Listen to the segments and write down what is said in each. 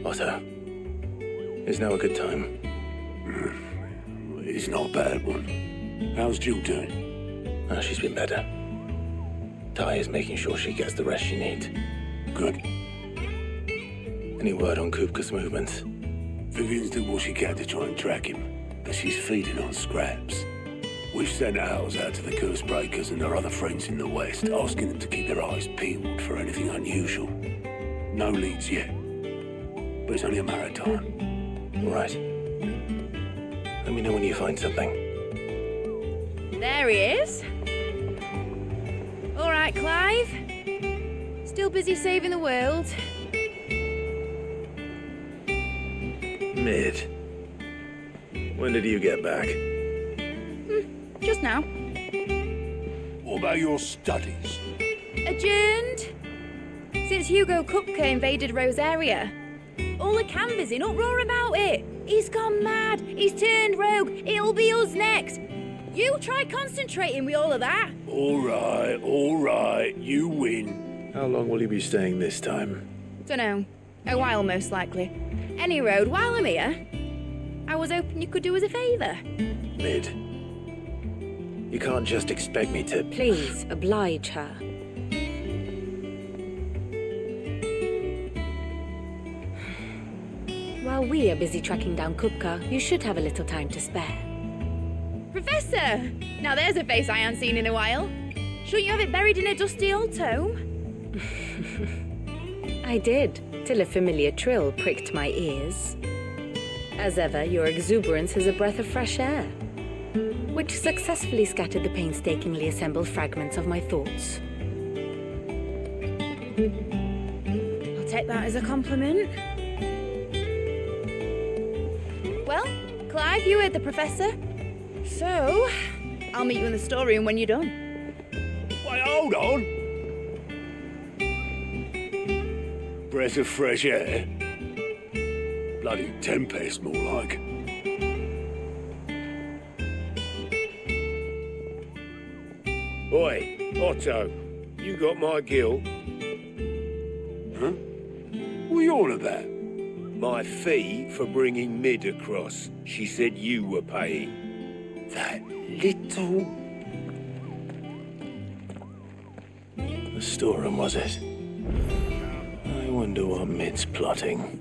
Otto, is now a good time? It's not a bad one. How's Jill doing? Oh, she's been better. Ty is making sure she gets the rest she needs. Good. Any word on Kupka's movements? Vivian's doing what she can to try and track him, but she's feeding on scraps. We've sent ours out to the curse breakers and our other friends in the west, asking them to keep their eyes peeled for anything unusual. No leads yet, but it's only a matter of time. All right. Let me know when you find something. There he is. All right, Clive. Still busy saving the world. Mid. When did you get back? Just now. What about your studies? Adjourned. Since Hugo Kupka invaded Rosaria. All the canvas in uproar about it. He's gone mad. He's turned rogue. It'll be us next. You try concentrating with all of that. All right. You win. How long will you be staying this time? Dunno. A while, most likely. Any road, while I'm here, I was hoping you could do us a favour. Mid. You can't just expect me to... Please, oblige her. While we are busy tracking down Kupka, you should have a little time to spare. Professor! Now there's a face I haven't seen in a while. Shouldn't you have it buried in a dusty old tome? I did, till a familiar trill pricked my ears. As ever, your exuberance is a breath of fresh air, which successfully scattered the painstakingly assembled fragments of my thoughts. I'll take that as a compliment. Well, Clive, you heard the professor. So, I'll meet you in the storeroom when you're done. Wait, hold on. Breath of fresh air. Bloody tempest, more like. Oi, Otto, you got my gill? Huh? What are you on about? My fee for bringing Mid across. She said you were paying. That little... The storeroom, was it? I wonder what Mid's plotting.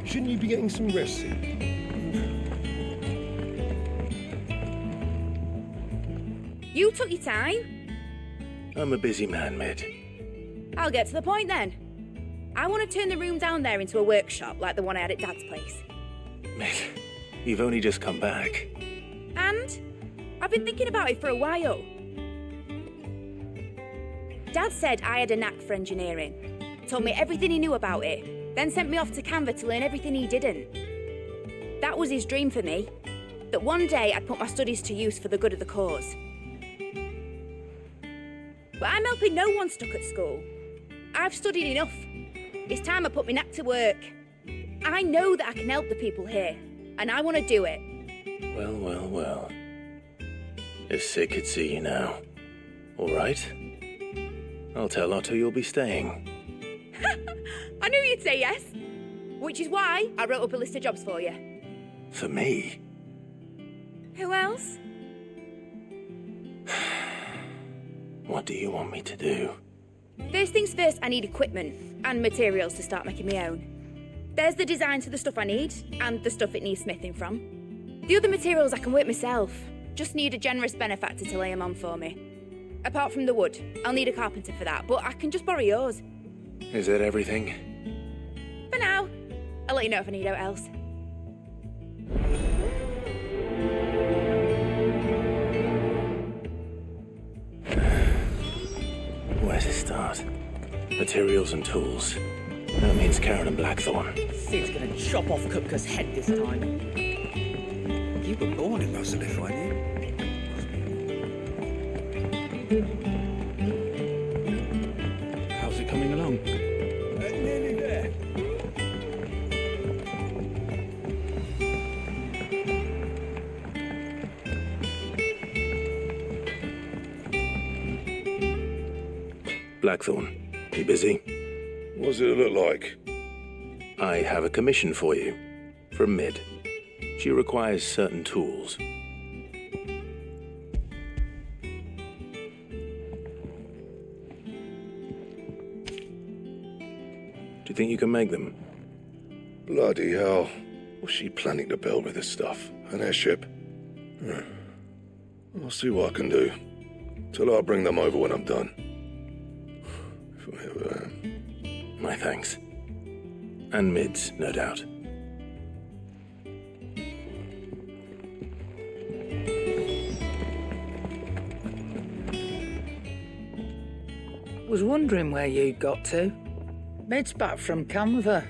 Shouldn't you be getting some rest soon? You took your time. I'm a busy man, Mid. I'll get to the point then. I want to turn the room down there into a workshop like the one I had at Dad's place. Mid, you've only just come back. And I've been thinking about it for a while. Dad said I had a knack for engineering. Told me everything he knew about it, then sent me off to Canva to learn everything he didn't. That was his dream for me, that one day I'd put my studies to use for the good of the cause. But I'm helping no one stuck at school. I've studied enough. It's time I put my knack to work. I know that I can help the people here, and I want to do it. Well. If Sid could see you now. All right. I'll tell Otto you'll be staying. I knew you'd say yes. Which is why I wrote up a list of jobs for you. For me? Who else? What do you want me to do? First things first, I need equipment and materials to start making my own. There's the designs for the stuff I need and the stuff it needs smithing from. The other materials I can work myself. Just need a generous benefactor to lay them on for me. Apart from the wood, I'll need a carpenter for that, but I can just borrow yours. Is that everything? For now. I'll let you know if I need out else. Where to start? Materials and tools. That means Karen and Blackthorn. Sid's gonna chop off Kupka's head this time. You were born in Rosalith, weren't you? How's it coming along? Nearly there. Blackthorn, you busy? What does it look like? I have a commission for you. From Mid. She requires certain tools. Do you think you can make them? Bloody hell. What's she planning to build with this stuff? An airship? I'll see what I can do. Tell her I'll bring them over when I'm done. If I ever am. My thanks. And Mid's, no doubt. Was wondering where you'd got to. Mid's back from Canva.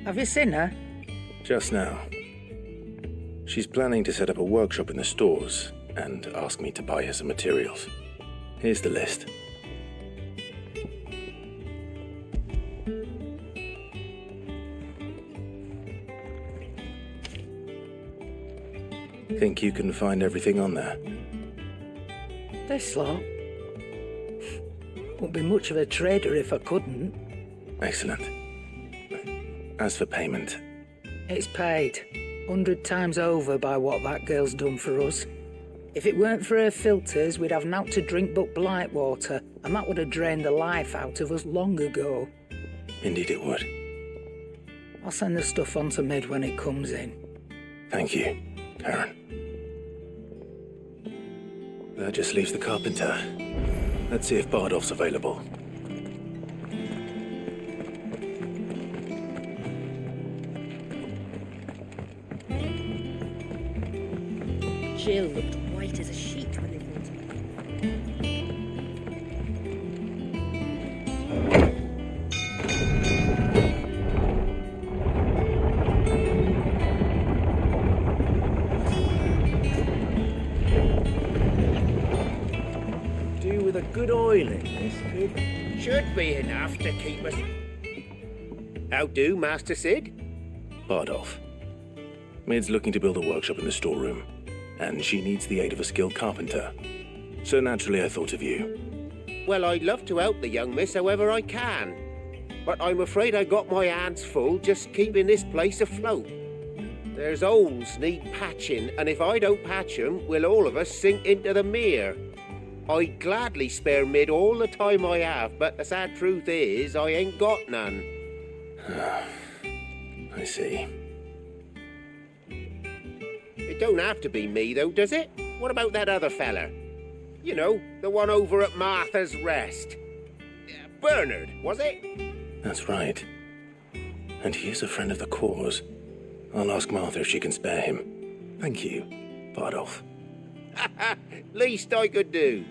Have you seen her? Just now. She's planning to set up a workshop in the stores and ask me to buy her some materials. Here's the list. Think you can find everything on there? This lot. Wouldn't be much of a trader if I couldn't. Excellent. As for payment, It's paid 100 times over by what that girl's done for us. If it weren't for her filters, we'd have naught to drink but blight water, and that would have drained the life out of us long ago. indeed it would. I'll send the stuff on to Mid when it comes in. Thank you, Karen. That just leaves the carpenter. Let's see if Bardolph's available. Jill looked white as a sheet when they brought her. Do with a good oiling, this could. Should be enough to keep us. How do, Master Sid? Bardolph. Mid's looking to build a workshop in the storeroom, and she needs the aid of a skilled carpenter. So naturally I thought of you. Well, I'd love to help the young miss however I can. But I'm afraid I got my hands full just keeping this place afloat. There's holes need patching, and if I don't patch 'em, we'll all of us sink into the mere. I'd gladly spare Mid all the time I have, but the sad truth is, I ain't got none. I see. It don't have to be me, though, does it? What about that other fella? You know, the one over at Martha's Rest. Bernard, was it? That's right. And he is a friend of the cause. I'll ask Martha if she can spare him. Thank you, Bardolph. Least I could do.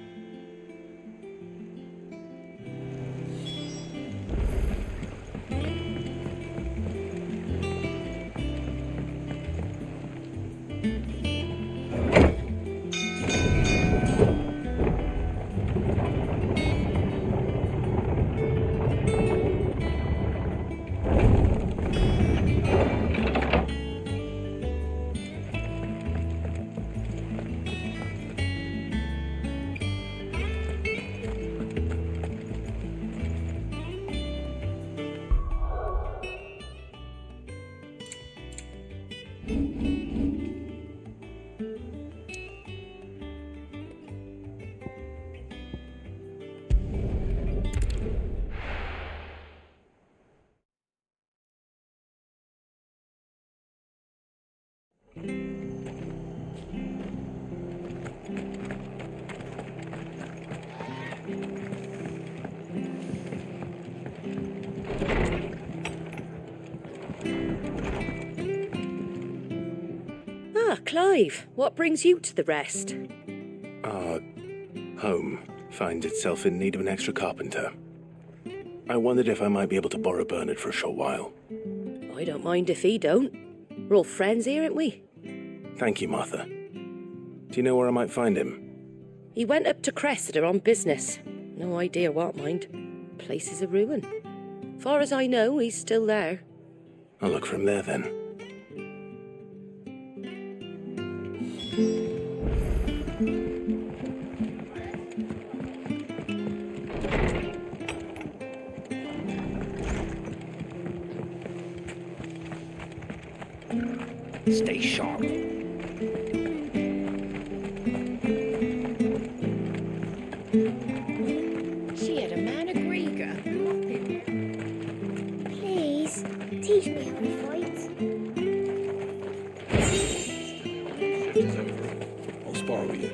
Clive, what brings you to the Rest? Our home finds itself in need of an extra carpenter. I wondered if I might be able to borrow Bernard for a short while. I don't mind if he don't. We're all friends here, aren't we? Thank you, Martha. Do you know where I might find him? He went up to Cressida on business. No idea what, mind. Place is a ruin. Far as I know, he's still there. I'll look for him there then. Stay sharp. She had a man a Grieger. Please, teach me how to fight. I'll spar with you.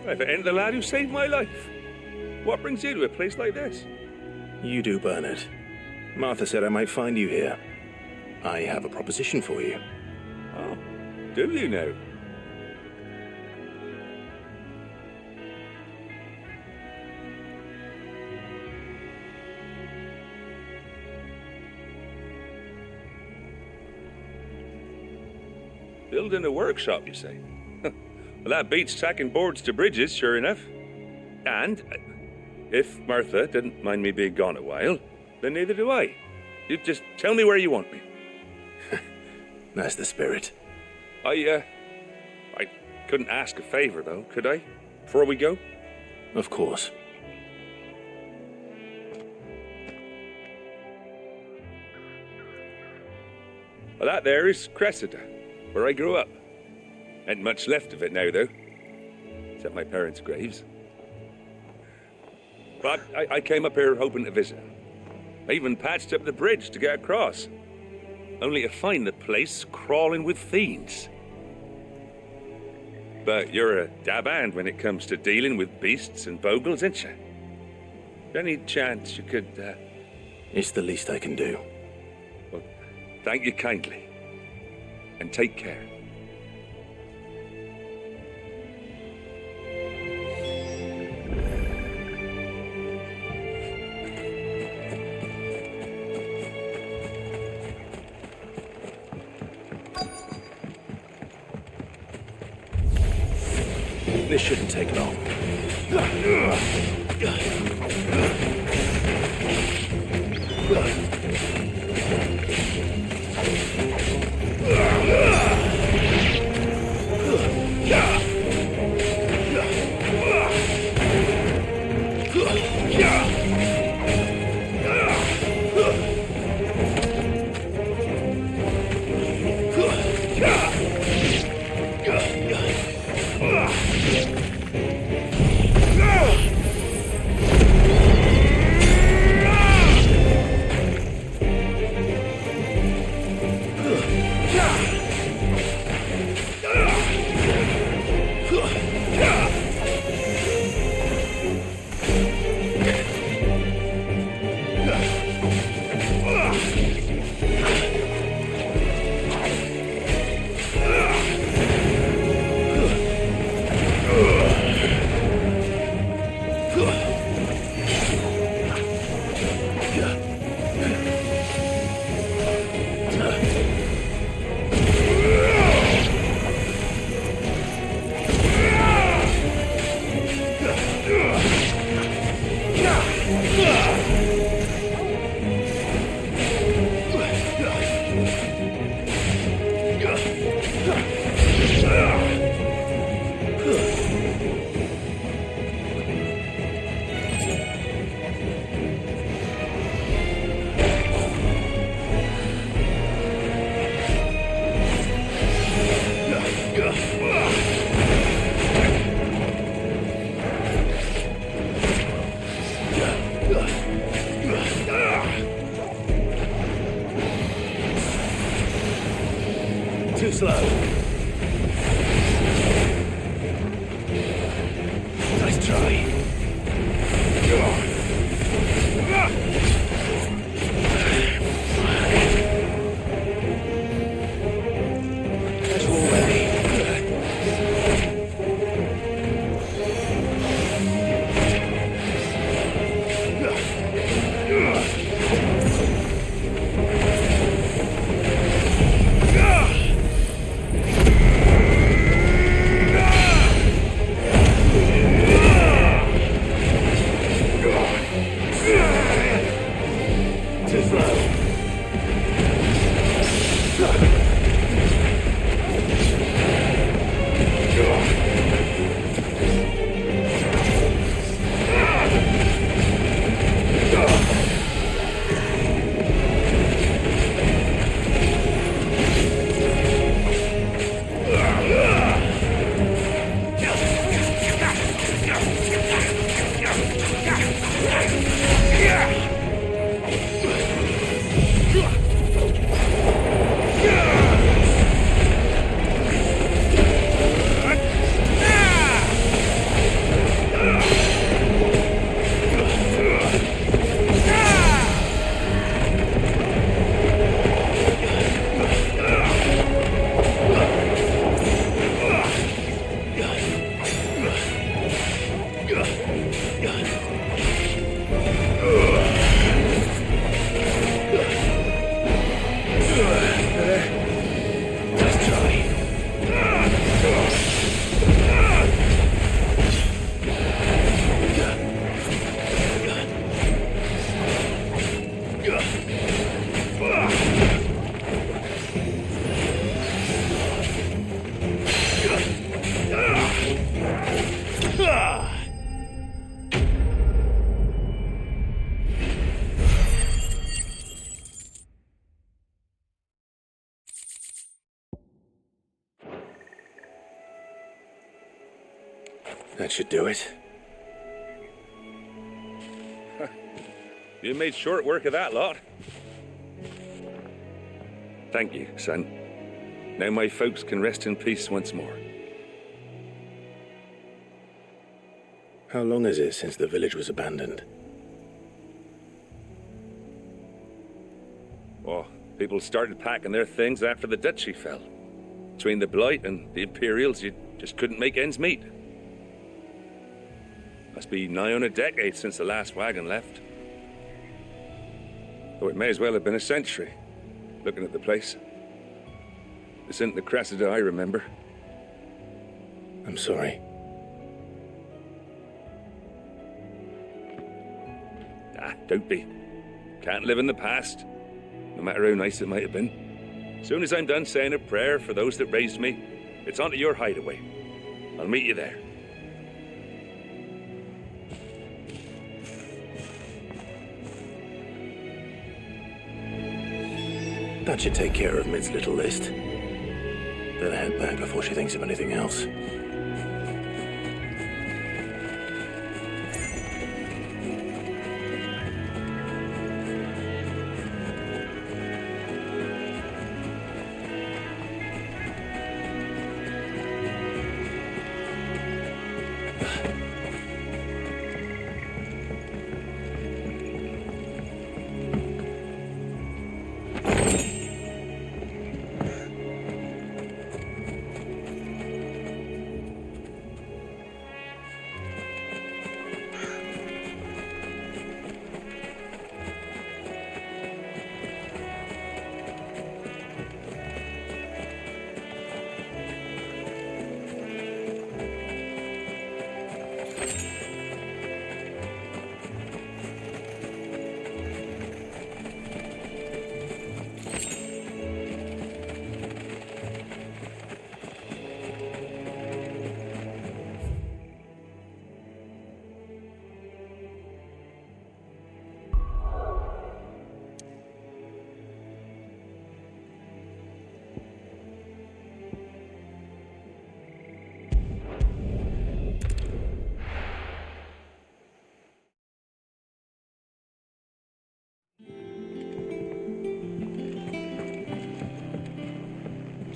I've ended the lad who saved my life. What brings you to a place like this? You do, Bernard. Martha said I might find you here. I have a proposition for you. Oh, do you now? Building a workshop, you say? Well, that beats tacking boards to bridges, sure enough. And if Martha didn't mind me being gone a while, then neither do I. You just tell me where you want me. That's the spirit. I couldn't ask a favor, though, could I? Before we go? Of course. Well, that there is Cressida, where I grew up. Ain't much left of it now, though. Except my parents' graves. But I came up here hoping to visit. I even patched up the bridge to get across. Only to find the place crawling with fiends. But you're a dab hand when it comes to dealing with beasts and bogles, ain't you? Any chance you could, It's the least I can do. Well, thank you kindly. And take care. This shouldn't take long. Too slow. Nice try. That should do it. You made short work of that lot. Thank you, son. Now my folks can rest in peace once more. How long is it since the village was abandoned? Oh, people started packing their things after the duchy fell. Between the Blight and the Imperials, you just couldn't make ends meet. Must be nigh on a decade since the last wagon left. Though it may as well have been a century, looking at the place. This isn't the Cressida I remember. I'm sorry. Ah, don't be. Can't live in the past, no matter how nice it might have been. As soon as I'm done saying a prayer for those that raised me, it's onto your hideaway. I'll meet you there. That should take care of Mid's little list. Better head back before she thinks of anything else.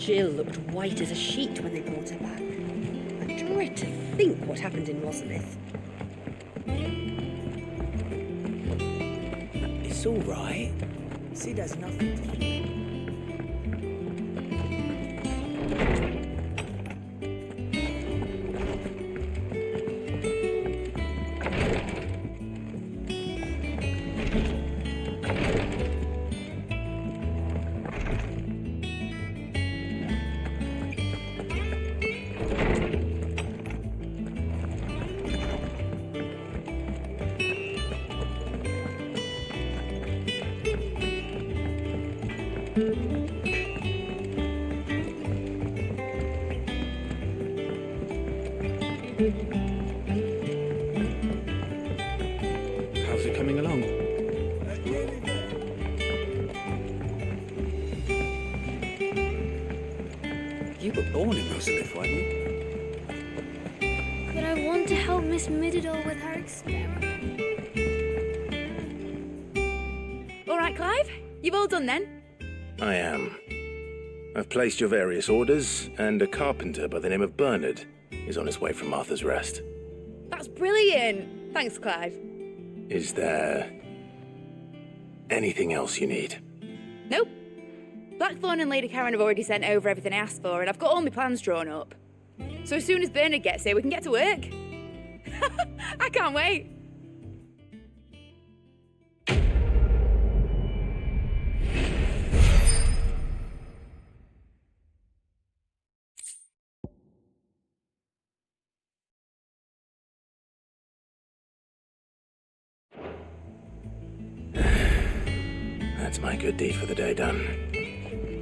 Jill looked white as a sheet when they brought her back. I dread to think what happened in Rosalith. It's all right. Sid has nothing to fear. How's it coming along? You were born in Rosalith, weren't you? But I want to help Miss Mididor with her experiment. All right, Clive, you've all done then? I am. I've placed your various orders, and a carpenter by the name of Bernard is on his way from Martha's Rest. That's brilliant. Thanks, Clive. Is there anything else you need? Nope. Blackthorn and Lady Karen have already sent over everything I asked for, and I've got all my plans drawn up. So as soon as Bernard gets here, we can get to work. I can't wait. That's my good deed for the day done.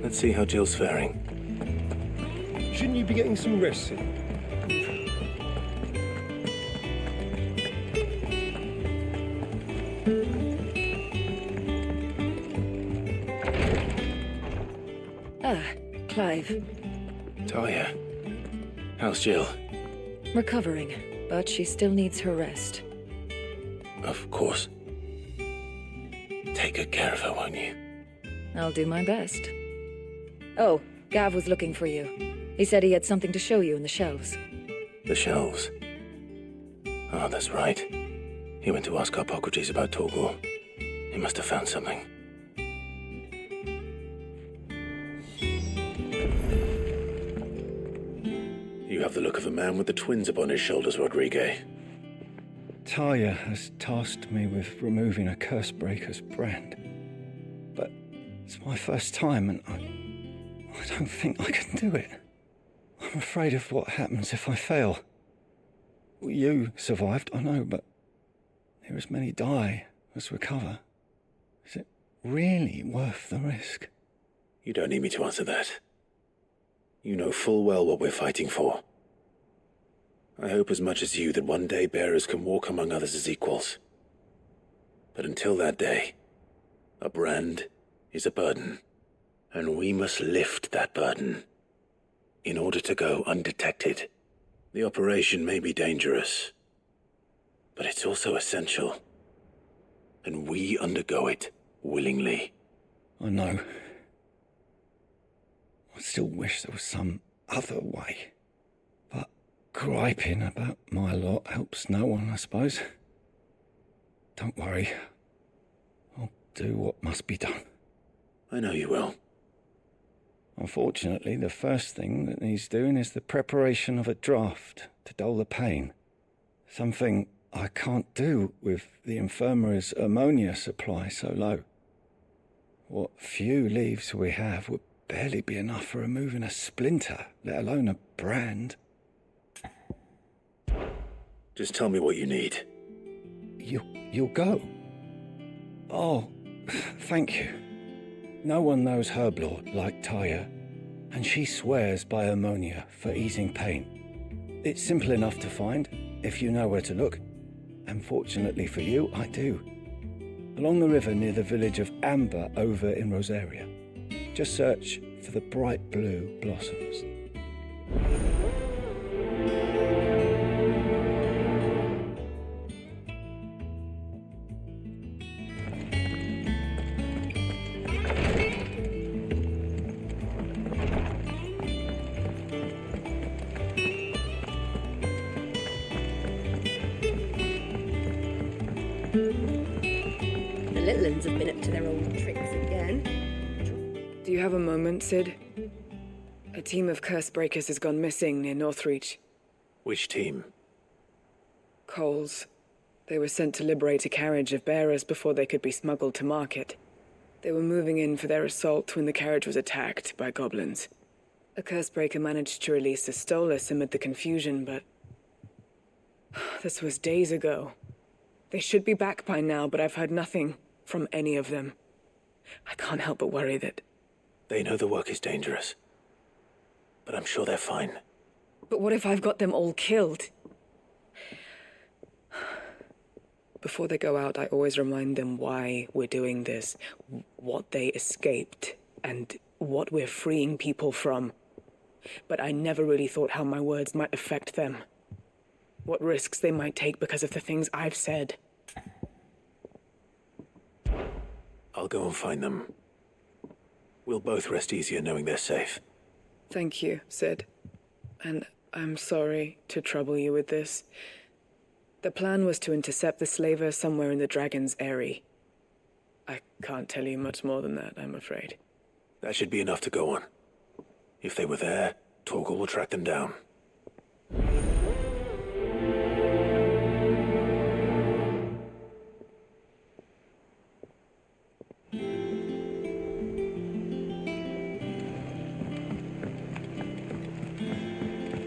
Let's see how Jill's faring. Shouldn't you be getting some rest soon? Ah, Clive. Talia, how's Jill? Recovering, but she still needs her rest. Of course. Take good care of her, won't you? I'll do my best. Oh, Gav was looking for you. He said he had something to show you in the shelves. The shelves. Oh, that's right. He went to ask Harpocrates about Torgor. He must have found something. You have the look of a man with the twins upon his shoulders, Rodrigue. Talia has tasked me with removing a Cursebreaker's brand. But it's my first time and I don't think I can do it. I'm afraid of what happens if I fail. You survived, I know, but there as many die as recover. Is it really worth the risk? You don't need me to answer that. You know full well what we're fighting for. I hope as much as you that one day bearers can walk among others as equals. But until that day, a brand is a burden, and we must lift that burden in order to go undetected. The operation may be dangerous, but it's also essential, and we undergo it willingly. I know. I still wish there was some other way. But griping about my lot helps no one, I suppose. Don't worry. I'll do what must be done. I know you will. Unfortunately, the first thing that needs doing is the preparation of a draft to dull the pain. Something I can't do with the infirmary's ammonia supply so low. What few leaves we have would barely be enough for removing a splinter, let alone a brand. Just tell me what you need. You'll go? Oh, thank you. No one knows Herblord like Talia, and she swears by ammonia for easing pain. It's simple enough to find, if you know where to look. And fortunately for you, I do. Along the river near the village of Amber over in Rosaria. Just search for the bright blue blossoms. The little uns have been up to their old tricks again. Do you have a moment, Sid? A team of curse breakers has gone missing near Northreach. Which team? Coles. They were sent to liberate a carriage of bearers before they could be smuggled to market. They were moving in for their assault when the carriage was attacked by goblins. A cursebreaker managed to release a Stolas amid the confusion, but... this was days ago. They should be back by now, but I've heard nothing from any of them. I can't help but worry that... They know the work is dangerous. But I'm sure they're fine. But what if I've got them all killed? Before they go out, I always remind them why we're doing this, what they escaped, and what we're freeing people from. But I never really thought how my words might affect them. What risks they might take because of the things I've said. I'll go and find them. We'll both rest easier knowing they're safe. Thank you, Sid. And I'm sorry to trouble you with this. The plan was to intercept the slaver somewhere in the Dragon's Eyrie. I can't tell you much more than that, I'm afraid. That should be enough to go on. If they were there, Torgal will track them down.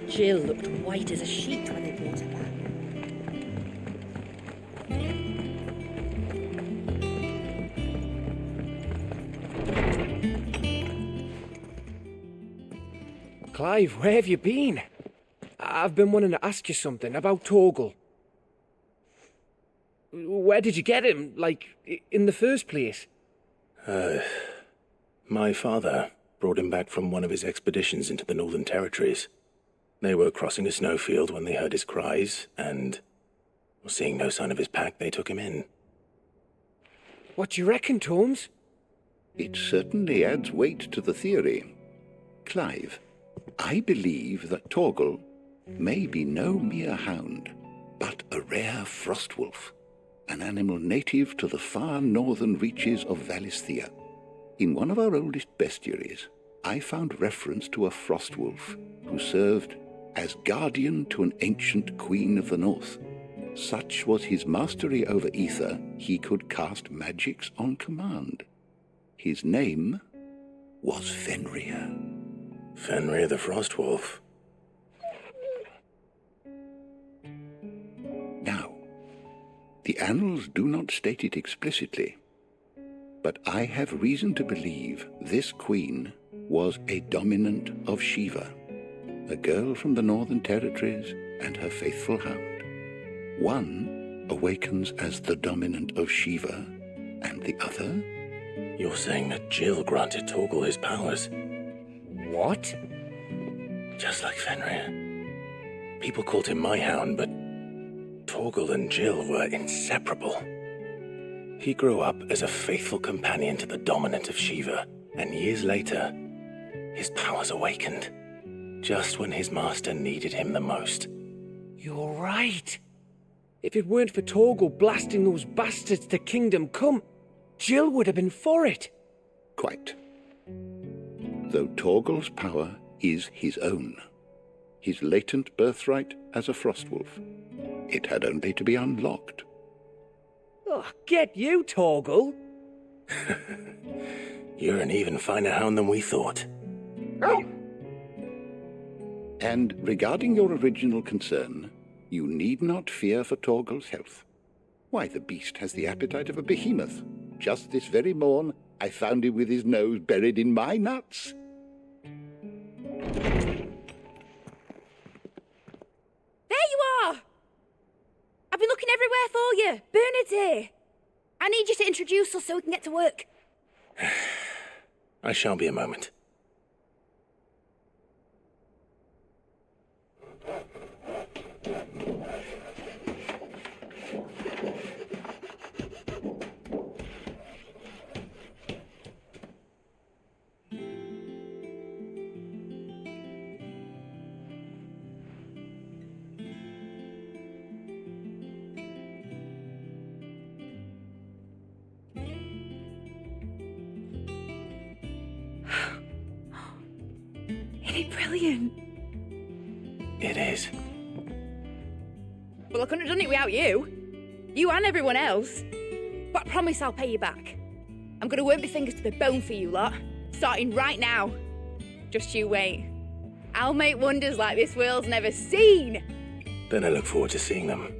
Jill looked white as a sheet when they brought her back. Clive, where have you been? I've been wanting to ask you something about Torgal. Where did you get him, like, in the first place? My father brought him back from one of his expeditions into the Northern Territories. They were crossing a snowfield when they heard his cries, and, seeing no sign of his pack, they took him in. What do you reckon, Tomes? It certainly adds weight to the theory. Clive, I believe that Torgal may be no mere hound, but a rare frostwolf, an animal native to the far northern reaches of Valisthea. In one of our oldest bestiaries, I found reference to a frostwolf who served as guardian to an ancient queen of the north. Such was his mastery over ether, he could cast magics on command. His name was Fenrir. Fenrir the Frostwolf. Now, the annals do not state it explicitly, but I have reason to believe this queen was a dominant of Shiva, a girl from the Northern Territories and her faithful hound. One awakens as the dominant of Shiva, and the other? You're saying that Jill granted Torgal his powers? What? Just like Fenrir. People called him my hound, but Torgal and Jill were inseparable. He grew up as a faithful companion to the dominant of Shiva, and years later, his powers awakened, just when his master needed him the most. You're right. If it weren't for Torgal blasting those bastards to Kingdom Come, Jill would have been for it. Quite. Though Torgal's power is his own, his latent birthright as a frostwolf, it had only to be unlocked. Oh, get you, Torgal! You're an even finer hound than we thought. And regarding your original concern, you need not fear for Torgal's health. Why, the beast has the appetite of a behemoth. Just this very morn, I found him with his nose buried in my nuts. There you are! I've been looking everywhere for you. Bernard's here. I need you to introduce us so we can get to work. I shan't be a moment. it brilliant? It is. Well, I couldn't have done it without you. You and everyone else. But I promise I'll pay you back. I'm gonna work my fingers to the bone for you lot, starting right now. Just you wait. I'll make wonders like this world's never seen. Then I look forward to seeing them.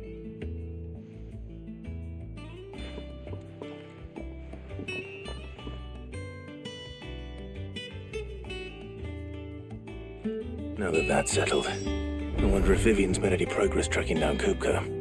Now that that's settled, I wonder if Vivian's made any progress tracking down Kupka.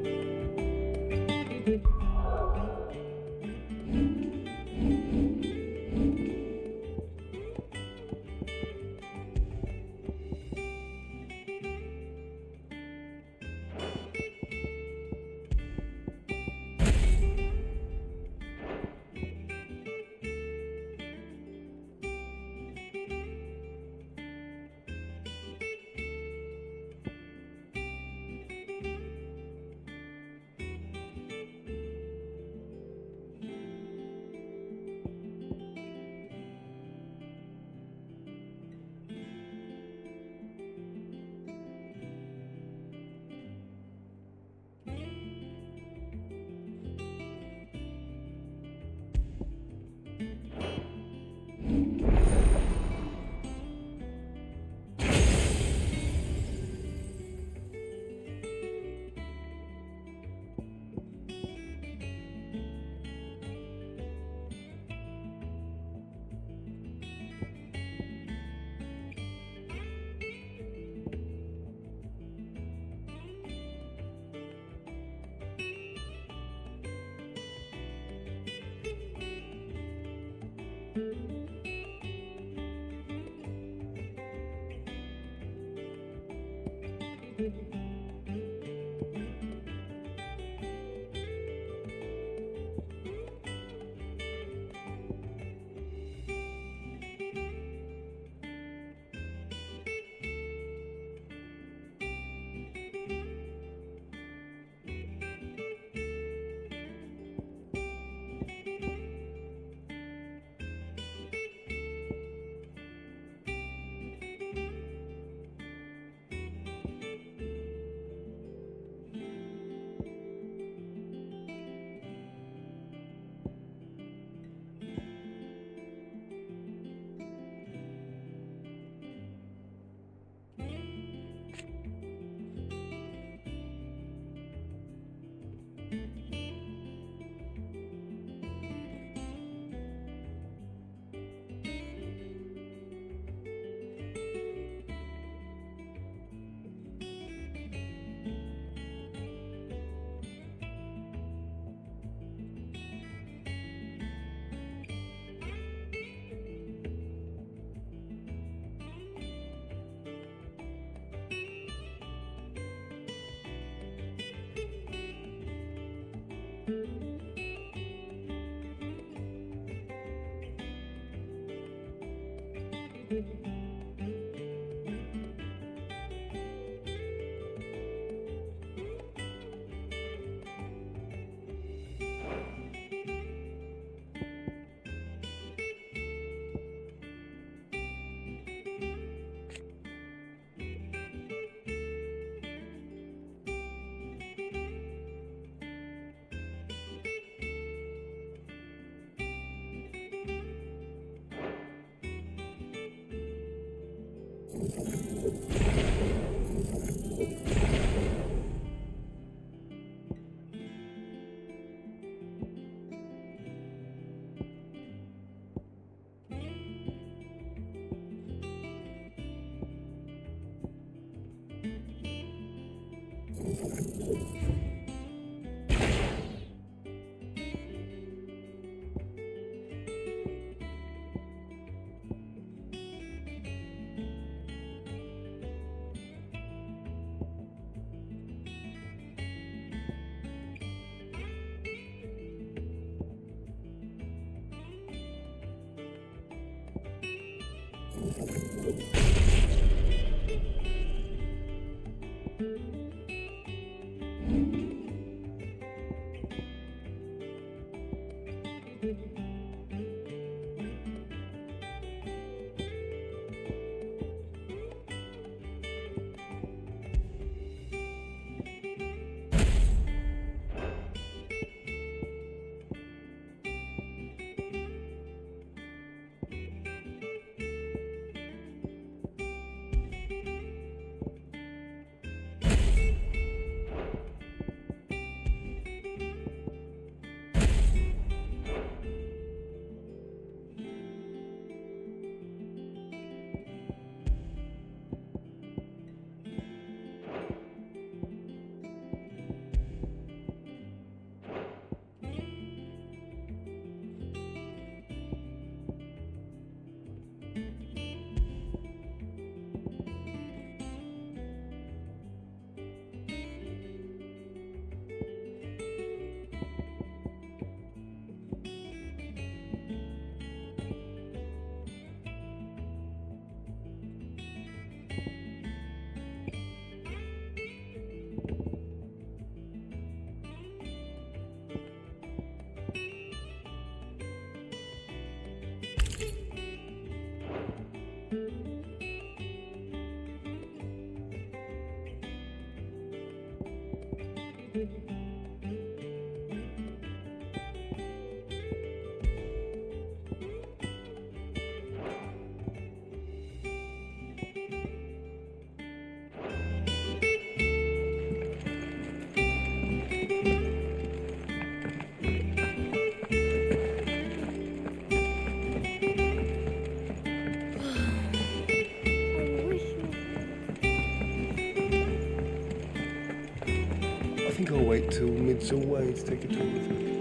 It's a way to take a tour with me.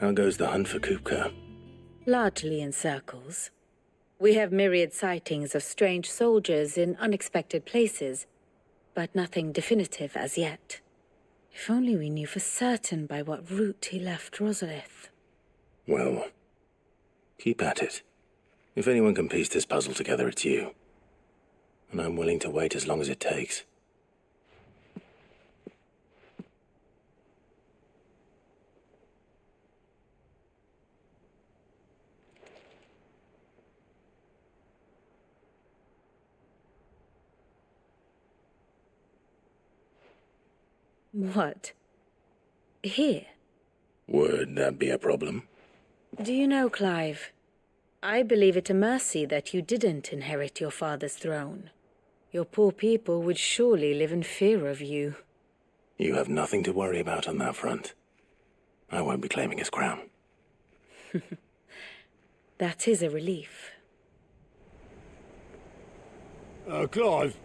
How goes the hunt for Kupka? Largely in circles. We have myriad sightings of strange soldiers in unexpected places, but nothing definitive as yet. If only we knew for certain by what route he left Rosalith. Well, keep at it. If anyone can piece this puzzle together, it's you. And I'm willing to wait as long as it takes. What? Here? Would that be a problem? Do you know, Clive? I believe it a mercy that you didn't inherit your father's throne. Your poor people would surely live in fear of you. You have nothing to worry about on that front. I won't be claiming his crown. That is a relief. Clive,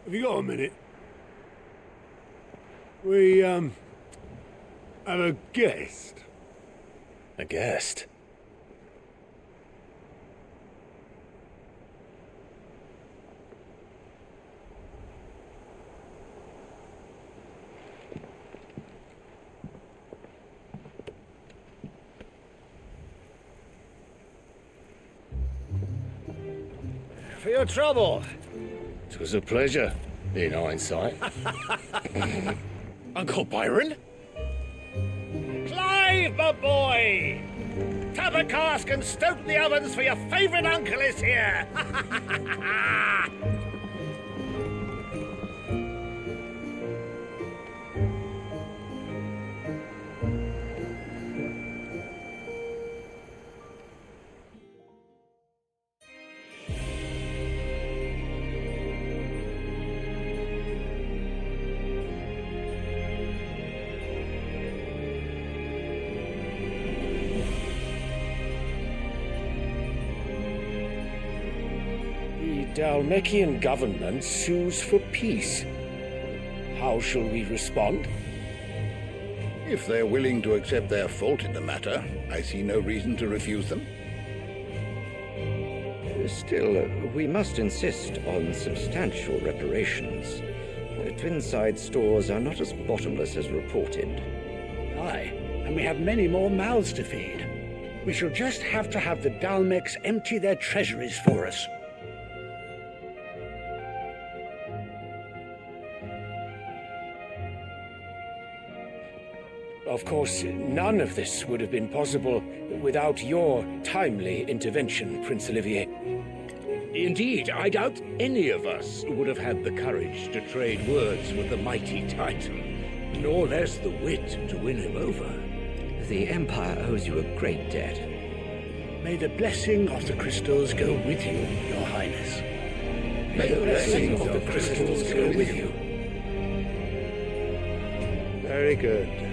have you got a minute? We, have a guest. A guest? For your trouble. It was a pleasure, in hindsight. Uncle Byron? Clive, my boy! Tap a cask and stoke the ovens, for your favourite uncle is here! Dalmekian government sues for peace. How shall we respond? If they're willing to accept their fault in the matter, I see no reason to refuse them. Still, we must insist on substantial reparations. Twinside stores are not as bottomless as reported. Aye, and we have many more mouths to feed. We shall just have to have the Dalmecs empty their treasuries for us. Of course, none of this would have been possible without your timely intervention, Prince Olivier. Indeed, I doubt any of us would have had the courage to trade words with the mighty Titan, nor less the wit to win him over. The Empire owes you a great debt. May the blessing of the crystals go with you, Your Highness. May the blessing of the crystals go with you. Very good.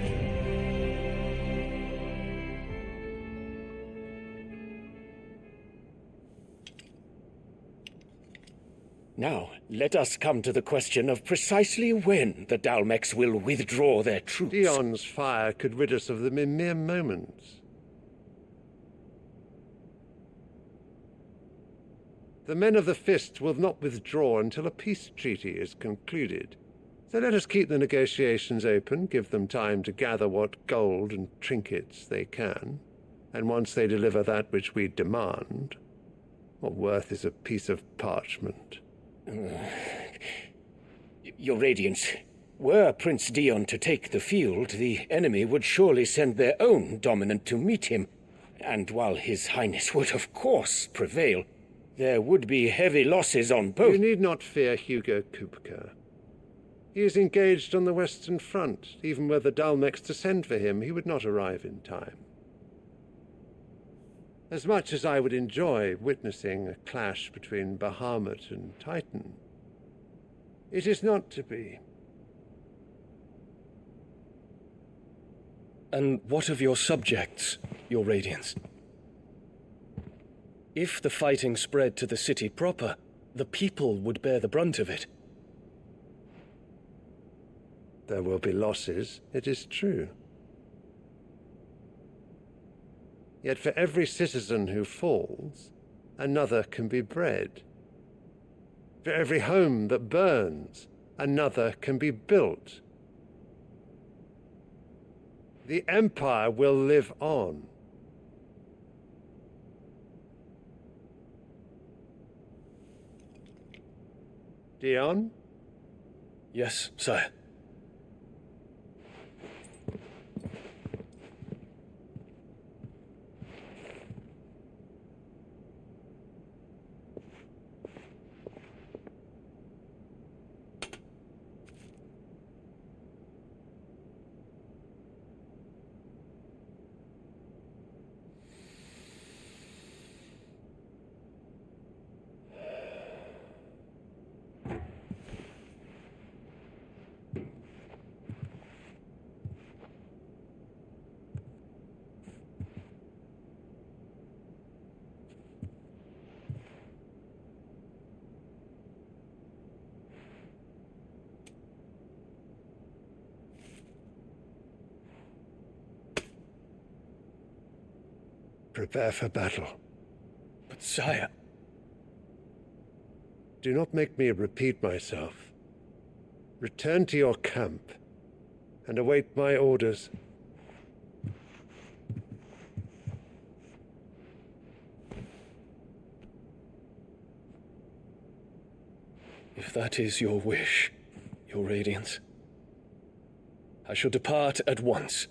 Now, let us come to the question of precisely when the Dalmecs will withdraw their troops. Dion's fire could rid us of them in mere moments. The men of the Fist will not withdraw until a peace treaty is concluded. So let us keep the negotiations open, give them time to gather what gold and trinkets they can, and once they deliver that which we demand, what worth is a piece of parchment? Your Radiance, were Prince Dion to take the field, the enemy would surely send their own dominant to meet him. And while His Highness would of course prevail, there would be heavy losses on both. You need not fear Hugo Kupka. He is engaged on the Western Front. Even were the Dalmecs to send for him, he would not arrive in time. As much as I would enjoy witnessing a clash between Bahamut and Titan, it is not to be. And what of your subjects, your Radiance? If the fighting spread to the city proper, the people would bear the brunt of it. There will be losses, it is true. Yet for every citizen who falls, another can be bred. For every home that burns, another can be built. The Empire will live on. Dion? Yes, sire. Prepare for battle. But sire... Do not make me repeat myself. Return to your camp and await my orders. If that is your wish, your Radiance, I shall depart at once.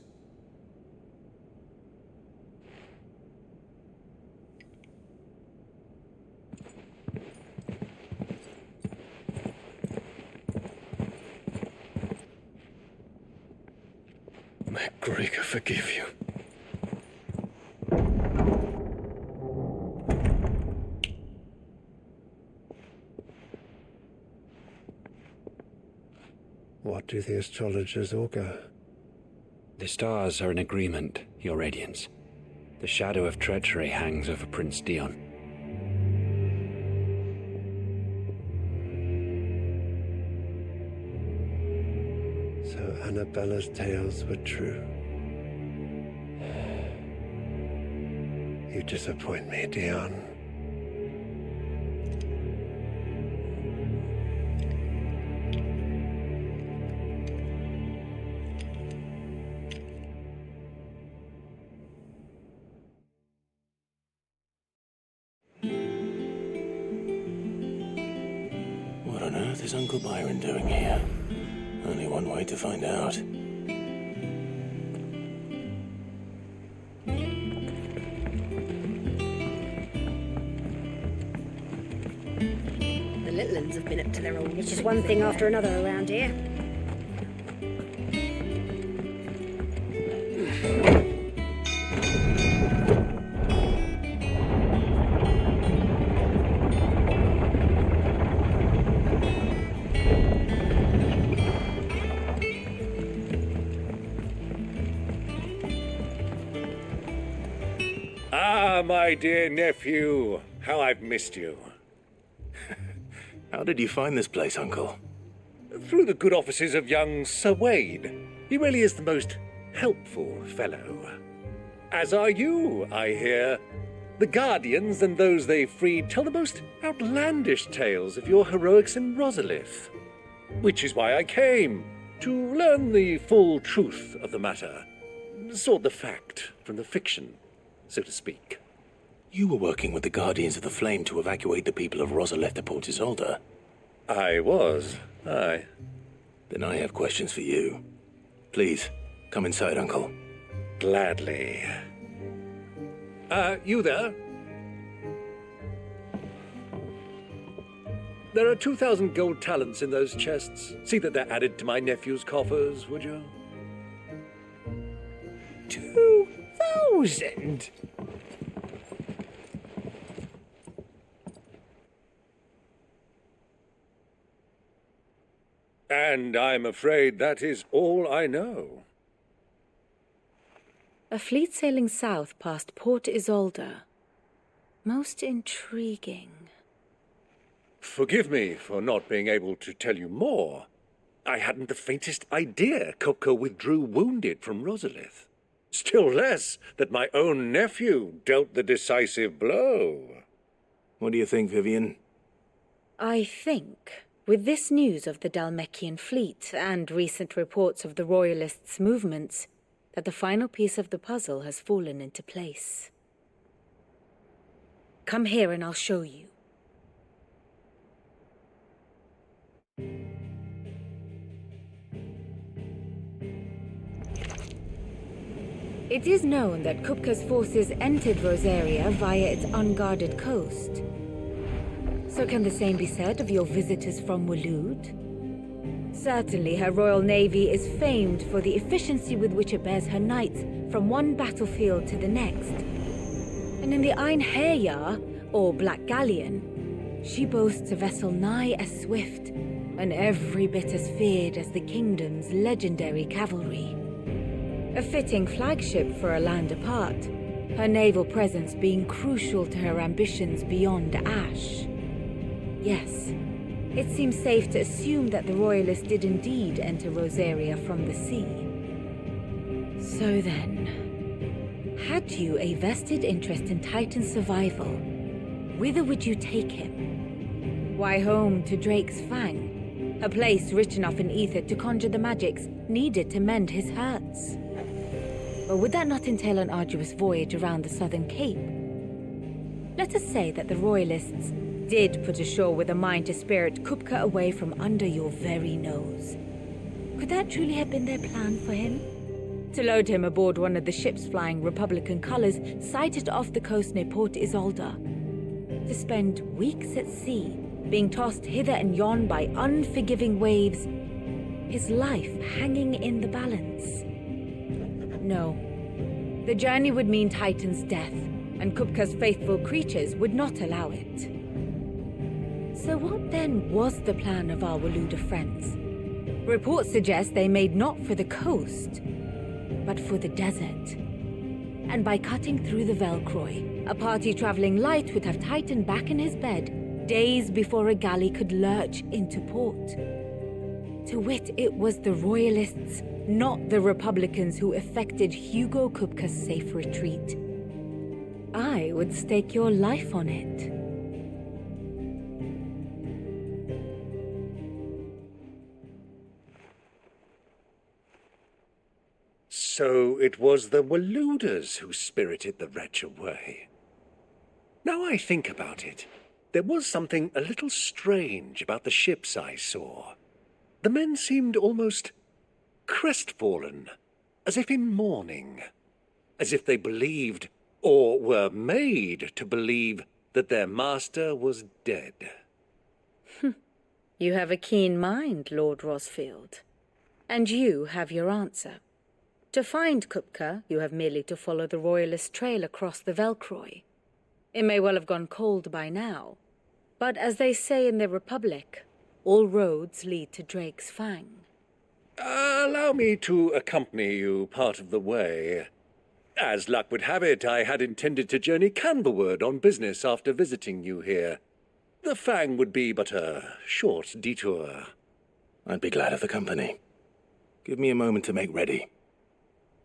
May Gregor forgive you. What do the astrologers augur? The stars are in agreement, your Radiance. The shadow of treachery hangs over Prince Dion. So Annabella's tales were true. You disappoint me, Dion. What on earth is Uncle Byron doing here? Only one way to find out. The little ones have been up to their own. It's just one thing after another around here. Ah, my dear nephew, how I've missed you. How did you find this place, Uncle? Through the good offices of young Sir Wade. He really is the most helpful fellow. As are you, I hear. The Guardians and those they freed tell the most outlandish tales of your heroics in Rosalith. Which is why I came, to learn the full truth of the matter. Sort the fact from the fiction, so to speak. You were working with the Guardians of the Flame to evacuate the people of Rosalith to Port Isolde. I was, aye. Then I have questions for you. Please, come inside, Uncle. Gladly. You there? There are 2,000 gold talents in those chests. See that they're added to my nephew's coffers, would you? 2,000? And I'm afraid that is all I know. A fleet sailing south past Port Isolde. Most intriguing. Forgive me for not being able to tell you more. I hadn't the faintest idea Kupka withdrew wounded from Rosalith. Still less that my own nephew dealt the decisive blow. What do you think, Vivian? I think, with this news of the Dhalmekian fleet and recent reports of the Royalists' movements, that the final piece of the puzzle has fallen into place. Come here and I'll show you. It is known that Kupka's forces entered Rosaria via its unguarded coast. So can the same be said of your visitors from Waloed? Certainly her Royal Navy is famed for the efficiency with which it bears her knights from one battlefield to the next. And in the Einherjar, or Black Galleon, she boasts a vessel nigh as swift and every bit as feared as the kingdom's legendary cavalry. A fitting flagship for a land apart, her naval presence being crucial to her ambitions beyond Ash. Yes, it seems safe to assume that the Royalists did indeed enter Rosaria from the sea. So then, had you a vested interest in Titan's survival, whither would you take him? Why, home to Drake's Fang, a place rich enough in ether to conjure the magics needed to mend his hurts. Or would that not entail an arduous voyage around the southern cape? Let us say that the Royalists did put ashore with a mind to spirit Kupka away from under your very nose. Could that truly have been their plan for him? To load him aboard one of the ships flying Republican colors sighted off the coast near Port Isolde. To spend weeks at sea, being tossed hither and yon by unforgiving waves, his life hanging in the balance. No. The journey would mean Titan's death, and Kupka's faithful creatures would not allow it. So what then was the plan of our Waluda friends? Reports suggest they made not for the coast, but for the desert. And by cutting through the Velcroy, a party traveling light would have Titan back in his bed days before a galley could lurch into port. To wit, it was the Royalists, not the Republicans, who effected Hugo Kupka's safe retreat. I would stake your life on it. So it was the Waludas who spirited the wretch away. Now I think about it, there was something a little strange about the ships I saw. The men seemed almost crestfallen, as if in mourning, as if they believed, or were made to believe, that their master was dead. You have a keen mind, Lord Rosfield. And you have your answer. To find Kupka, you have merely to follow the Royalist trail across the Velcroy. It may well have gone cold by now, but as they say in the Republic, all roads lead to Drake's Fang. Allow me to accompany you part of the way. As luck would have it, I had intended to journey Canberward on business after visiting you here. The Fang would be but a short detour. I'd be glad of the company. Give me a moment to make ready.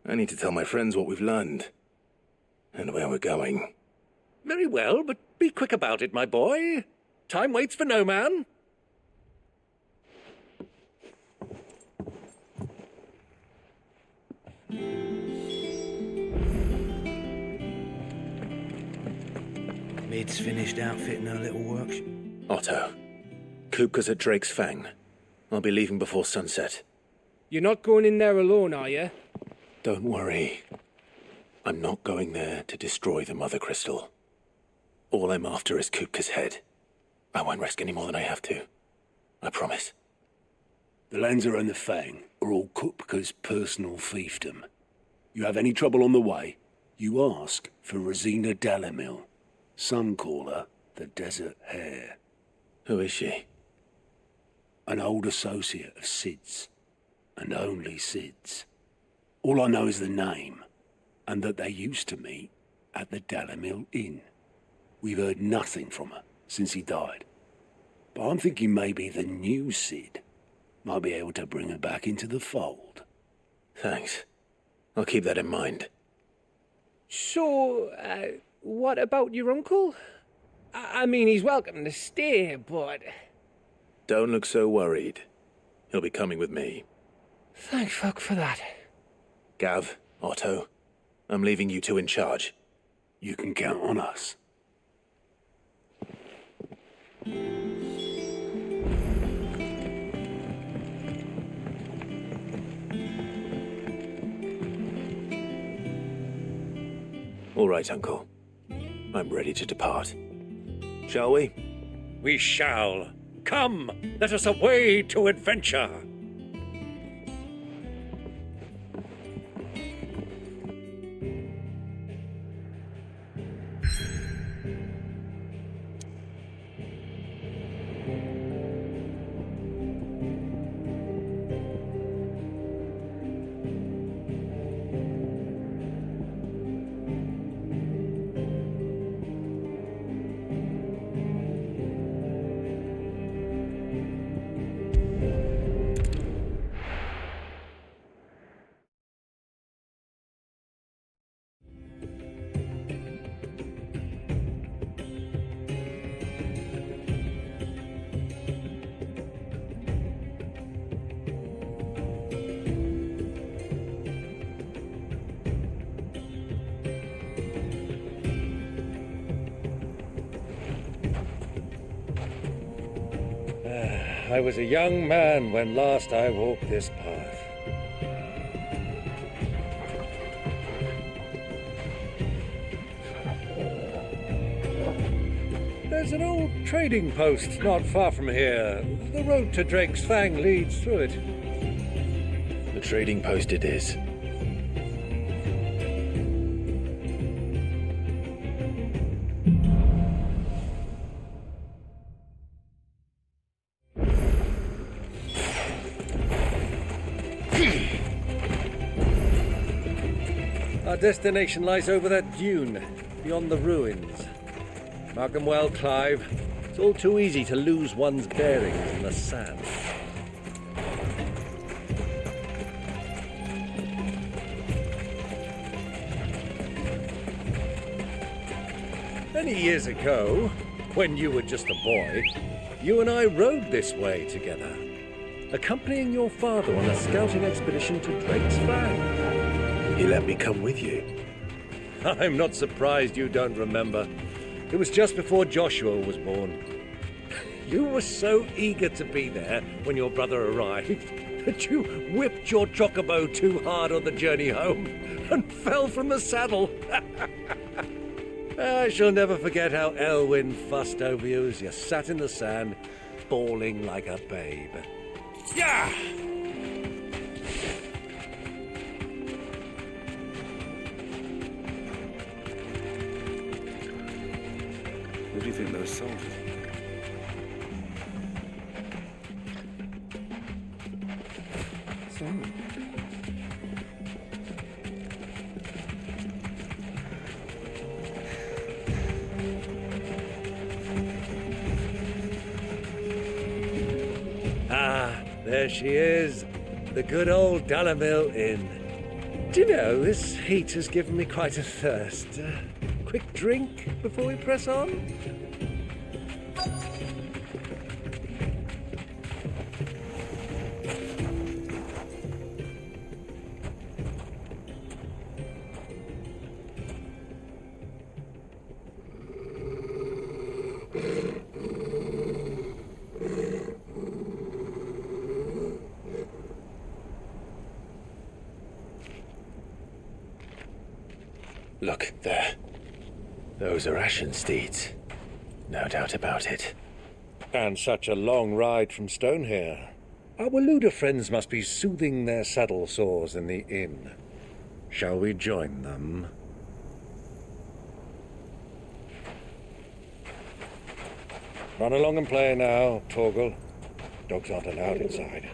I need to tell my friends what we've learned, and where we're going. Very well, but be quick about it, my boy. Time waits for no man. Mid's finished outfitting her little workshop. Otto, Kupka's at Drake's Fang. I'll be leaving before sunset. You're not going in there alone, are you? Don't worry. I'm not going there to destroy the Mother Crystal. All I'm after is Kupka's head. I won't risk any more than I have to. I promise. The Lanza and the Fang are all Kupka's personal fiefdom. You have any trouble on the way, you ask for Rosina Dalamil. Some call her the Desert Hare. Who is she? An old associate of Sid's, and only Sid's. All I know is the name. and that they used to meet at the Dalamil Inn. We've heard nothing from her since he died. But I'm thinking maybe the new Cid might be able to bring her back into the fold. Thanks. I'll keep that in mind. So, what about your uncle? I mean, he's welcome to stay, but... Don't look so worried. He'll be coming with me. Thank fuck for that. Gav, Otto, I'm leaving you two in charge. You can count on us. All right, Uncle. I'm ready to depart. Shall we? We shall. Come, let us away to adventure. I was a young man when last I walked this path. There's an old trading post not far from here. The road to Drake's Fang leads through it. The trading post it is. Our destination lies over that dune, beyond the ruins. Mark them well, Clive. It's all too easy to lose one's bearings in the sand. Many years ago, when you were just a boy, you and I rode this way together, accompanying your father on a scouting expedition to Drake's Fang. He let me come with you. I'm not surprised you don't remember. It was just before Joshua was born. You were so eager to be there when your brother arrived that you whipped your Chocobo too hard on the journey home and fell from the saddle. I shall never forget how Elwyn fussed over you as you sat in the sand, bawling like a babe. Yeah! Who do you think those soldiers are? So... There she is, the good old Dalamil Inn. Do you know, this heat has given me quite a thirst. Quick drink before we press on? Look, there. Those are Ashen steeds. No doubt about it. And such a long ride from Stonehere. Our Waluda friends must be soothing their saddle sores in the inn. Shall we join them? Run along and play now, Torgal. Dogs aren't allowed inside.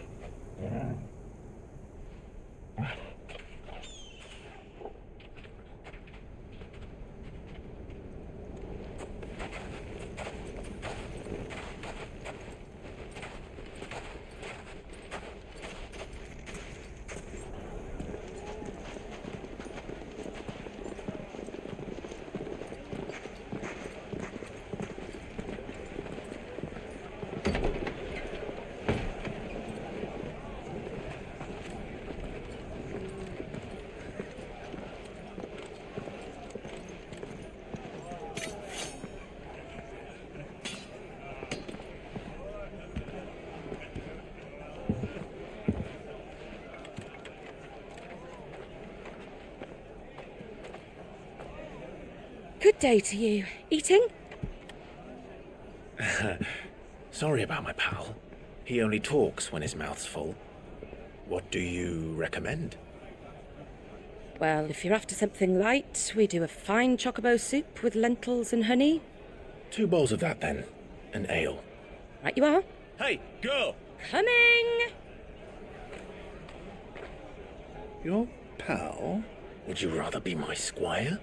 Good day to you. Eating? Sorry about my pal. He only talks when his mouth's full. What do you recommend? Well, if you're after something light, we do a fine chocobo soup with lentils and honey. 2 bowls of that, then. An ale. Right you are. Hey, girl! Coming! Your pal? Would you rather be my squire?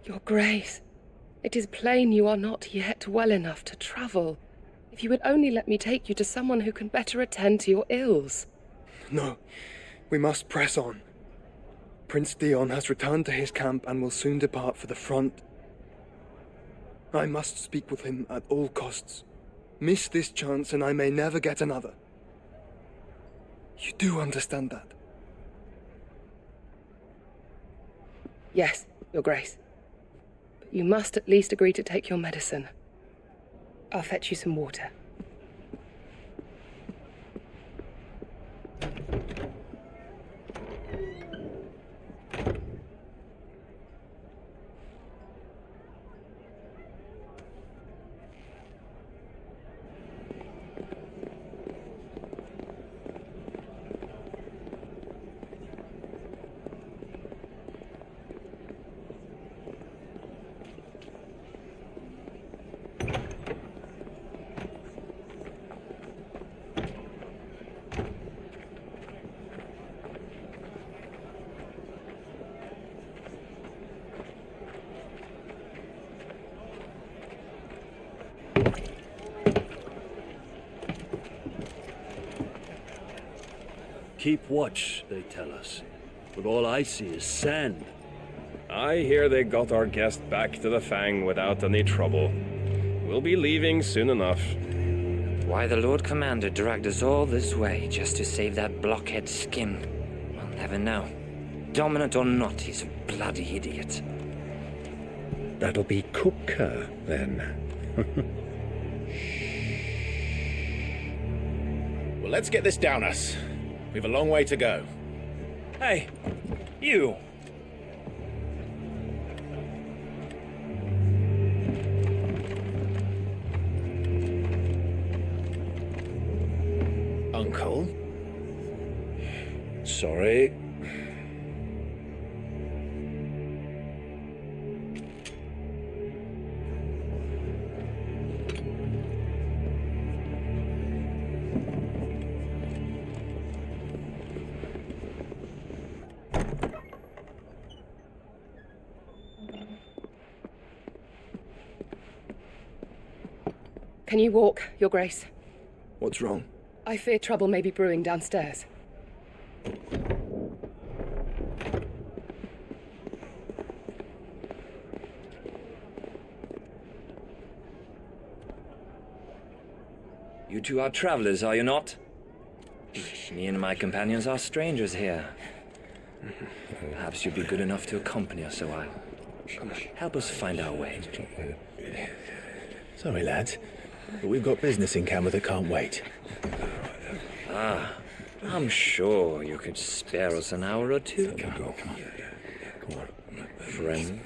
Your Grace, it is plain you are not yet well enough to travel. If you would only let me take you to someone who can better attend to your ills. No, we must press on. Prince Dion has returned to his camp and will soon depart for the front. I must speak with him at all costs. Miss this chance and I may never get another. You do understand that? Yes, Your Grace. But you must at least agree to take your medicine. I'll fetch you some water. Keep watch, they tell us. But all I see is sand. I hear they got our guest back to the Fang without any trouble. We'll be leaving soon enough. Why the Lord Commander dragged us all this way just to save that blockhead Skim, we'll never know. Dominant or not, he's a bloody idiot. That'll be Cooker, then. Well, let's get this down us. We've a long way to go. Hey, you! Uncle? Sorry. Can you walk, Your Grace? What's wrong? I fear trouble may be brewing downstairs. You two are travelers, are you not? Me and my companions are strangers here. Perhaps you'd be good enough to accompany us a while. Help us find our way. Sorry, lads, but we've got business in camera that can't wait. Ah, I'm sure you could spare us an hour or two. Come on. Friend.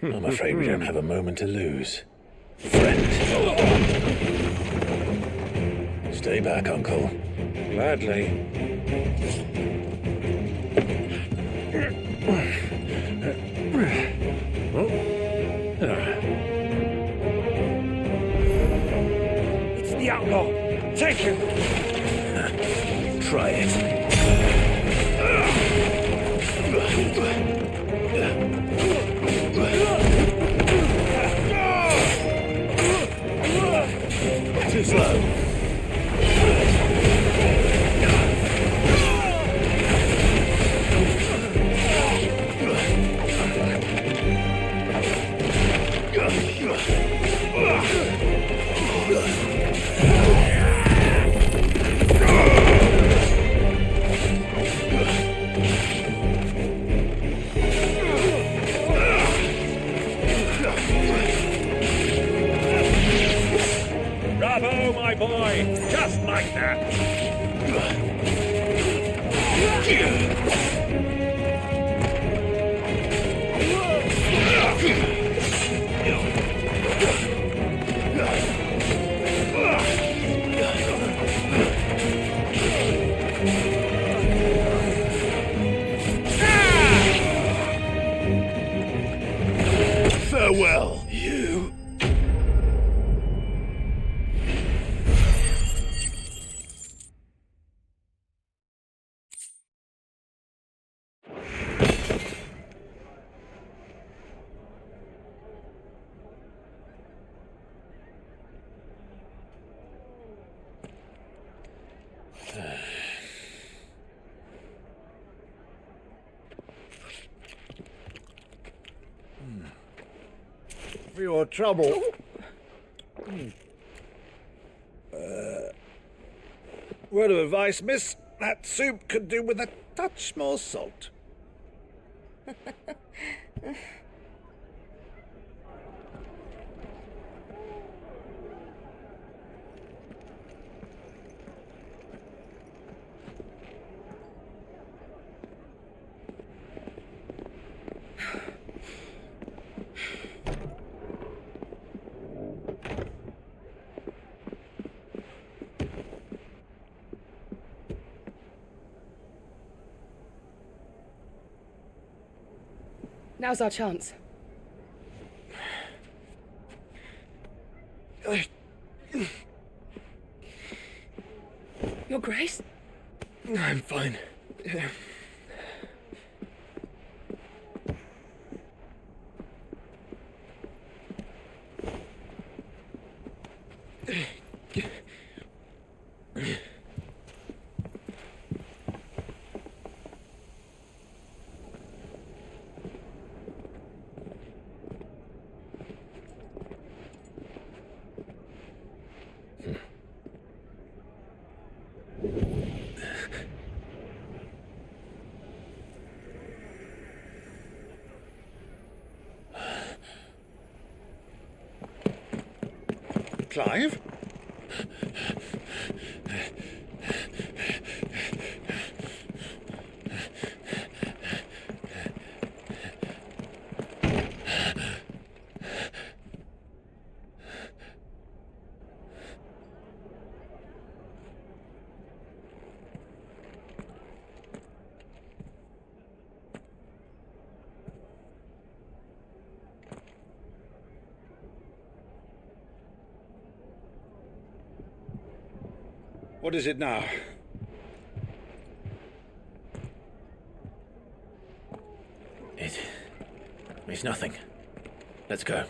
I'm afraid we don't have a moment to lose. Friend. back, Uncle. Gladly. It's the outlaw. Take him. Try it. Too slow. Bravo, my boy! Just like that! Farewell, you. For your trouble. Word of advice, miss. That soup could do with a touch more salt. Now's our chance. Your Grace? I'm fine. Clive? What is it now? It's nothing. Let's go.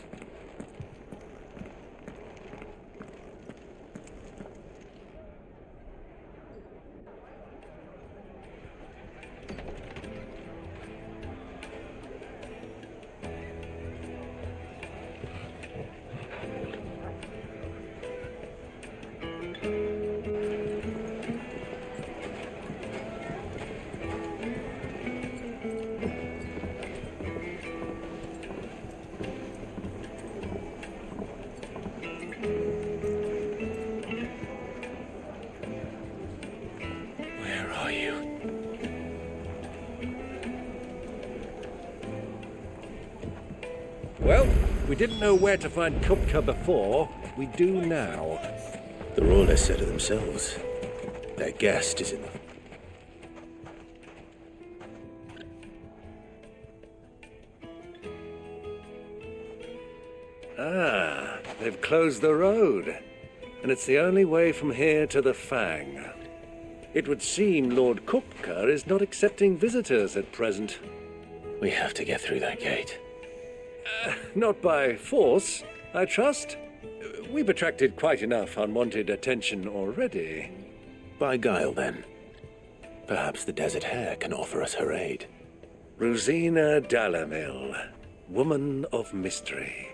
Well, we didn't know where to find Kupka before. We do now. The royalists said it themselves. Their guest is in the... Ah, they've closed the road. And it's the only way from here to the Fang. It would seem Lord Kupka is not accepting visitors at present. We have to get through that gate. Not by force, I trust. We've attracted quite enough unwanted attention already. By guile, then. Perhaps the Desert Hare can offer us her aid. Rosina Dalamil, woman of mystery.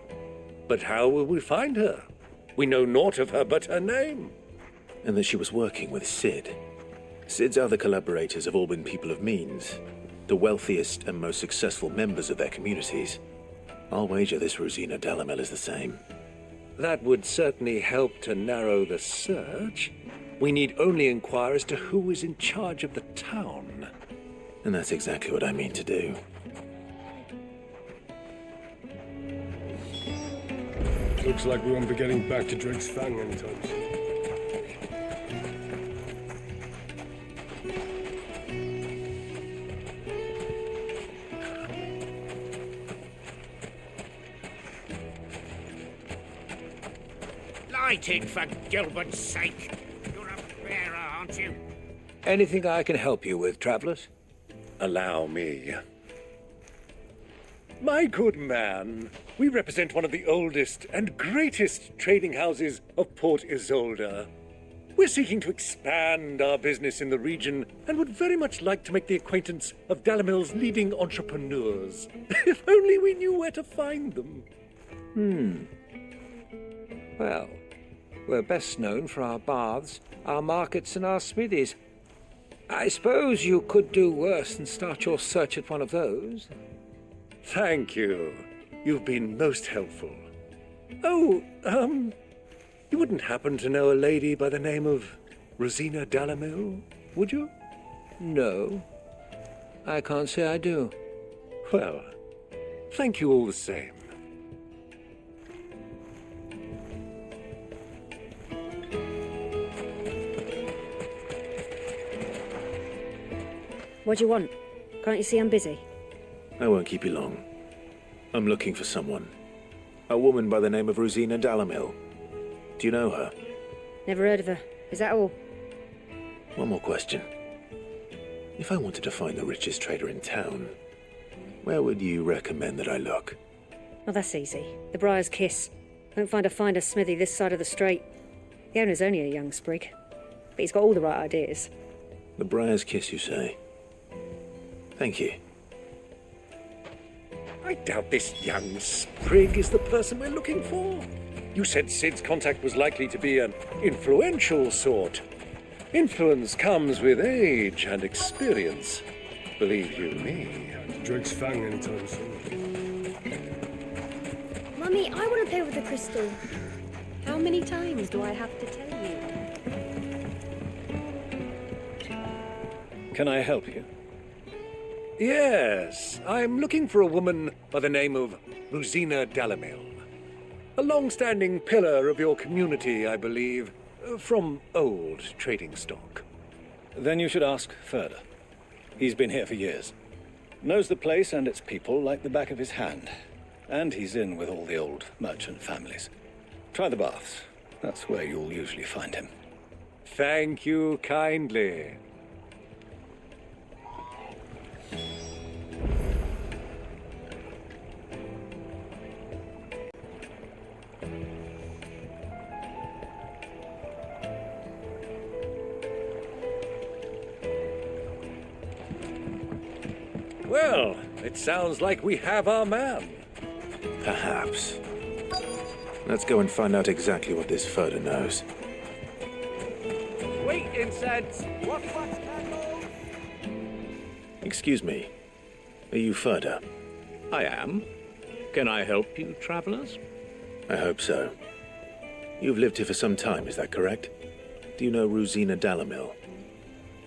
But how will we find her? We know naught of her but her name. And that she was working with Sid. Sid's other collaborators have all been people of means, the wealthiest and most successful members of their communities. I'll wager this Rosina Dalamil is the same. That would certainly help to narrow the search. We need only inquire as to who is in charge of the town. And that's exactly what I mean to do. Looks like we won't be getting back to Drake's Fang anytime soon. Lighted, for Gilbert's sake. You're a bearer, aren't you? Anything I can help you with, travelers? Allow me. My good man, we represent one of the oldest and greatest trading houses of Port Isolde. We're seeking to expand our business in the region and would very much like to make the acquaintance of Dalamil's leading entrepreneurs. If only we knew where to find them. Well, we're best known for our baths, our markets, and our smithies. I suppose you could do worse than start your search at one of those. Thank you. You've been most helpful. Oh, you wouldn't happen to know a lady by the name of Rosina Dalamil, would you? No. I can't say I do. Well, thank you all the same. What do you want? Can't you see I'm busy? I won't keep you long. I'm looking for someone. A woman by the name of Rosina Dalamil. Do you know her? Never heard of her. Is that all? One more question. If I wanted to find the richest trader in town, where would you recommend that I look? Well, that's easy. The Briar's Kiss. Won't find a finer smithy this side of the strait. The owner's only a young sprig, but he's got all the right ideas. The Briar's Kiss, you say? Thank you. I doubt this young sprig is the person we're looking for. You said Sid's contact was likely to be an influential sort. Influence comes with age and experience. Believe you me. Drake's Fang anytime soon. Mummy, I want to play with the crystal. How many times do I have to tell you? Can I help you? Yes, I'm looking for a woman by the name of Rosina Dalamil. A long-standing pillar of your community, I believe, from old trading stock. Then you should ask Ferda. He's been here for years. Knows the place and its people like the back of his hand. And he's in with all the old merchant families. Try the baths. That's where you'll usually find him. Thank you kindly. Well, it sounds like we have our man. Perhaps. Let's go and find out exactly what this Ferda knows. Wait, incense! What candles? Excuse me. Are you Ferda? I am. Can I help you, travelers? I hope so. You've lived here for some time, is that correct? Do you know Rosina Dalamil?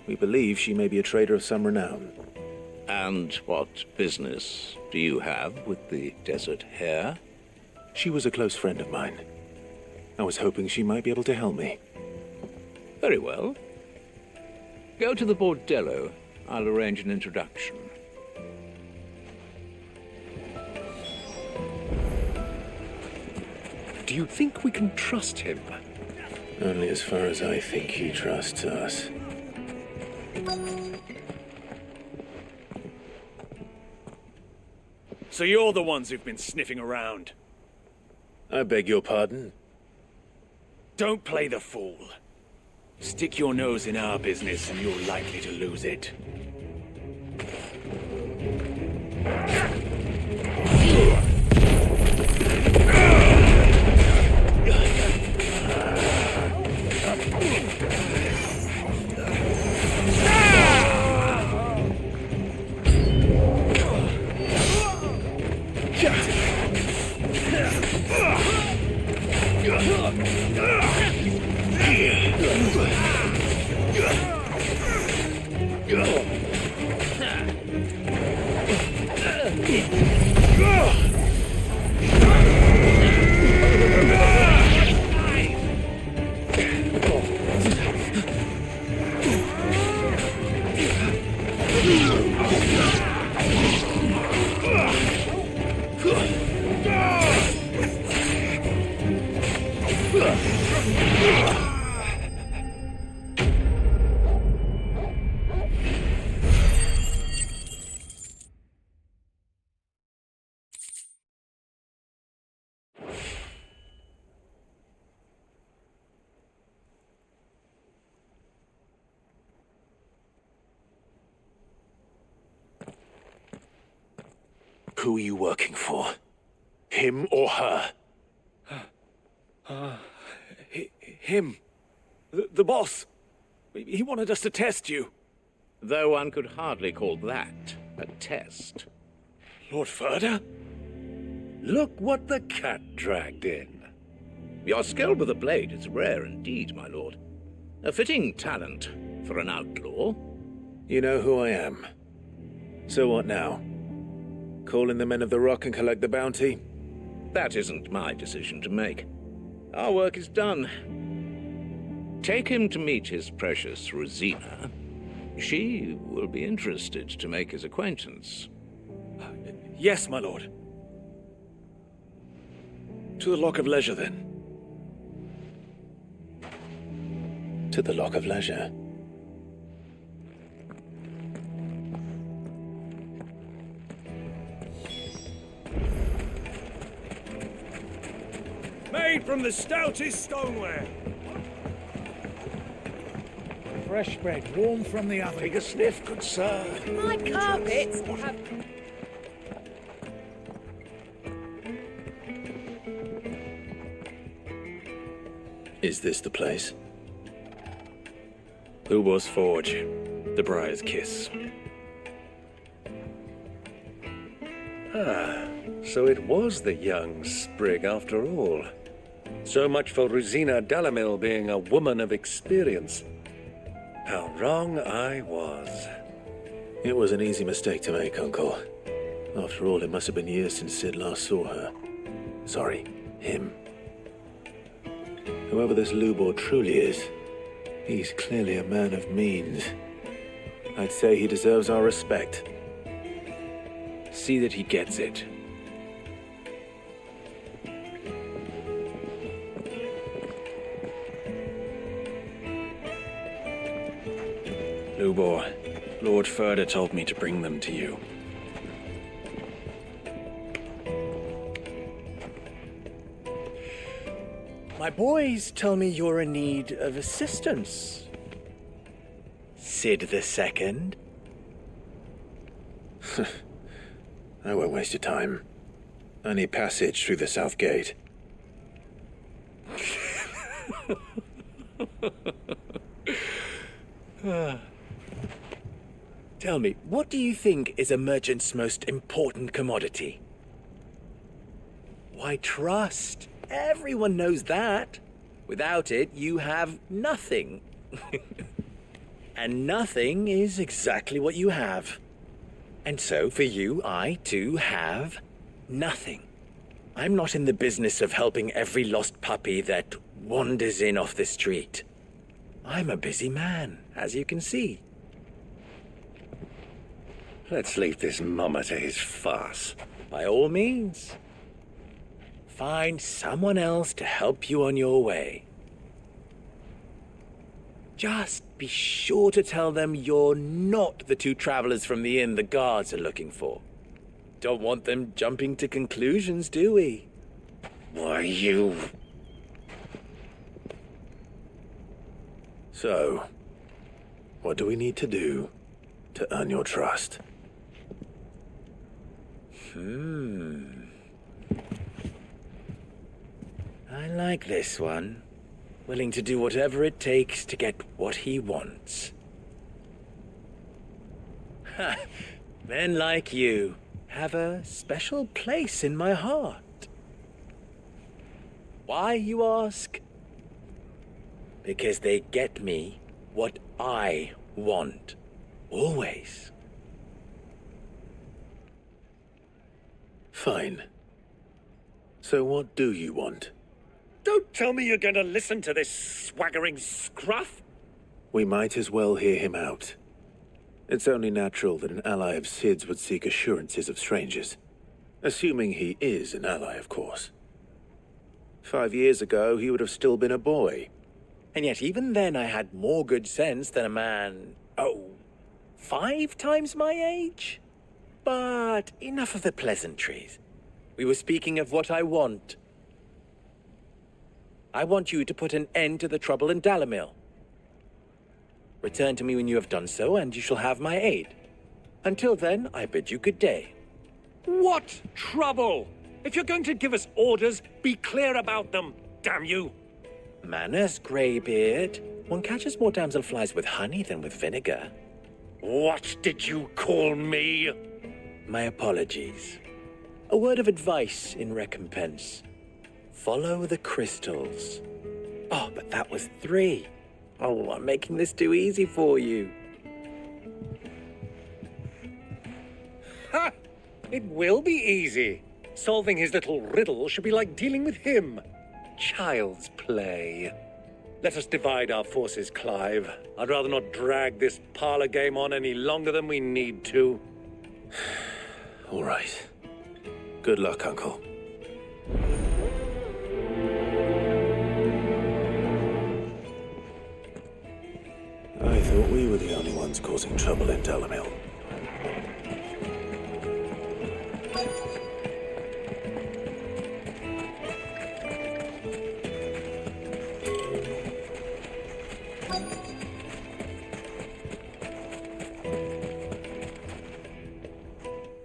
We believe she may be a trader of some renown. And what business do you have with the Desert Hare? She was a close friend of mine. I was hoping she might be able to help me. Very well. Go to the bordello. I'll arrange an introduction. Do you think we can trust him? Only as far as I think he trusts us. So you're the ones who've been sniffing around? I beg your pardon? Don't play the fool. Stick your nose in our business and you're likely to lose it. Who are you working for? Him or her? Him. The boss. He wanted us to test you. Though one could hardly call that a test. Lord Ferda? Look what the cat dragged in. Your skill with a blade is rare indeed, my lord. A fitting talent for an outlaw. You know who I am. So what now? Call in the men of the Rock and collect the bounty? That isn't my decision to make. Our work is done. Take him to meet his precious Rosina. She will be interested to make his acquaintance. Yes, my lord. To the Lock of Leisure, then. To the Lock of Leisure. Made from the stoutest stoneware. Fresh bread, warm from the oven. Take a sniff, good sir. My carpets have... Is this the place? Chocobos Forge. The Briar's Kiss. Ah, so it was the young sprig after all. So much for Rosina Dalamil being a woman of experience. How wrong I was. It was an easy mistake to make, Uncle. After all, it must have been years since Sid last saw her. Sorry, him. Whoever this Lubor truly is, he's clearly a man of means. I'd say he deserves our respect. See that he gets it. Lubor, Lord Ferda told me to bring them to you. My boys tell me you're in need of assistance. Sid II? I won't waste your time. I need passage through the south gate. Tell me, what do you think is a merchant's most important commodity? Why, trust. Everyone knows that. Without it, you have nothing. And nothing is exactly what you have. And so, for you, I, too, have nothing. I'm not in the business of helping every lost puppy that wanders in off the street. I'm a busy man, as you can see. Let's leave this mummer to his farce. By all means. Find someone else to help you on your way. Just be sure to tell them you're not the two travelers from the inn the guards are looking for. Don't want them jumping to conclusions, do we? Why, you... So, what do we need to do to earn your trust? I like this one. Willing to do whatever it takes to get what he wants. Ha! Men like you have a special place in my heart. Why, you ask? Because they get me what I want. Always. Fine. So what do you want? Don't tell me you're going to listen to this swaggering scruff. We might as well hear him out. It's only natural that an ally of Sid's would seek assurances of strangers. Assuming he is an ally, of course. 5 years ago, he would have still been a boy. And yet even then I had more good sense than a man, 5 times my age? But enough of the pleasantries. We were speaking of what I want. I want you to put an end to the trouble in Dalamil. Return to me when you have done so, and you shall have my aid. Until then, I bid you good day. What trouble? If you're going to give us orders, be clear about them, damn you! Manners, Greybeard. One catches more damselflies with honey than with vinegar. What did you call me? My apologies. A word of advice in recompense. Follow the crystals. Oh, but that was 3. Oh, I'm making this too easy for you. Ha! It will be easy. Solving his little riddle should be like dealing with him. Child's play. Let us divide our forces, Clive. I'd rather not drag this parlor game on any longer than we need to. All right. Good luck, Uncle. I thought we were the only ones causing trouble in Dalamil.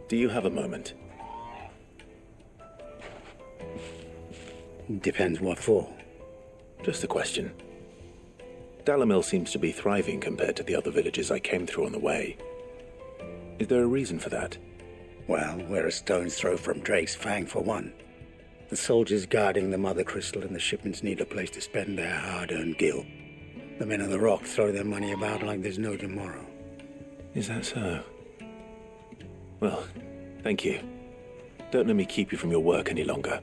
Do you have a moment? Depends what for. Just a question. Dalamil seems to be thriving compared to the other villages I came through on the way. Is there a reason for that? Well, we're a stone's throw from Drake's Fang, for one. The soldiers guarding the Mother Crystal and the shipments need a place to spend their hard-earned gil. The men of the Rock throw their money about like there's no tomorrow. Is that so? Well, thank you. Don't let me keep you from your work any longer.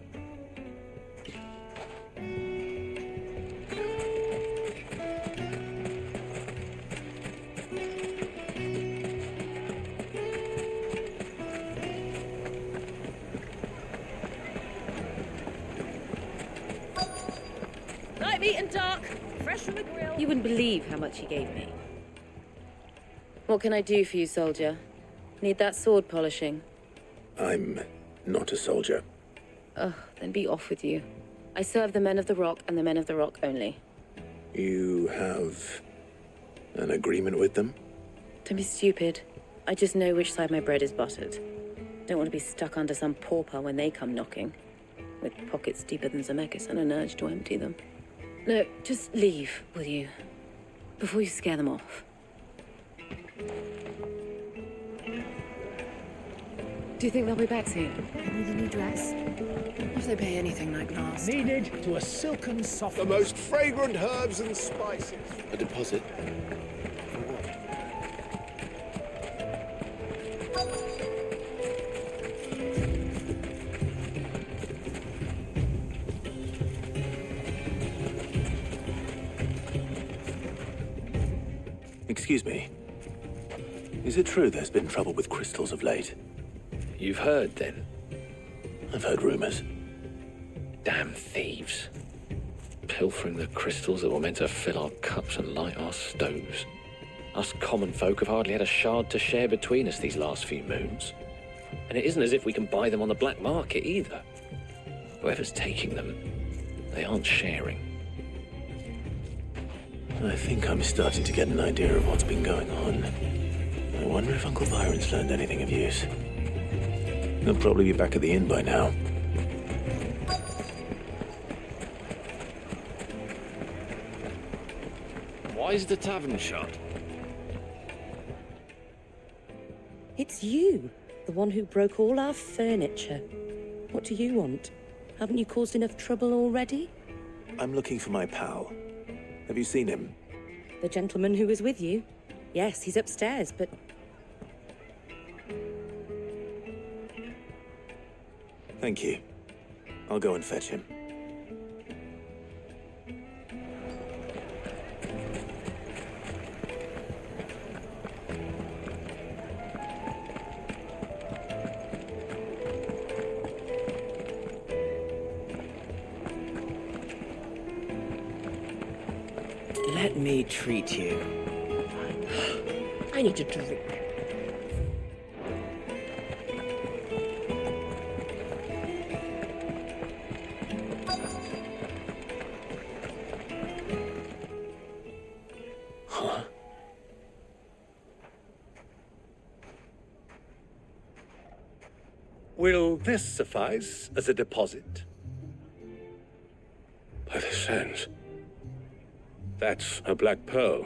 Light, meat and dark, fresh from the grill. You wouldn't believe how much he gave me. What can I do for you, soldier? Need that sword polishing? I'm not a soldier. Oh, then be off with you. I serve the men of the Rock and the men of the Rock only. You have an agreement with them? Don't be stupid. I just know which side my bread is buttered. Don't want to be stuck under some pauper when they come knocking. With pockets deeper than Zemeckis and an urge to empty them. No, just leave, will you? Before you scare them off. Do you think they'll be back soon? Need a new dress? If they pay anything like last. Needed to a silken soft. The most fragrant herbs and spices. A deposit? Excuse me. Is it true there's been trouble with crystals of late? You've heard, then? I've heard rumors. Damn thieves. Pilfering the crystals that were meant to fill our cups and light our stoves. Us common folk have hardly had a shard to share between us these last few moons. And it isn't as if we can buy them on the black market either. Whoever's taking them, they aren't sharing. I think I'm starting to get an idea of what's been going on. I wonder if Uncle Byron's learned anything of use. He'll probably be back at the inn by now. Why is the tavern shut? It's you, the one who broke all our furniture. What do you want? Haven't you caused enough trouble already? I'm looking for my pal. Have you seen him? The gentleman who was with you? Yes, he's upstairs, but... Thank you. I'll go and fetch him. Let me treat you. I need a drink. Huh? Will this suffice as a deposit? By the sands. That's a black pearl.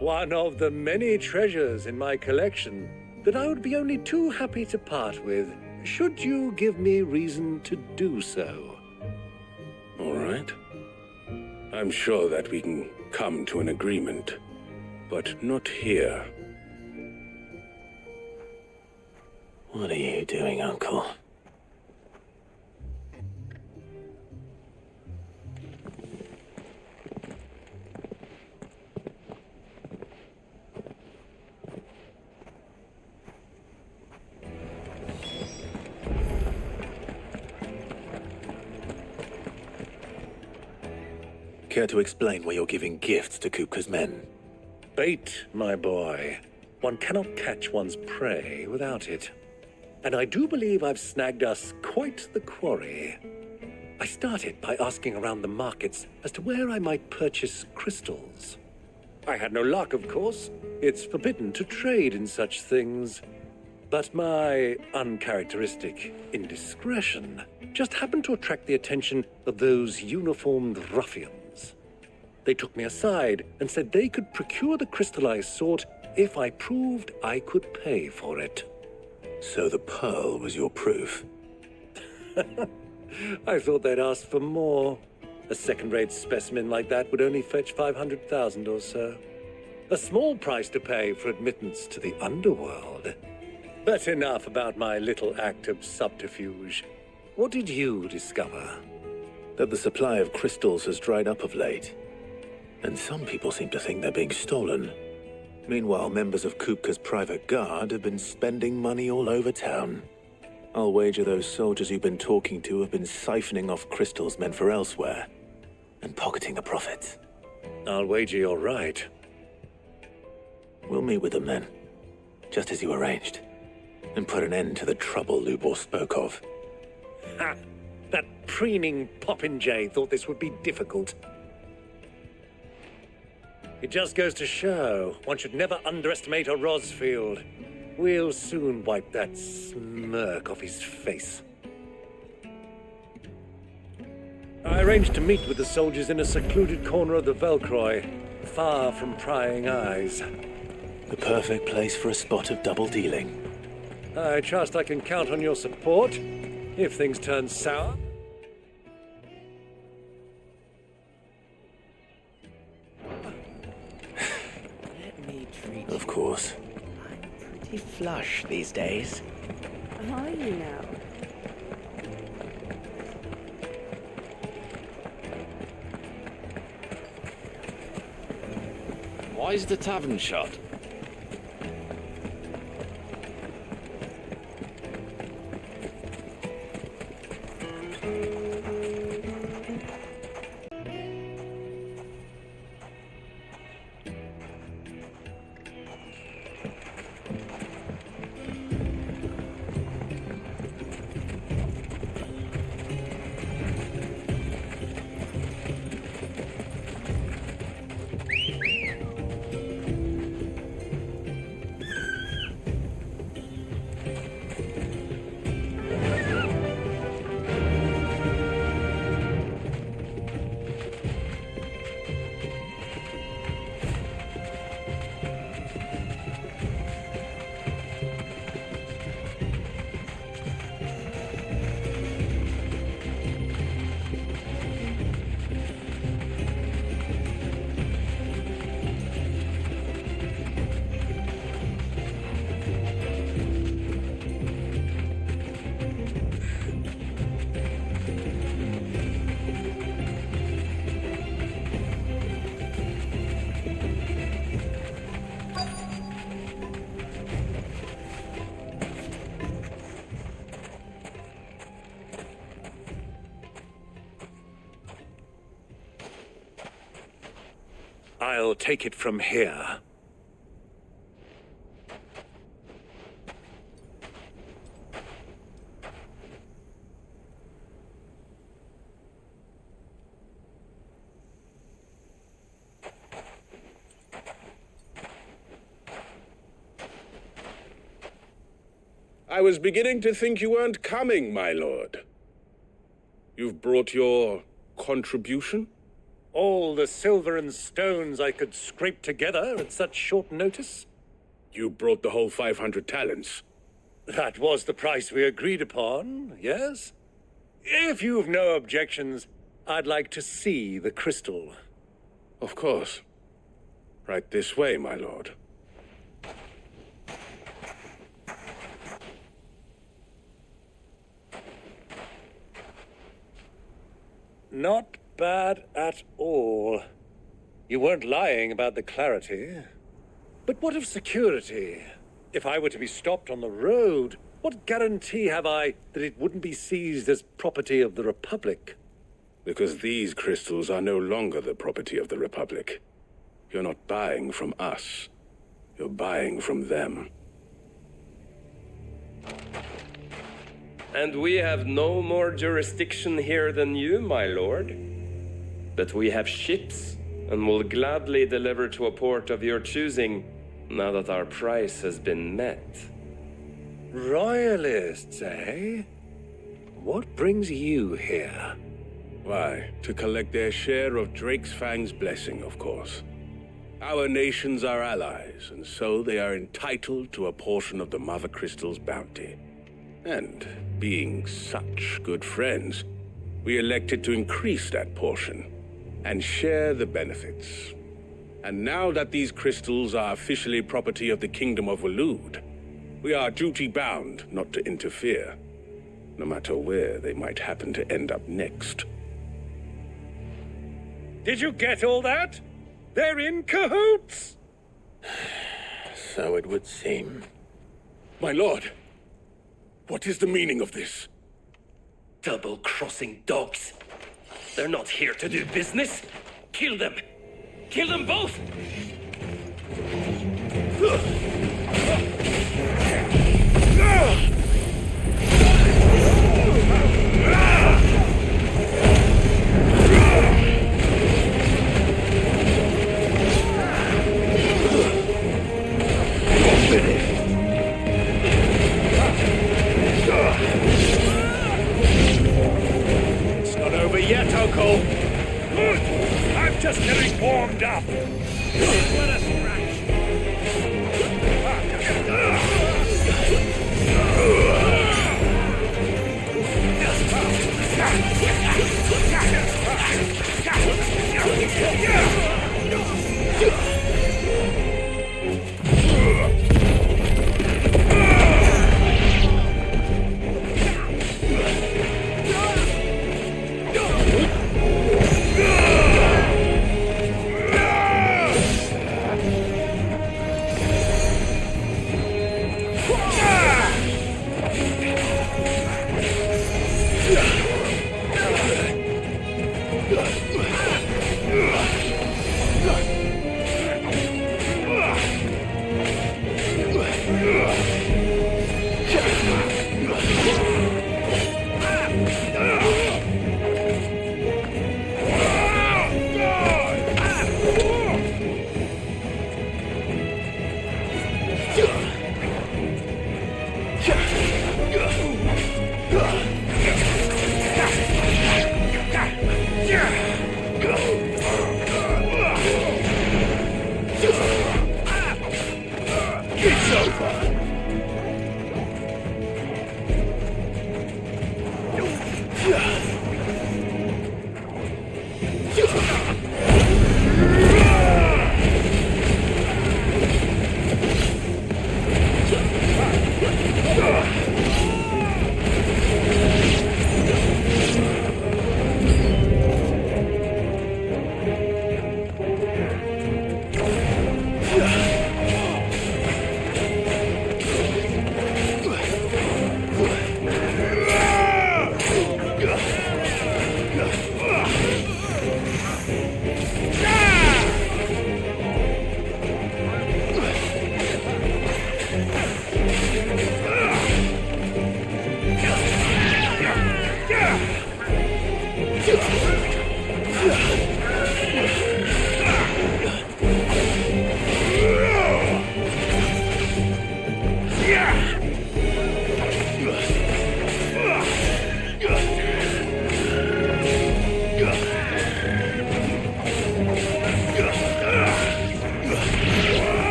One of the many treasures in my collection that I would be only too happy to part with, should you give me reason to do so. All right. I'm sure that we can come to an agreement, but not here. What are you doing, Uncle? Care to explain why you're giving gifts to Kupka's men? Bait, my boy. One cannot catch one's prey without it. And I do believe I've snagged us quite the quarry. I started by asking around the markets as to where I might purchase crystals. I had no luck, of course. It's forbidden to trade in such things. But my uncharacteristic indiscretion just happened to attract the attention of those uniformed ruffians. They took me aside and said they could procure the crystallized sort if I proved I could pay for it. So the pearl was your proof? I thought they'd ask for more. A second-rate specimen like that would only fetch 500,000 or so. A small price to pay for admittance to the underworld. But enough about my little act of subterfuge. What did you discover? That the supply of crystals has dried up of late. And some people seem to think they're being stolen. Meanwhile, members of Kupka's private guard have been spending money all over town. I'll wager those soldiers you've been talking to have been siphoning off crystals meant for elsewhere, and pocketing the profits. I'll wager you're right. We'll meet with them then, just as you arranged, and put an end to the trouble Lubor spoke of. Ha! That preening popinjay thought this would be difficult. It just goes to show one should never underestimate a Rosfield. We'll soon wipe that smirk off his face. I arranged to meet with the soldiers in a secluded corner of the Velcroy, far from prying eyes. The perfect place for a spot of double dealing. I trust I can count on your support if things turn sour. Of course. I'm pretty flush these days. Are you now? Why is the tavern shut? I'll take it from here. I was beginning to think you weren't coming, my lord. You've brought your contribution? All the silver and stones I could scrape together at such short notice? You brought the whole 500 talents. That was the price we agreed upon, yes? If you've no objections, I'd like to see the crystal. Of course. Right this way, my lord. Not bad at all. You weren't lying about the clarity. But what of security? If I were to be stopped on the road, what guarantee have I that it wouldn't be seized as property of the Republic? Because these crystals are no longer the property of the Republic. You're not buying from us. You're buying from them. And we have no more jurisdiction here than you, my lord. But we have ships, and will gladly deliver to a port of your choosing, now that our price has been met. Royalists, eh? What brings you here? Why, to collect their share of Drake's Fang's blessing, of course. Our nations are allies, and so they are entitled to a portion of the Mother Crystal's bounty. And, being such good friends, we elected to increase that portion and share the benefits. And now that these crystals are officially property of the Kingdom of Waloed, we are duty-bound not to interfere, no matter where they might happen to end up next. Did you get all that? They're in cahoots! So it would seem. My lord, what is the meaning of this? Double-crossing dogs. They're not here to do business. Kill them. Kill them both! It's not over yet, Uncle. Good. I'm just getting warmed up. Let us scratch.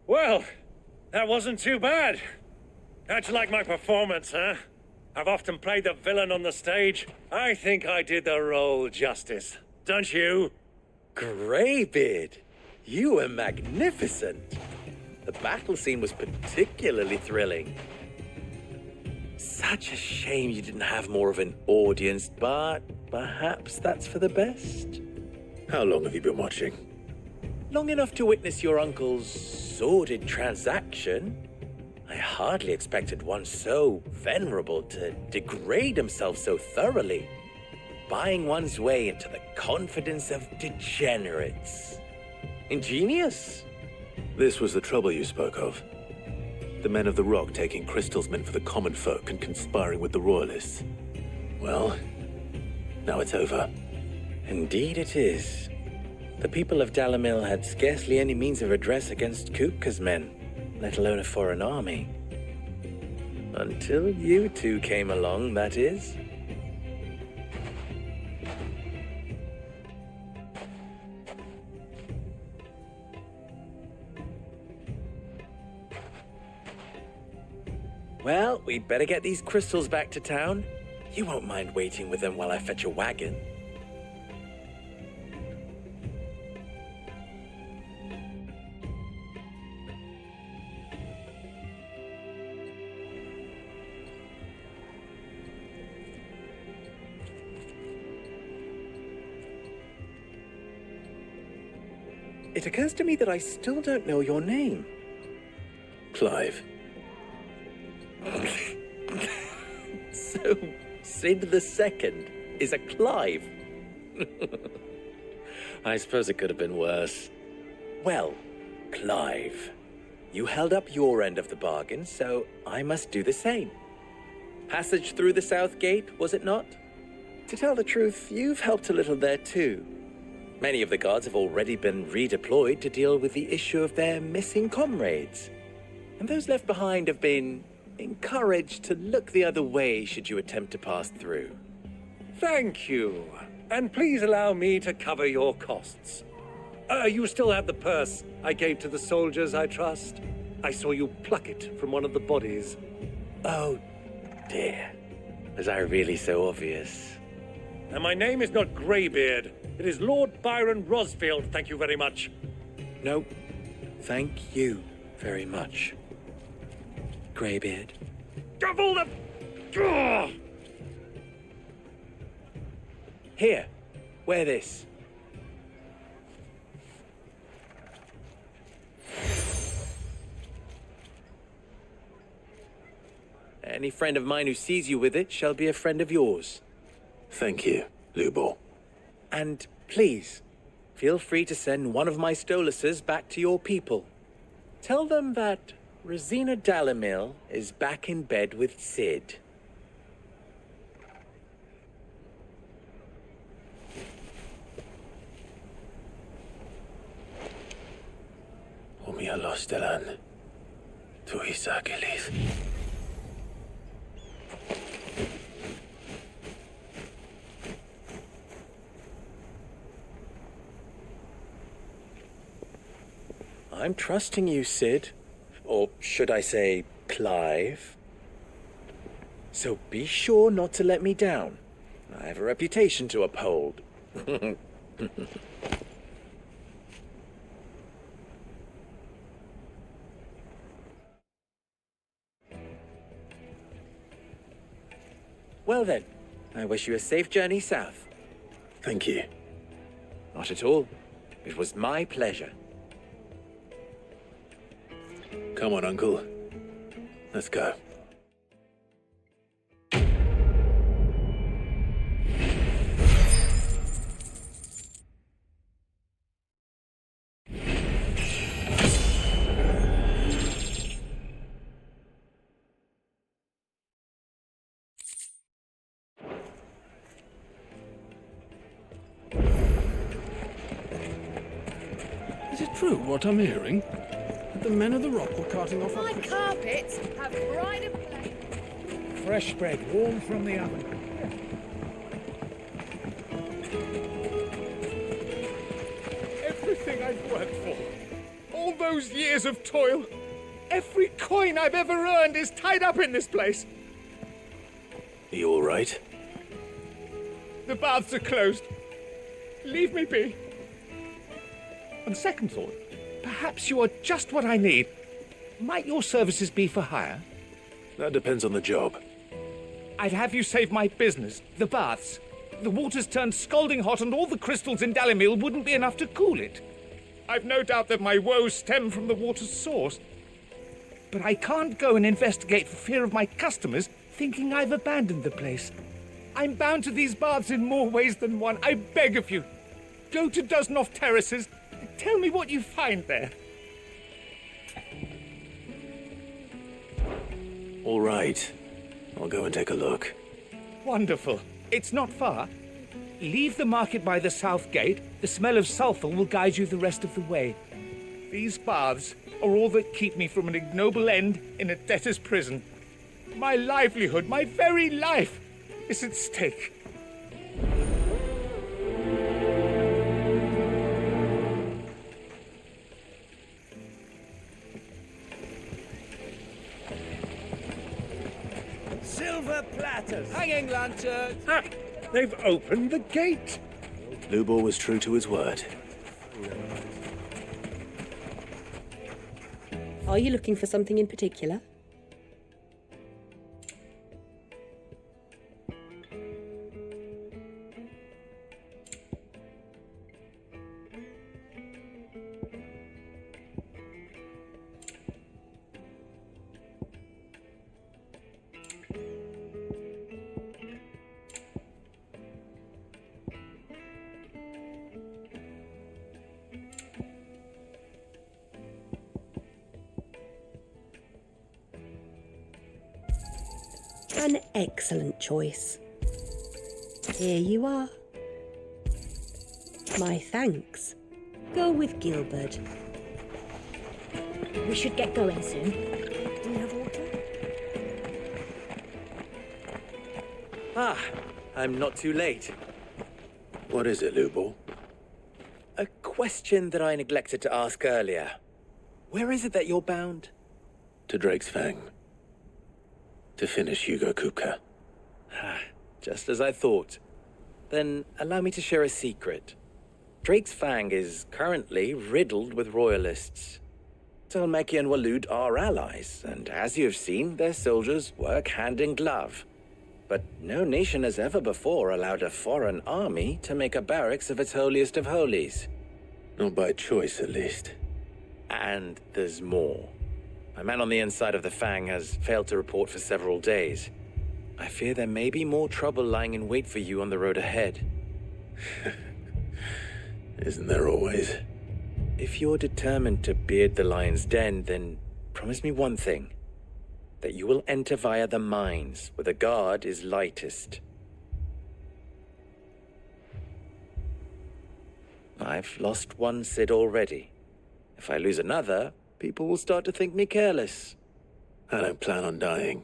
Well, that wasn't too bad. How'd you like my performance, huh? I've often played the villain on the stage. I think I did the role justice. Don't you? Greybeard, you were magnificent. The battle scene was particularly thrilling. Such a shame you didn't have more of an audience, but perhaps that's for the best. How long have you been watching? Long enough to witness your uncle's sordid transaction. I hardly expected one so venerable to degrade himself so thoroughly, buying one's way into the confidence of degenerates. Ingenious. This was the trouble you spoke of. The men of the Rock taking Crystal's men for the common folk and conspiring with the Royalists. Well, now it's over. Indeed it is. The people of Dalamil had scarcely any means of redress against Kupka's men, let alone a foreign army. Until you two came along, that is. Well, we'd better get these crystals back to town. You won't mind waiting with them while I fetch a wagon. It occurs to me that I still don't know your name. Clive. So, Sid the Second is a Clive? I suppose it could have been worse. Well, Clive, you held up your end of the bargain, so I must do the same. Passage through the South Gate, was it not? To tell the truth, you've helped a little there too. Many of the guards have already been redeployed to deal with the issue of their missing comrades. And those left behind have been encouraged to look the other way should you attempt to pass through. Thank you. And please allow me to cover your costs. You still have the purse I gave to the soldiers, I trust? I saw you pluck it from one of the bodies. Oh, dear. Was I really so obvious? And my name is not Greybeard. It is Lord Byron Rosfield, thank you very much. No, thank you very much, Greybeard. Double the... Ugh! Here, wear this. Any friend of mine who sees you with it shall be a friend of yours. Thank you, Lubor. And please, feel free to send one of my Stoluses back to your people. Tell them that Rosina Dalamil is back in bed with Sid. Omia Lostelan. Tuisa Gelith. I'm trusting you, Sid. Or should I say, Clive. So be sure not to let me down. I have a reputation to uphold. Well then, I wish you a safe journey south. Thank you. Not at all. It was my pleasure. Come on, Uncle. Let's go. Is it true what I'm hearing? The men of the Rock were carting off My carpets have bride of play. Fresh bread, warm from the oven. everything I've worked for. All those years of toil. Every coin I've ever earned is tied up in this place. You all right? The baths are closed. Leave me be. On second thought, perhaps you are just what I need. Might your services be for hire? That depends on the job. I'd have you save my business, the baths. The water's turned scalding hot and all the crystals in Dalimil wouldn't be enough to cool it. I've no doubt that my woes stem from the water's source. But I can't go and investigate for fear of my customers thinking I've abandoned the place. I'm bound to these baths in more ways than one. I beg of you. Go to Dusnoff Terraces. Tell me what you find there. All right. I'll go and take a look. Wonderful. It's not far. Leave the market by the south gate. The smell of sulphur will guide you the rest of the way. These baths are all that keep me from an ignoble end in a debtor's prison. My livelihood, my very life, is at stake. Silver platters, hanging lanterns. Ah, they've opened the gate. Lubor was true to his word. Are you looking for something in particular? An excellent choice. Here you are. My thanks. Go with Gilbert. We should get going soon. Do you have water? Ah, I'm not too late. What is it, Lubor? A question that I neglected to ask earlier. Where is it that you're bound? To Drake's Fang. To finish Hugo Kupka. Just as I thought. Then allow me to share a secret. Drake's Fang is currently riddled with royalists. Talmeki and Walud are allies, and as you have seen, their soldiers work hand in glove. But no nation has ever before allowed a foreign army to make a barracks of its holiest of holies. Not by choice, at least. And there's more. My man on the inside of the Fang has failed to report for several days. I fear there may be more trouble lying in wait for you on the road ahead. Isn't there always? If you're determined to beard the lion's den, then promise me one thing. That you will enter via the mines, where the guard is lightest. I've lost one Cid already. If I lose another, people will start to think me careless. I don't plan on dying.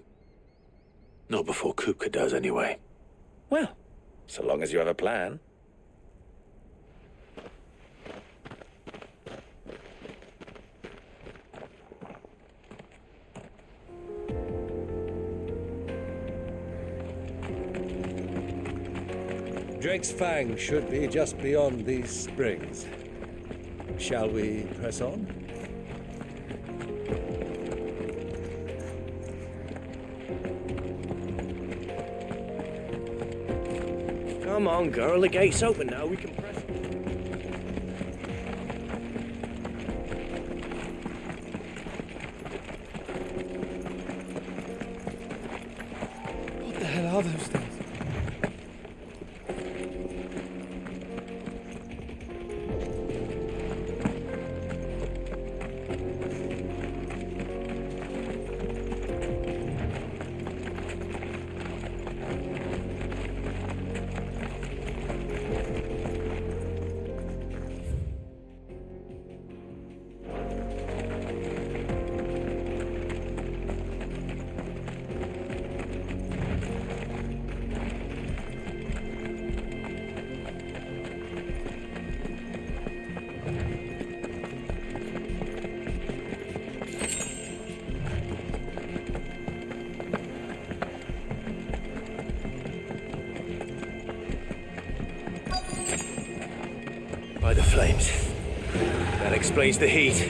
Not before Kupka does, anyway. Well, so long as you have a plan. Drake's Fang should be just beyond these springs. Shall we press on? Come on, girl, the gate's open now, we can press. What the hell are those things? That explains the heat.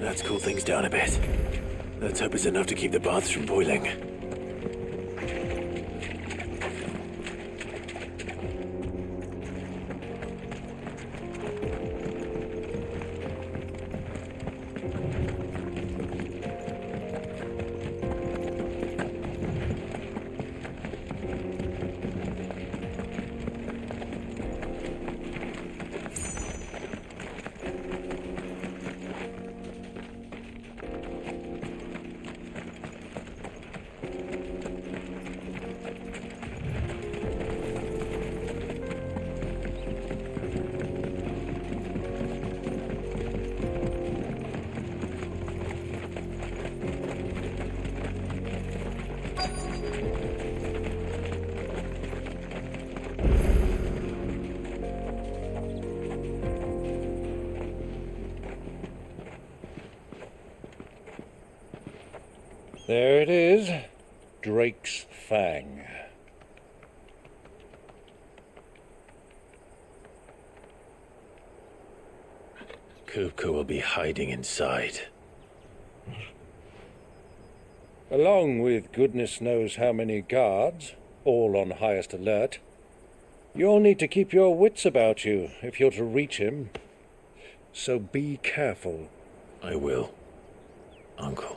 Let's cool things down a bit. Let's hope it's enough to keep the baths from boiling. There it is. Drake's Fang. Kupka will be hiding inside. Along with goodness knows how many guards, all on highest alert. You'll need to keep your wits about you if you're to reach him. So be careful. I will, Uncle.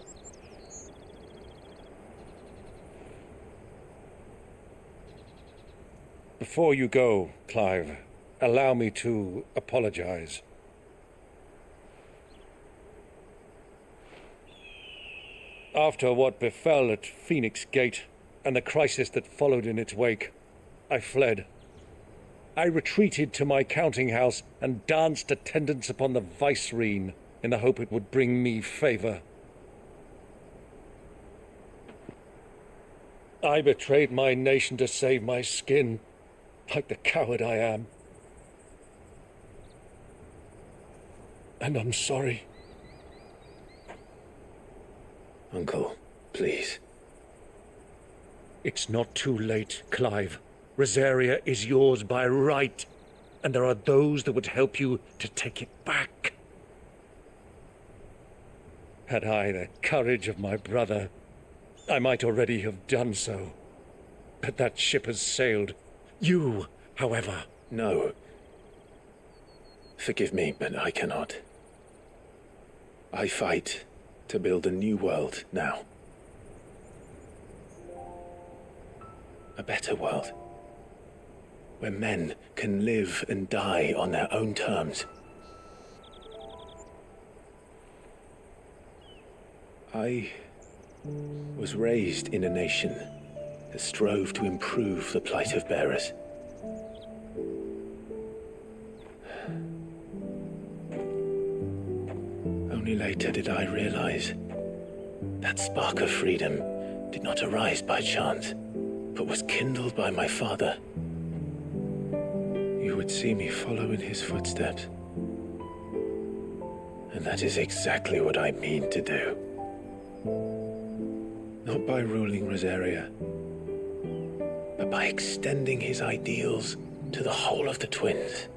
Before you go, Clive, allow me to apologize. After what befell at Phoenix Gate and the crisis that followed in its wake, I fled. I retreated to my counting house and danced attendance upon the vicereine in the hope it would bring me favor. I betrayed my nation to save my skin, like the coward I am. And I'm sorry. Uncle, please. It's not too late, Clive. Rosaria is yours by right, and there are those that would help you to take it back. Had I the courage of my brother, I might already have done so. But that ship has sailed. You, however... No. Forgive me, but I cannot. I fight to build a new world now. A better world. Where men can live and die on their own terms. I was raised in a nation that strove to improve the plight of bearers. Only later did I realize that spark of freedom did not arise by chance, but was kindled by my father. You would see me follow in his footsteps. And that is exactly what I mean to do. Not by ruling Rosaria, but by extending his ideals to the whole of the twins.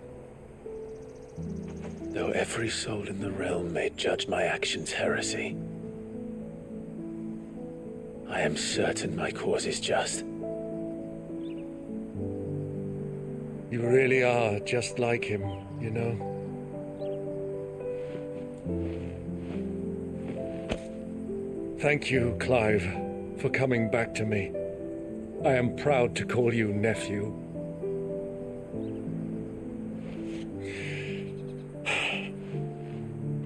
Though every soul in the realm may judge my actions heresy, I am certain my cause is just. You really are just like him, you know. Thank you, Clive, for coming back to me. I am proud to call you nephew.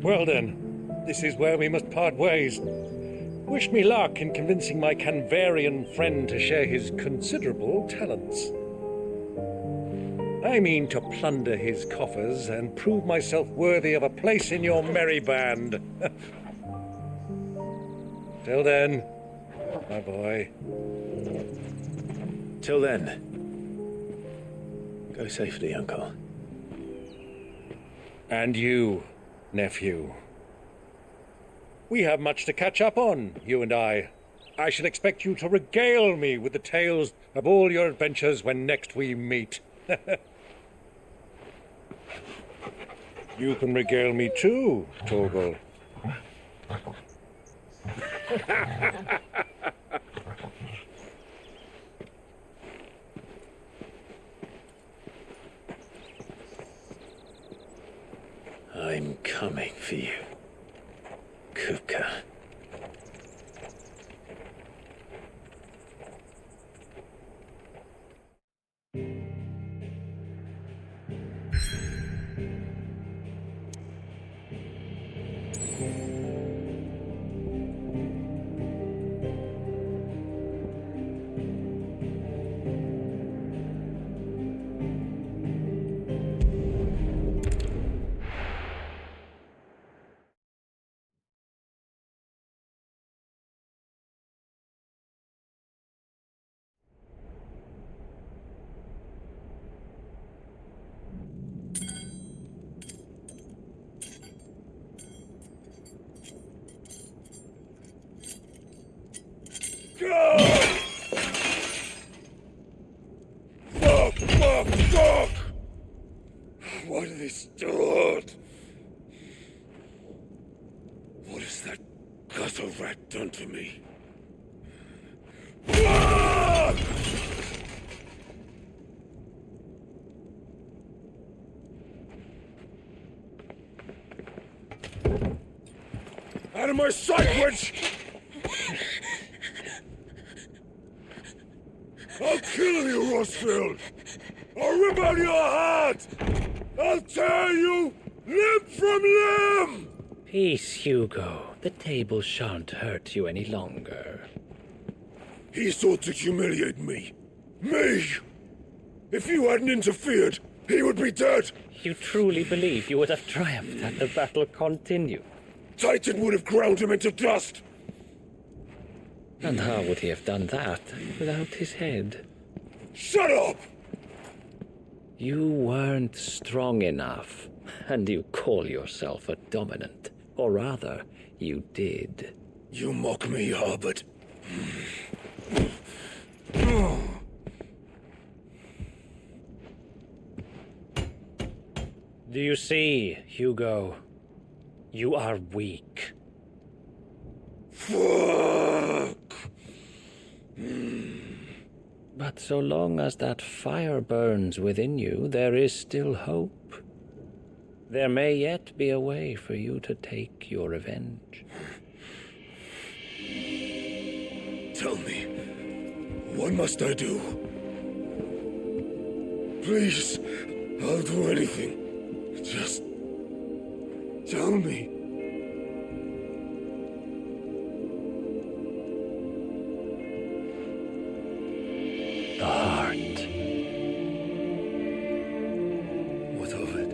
Well then, this is where we must part ways. Wish me luck in convincing my Canvarian friend to share his considerable talents. I mean to plunder his coffers and prove myself worthy of a place in your merry band. Till then, my boy. Till then, go safely, Uncle. And you, nephew. We have much to catch up on, you and I. I shall expect you to regale me with the tales of all your adventures when next we meet. You can regale me too, Torgal. I'm coming for you, Kupka. Fuck! Why do they start? What has that gutter rat done to me? Fuck! Out of my sight, witch! I'll kill you, Rosfield! I'll rip out your heart! I'll tear you limb from limb! Peace, Hugo. The table shan't hurt you any longer. He sought to humiliate me. Me! If you hadn't interfered, he would be dead! You truly believe you would have triumphed had the battle continued? Titan would have ground him into dust! And how would he have done that without his head? Shut up! You weren't strong enough, and you call yourself a dominant. Or rather, you did. You mock me, Harbert. Do you see, Hugo? You are weak. Fuck! But so long as that fire burns within you, there is still hope. There may yet be a way for you to take your revenge. Tell me, what must I do? Please, I'll do anything. Just tell me. The heart. What of it?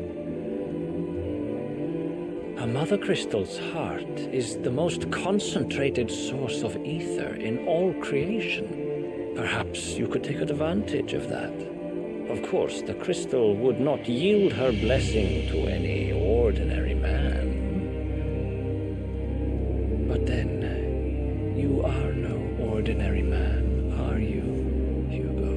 A Mother Crystal's heart is the most concentrated source of ether in all creation. Perhaps you could take advantage of that. Of course, the crystal would not yield her blessing to any ordinary man. But then, you are no ordinary man, are you, Hugo?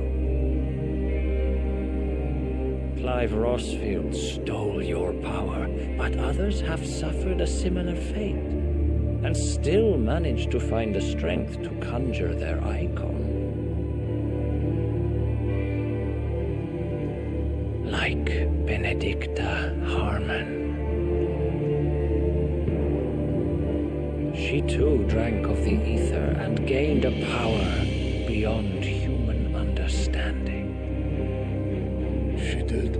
Clive Rossfield stole your power, but others have suffered a similar fate, and still managed to find the strength to conjure their icon. Like Benedicta Harmon. She too drank of the ether and gained a power beyond human understanding. She did?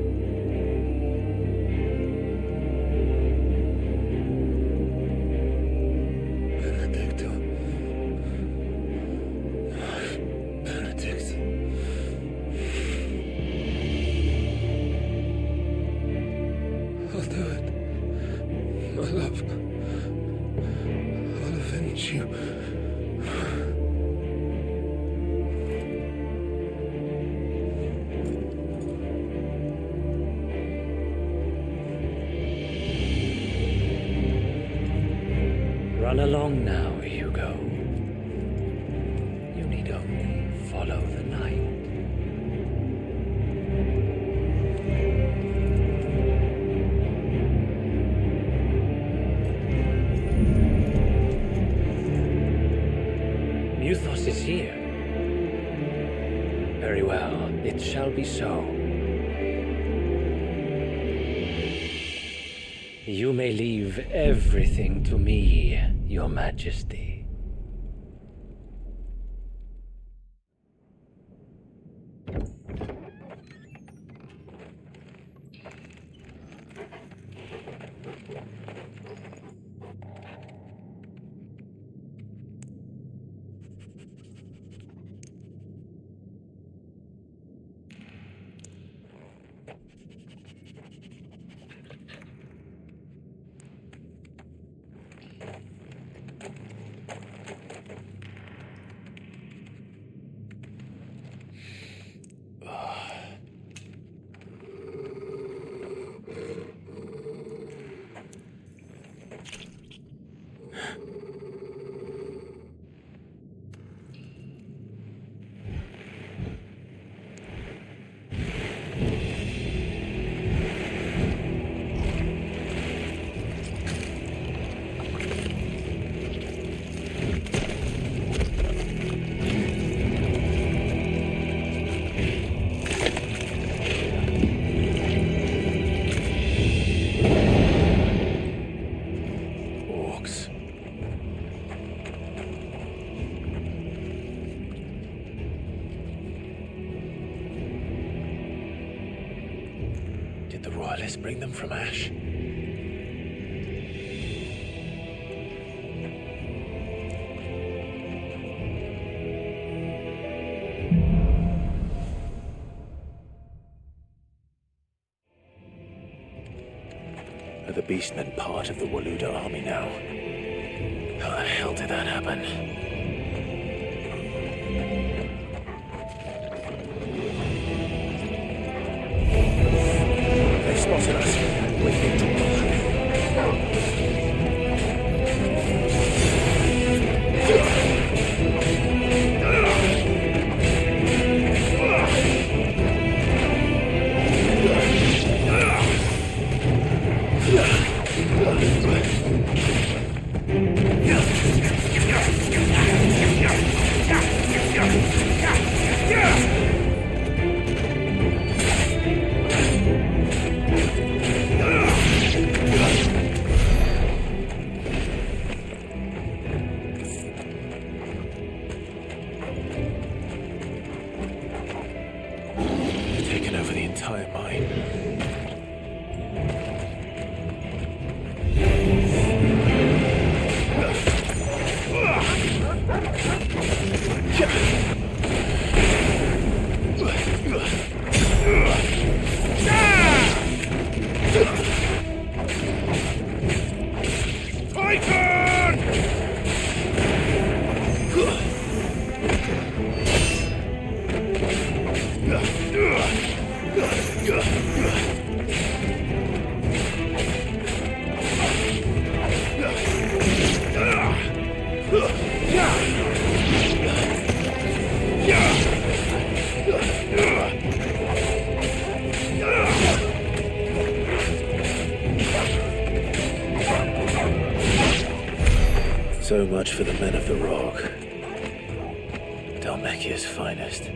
Benedicta. Benedict. I'll do it. My love. I'll avenge you. Run along now, Hugo. You need only follow the night. Muthos is here. Very well, it shall be so. You may leave everything to me, Your Majesty. Did the royalists bring them from Ash? Are the Beastmen part of the Waluda army now? How the hell did that happen? They spotted us. We need to So much for the men of the Rock. Dalmekia's finest.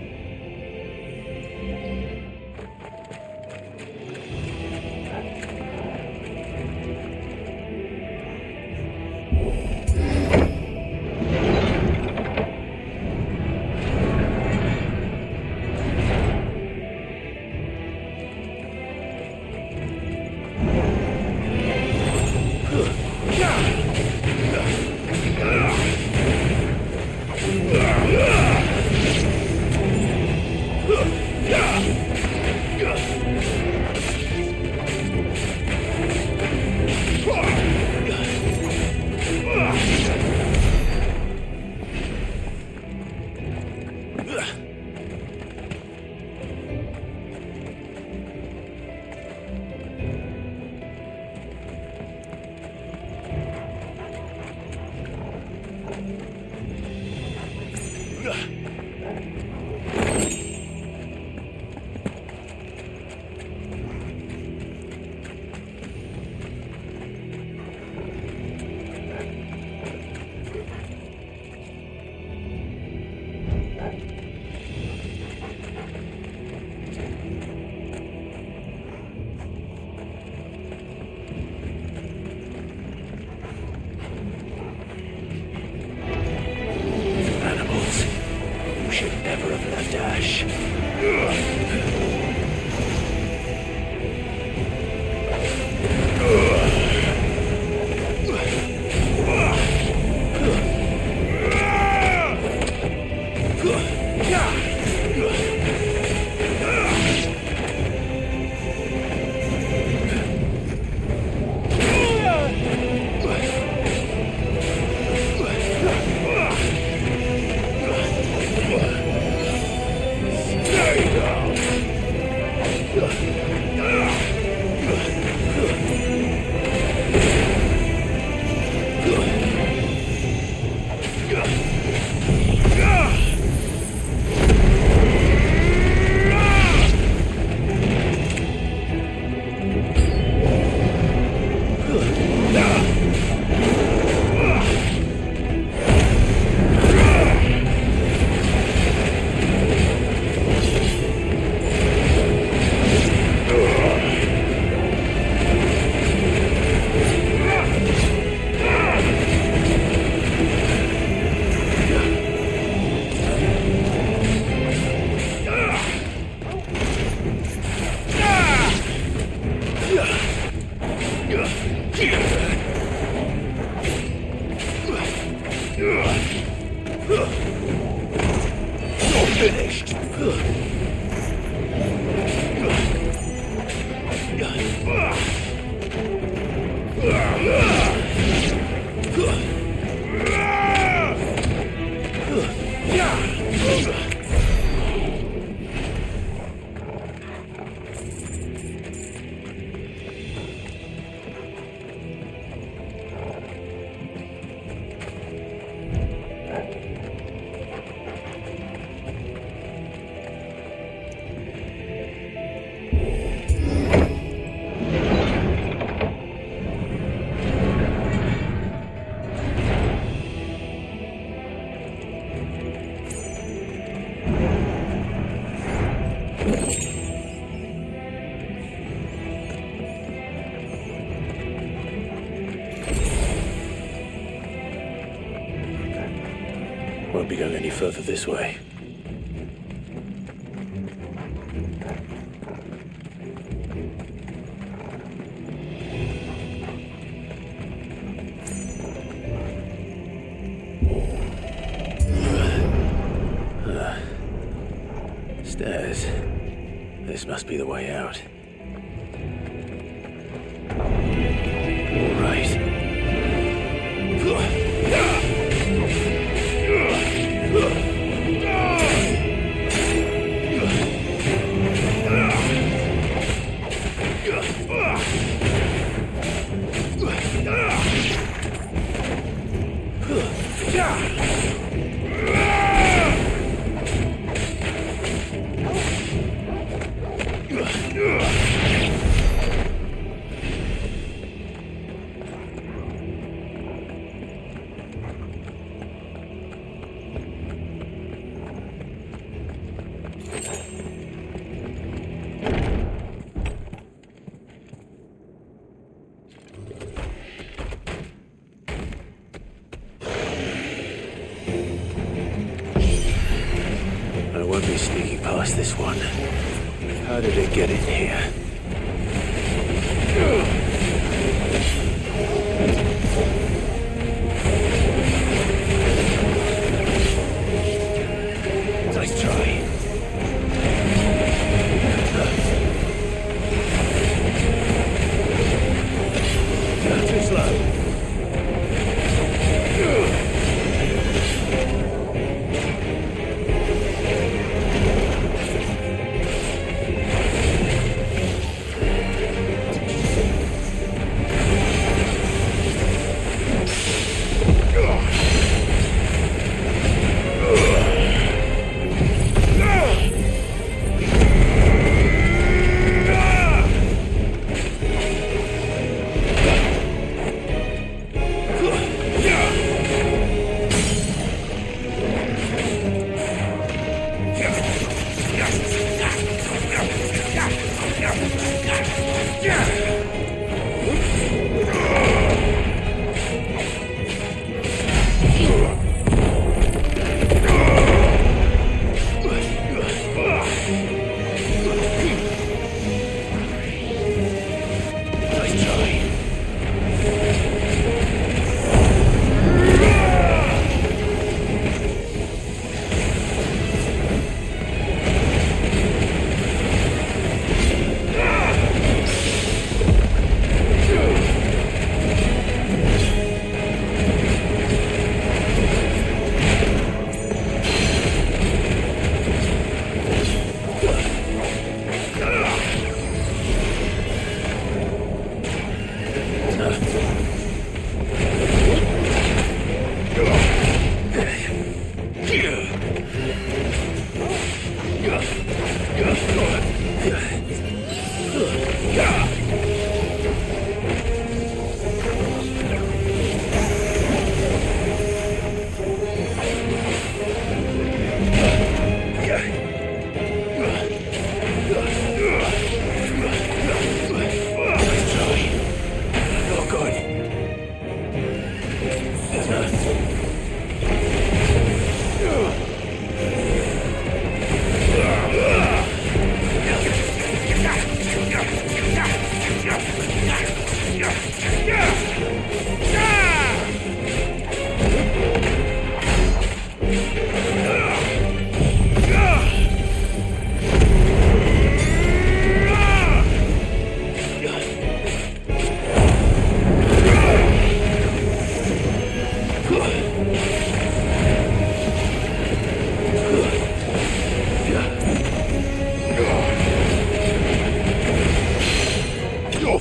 Won't be going any further this way. Stairs. This must be the way out. All right. Ugh! I won't be sneaking past this one. How did it get in here? Nice try. Too slow.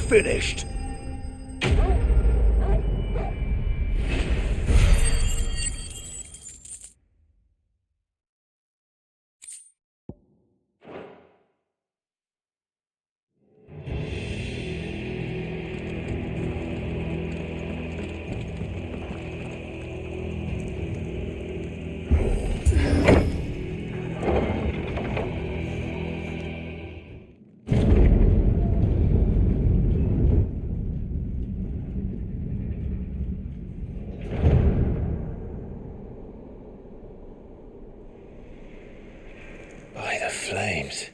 Finished. Flames.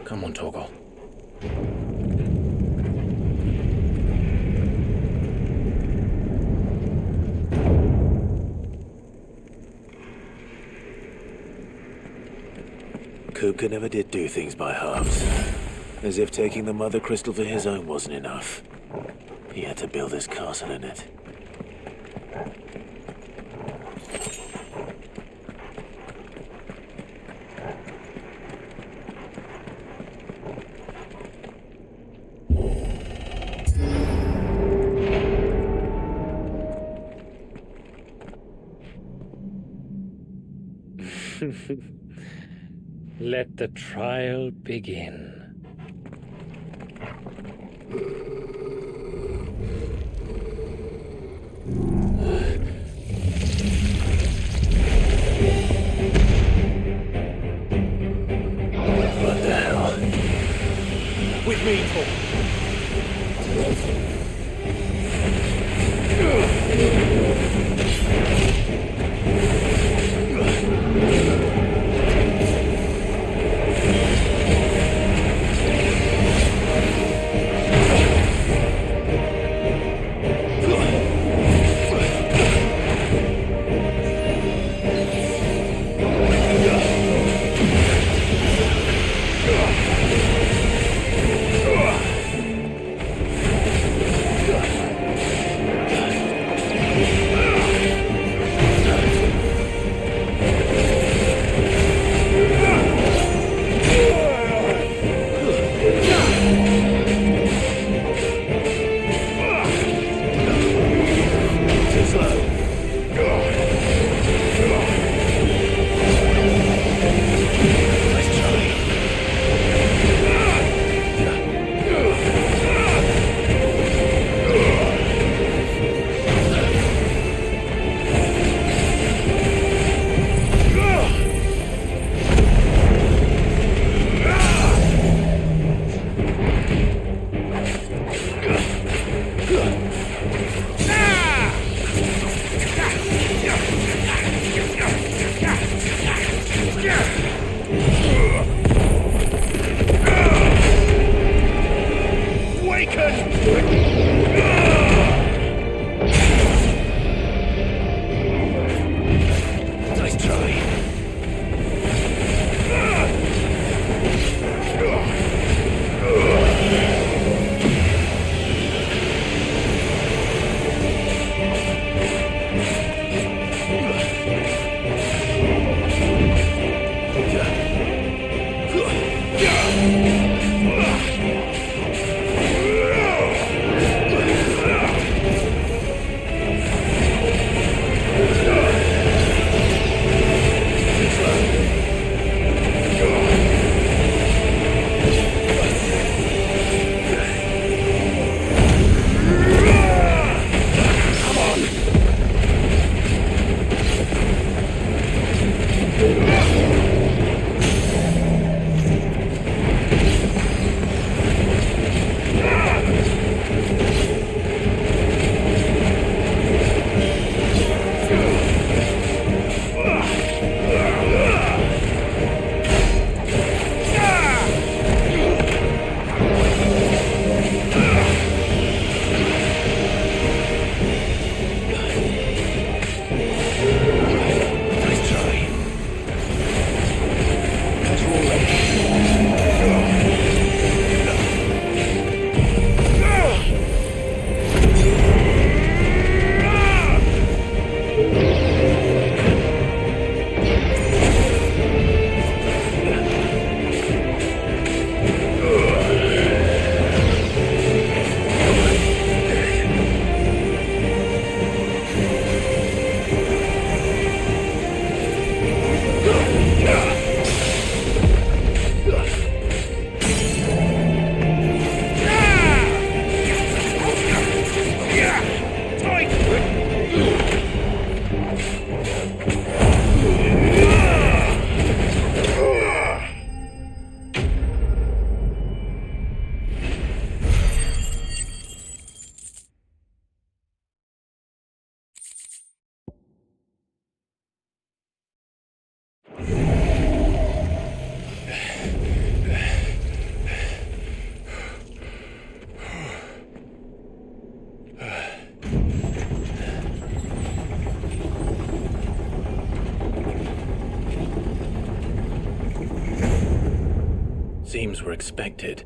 Come on, Torgal. Kuka never did do things by halves. As if taking the Mother Crystal for his own wasn't enough. He had to build his castle in it. Let the trial begin. What the hell? With me, Torgal. seems were expected.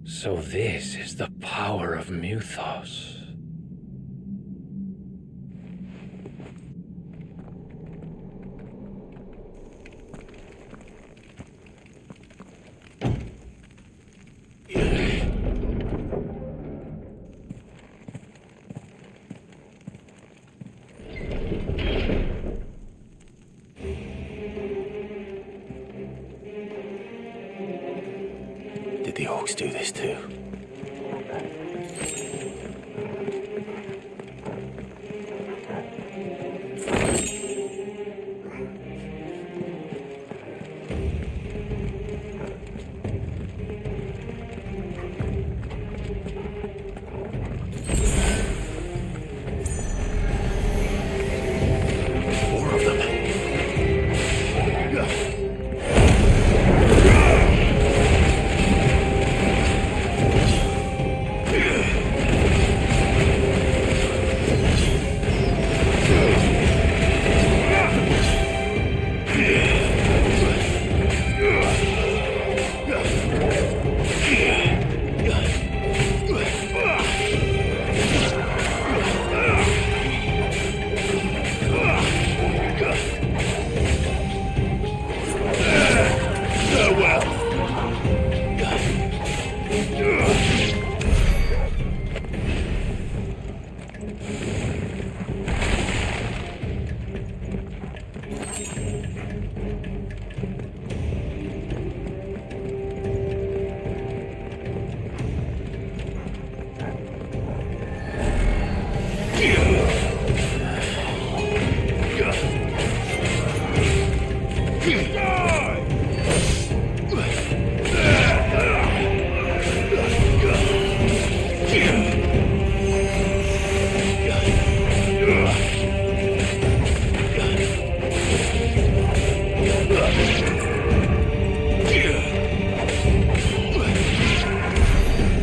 So this is the power of Mythos. Did the orcs do this too?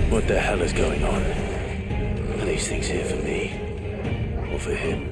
What the hell is going on? Are these things here for me? Or for him?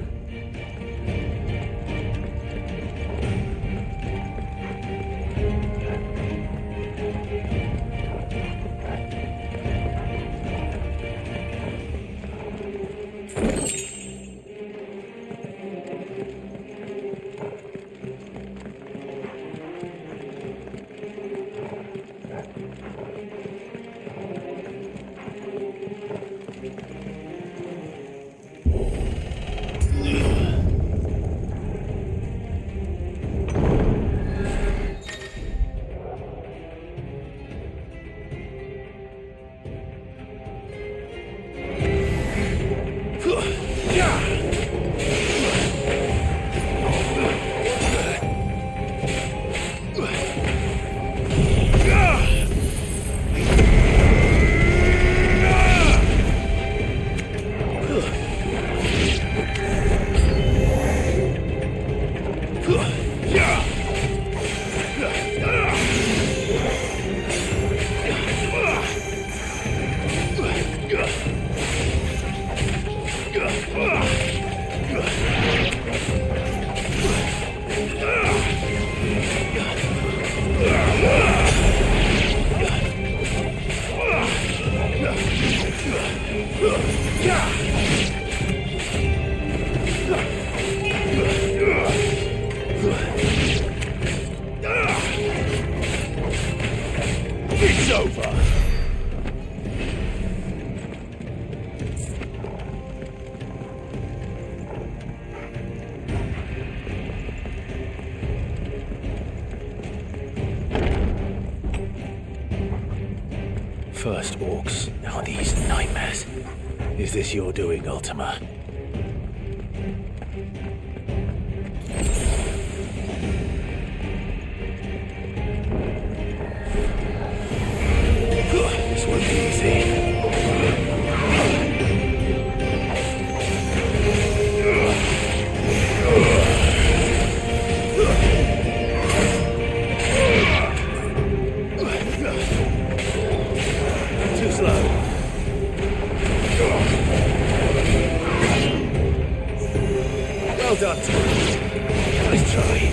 It's over! First orcs, now these nightmares. Is this your doing, Ultima? This won't be easy. Too slow. Dot. Nice try.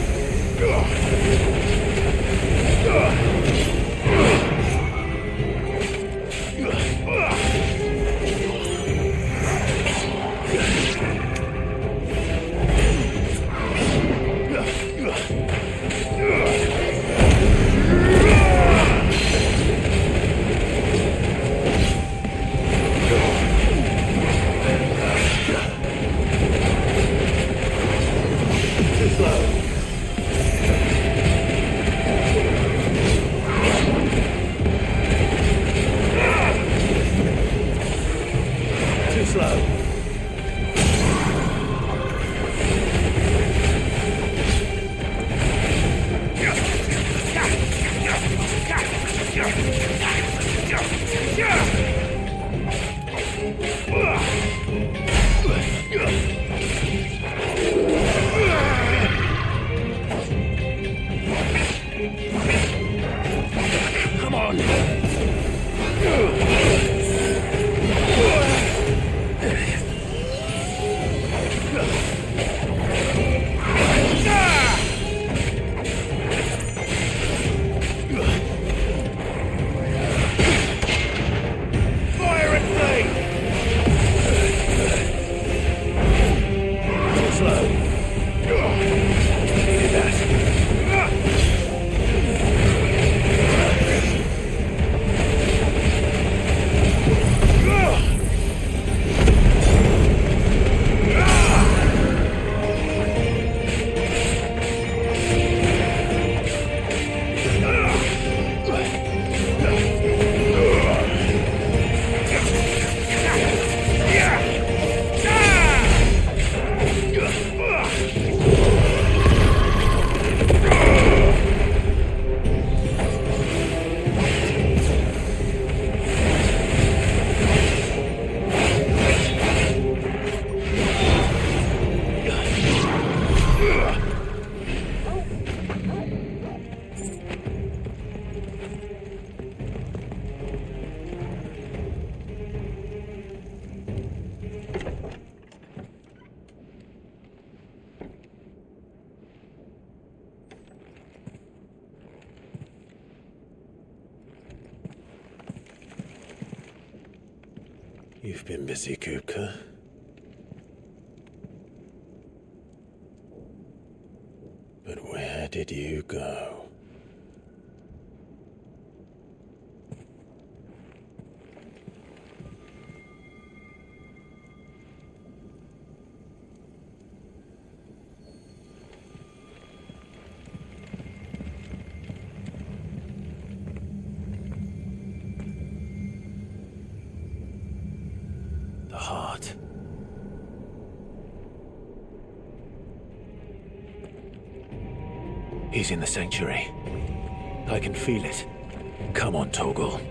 You've been busy, Kupka. But where did you go? The heart. He's in the sanctuary. I can feel it. Come on, Torgal.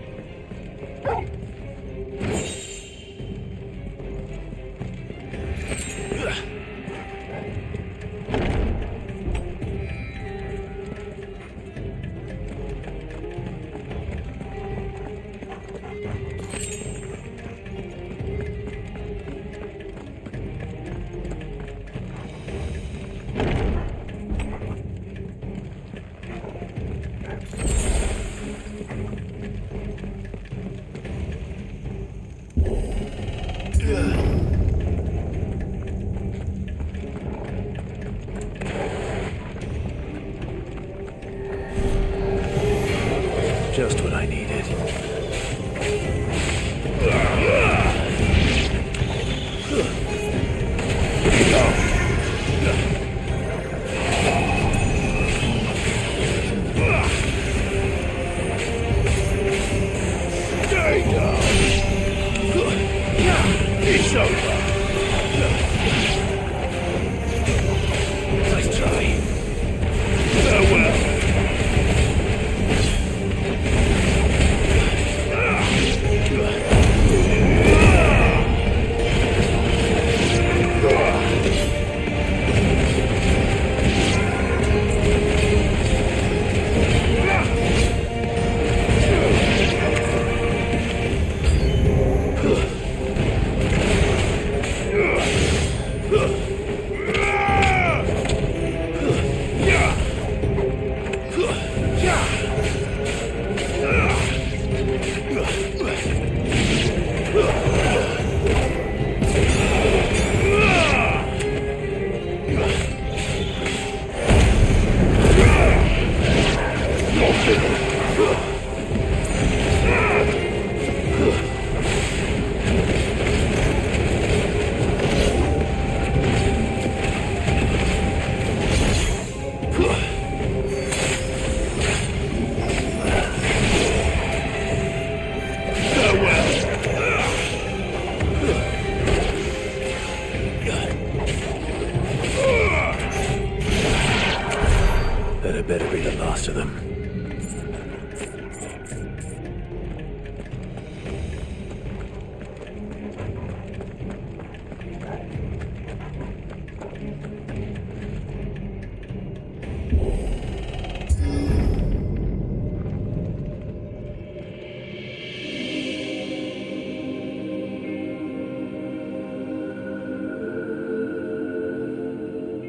Just what I needed. It's over. Nice try. Farewell. to them.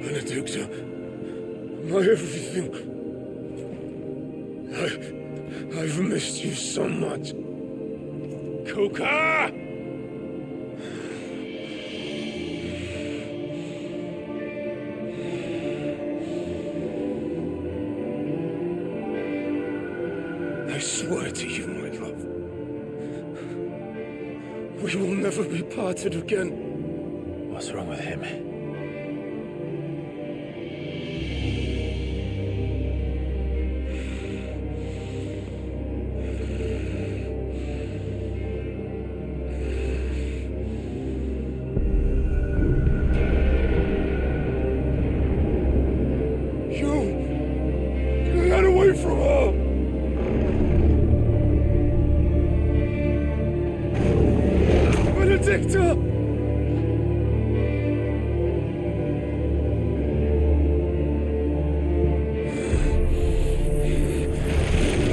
Benedicta, my everything. I've missed you so much. Kuka! I swear to you, my love, we will never be parted again. What's wrong with him? Get away from her! Benedicta!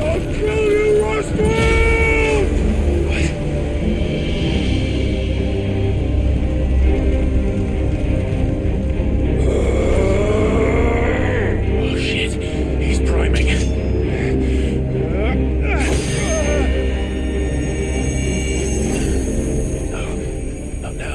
I'll kill you, Roswell! Oh shit, he's priming. Oh no.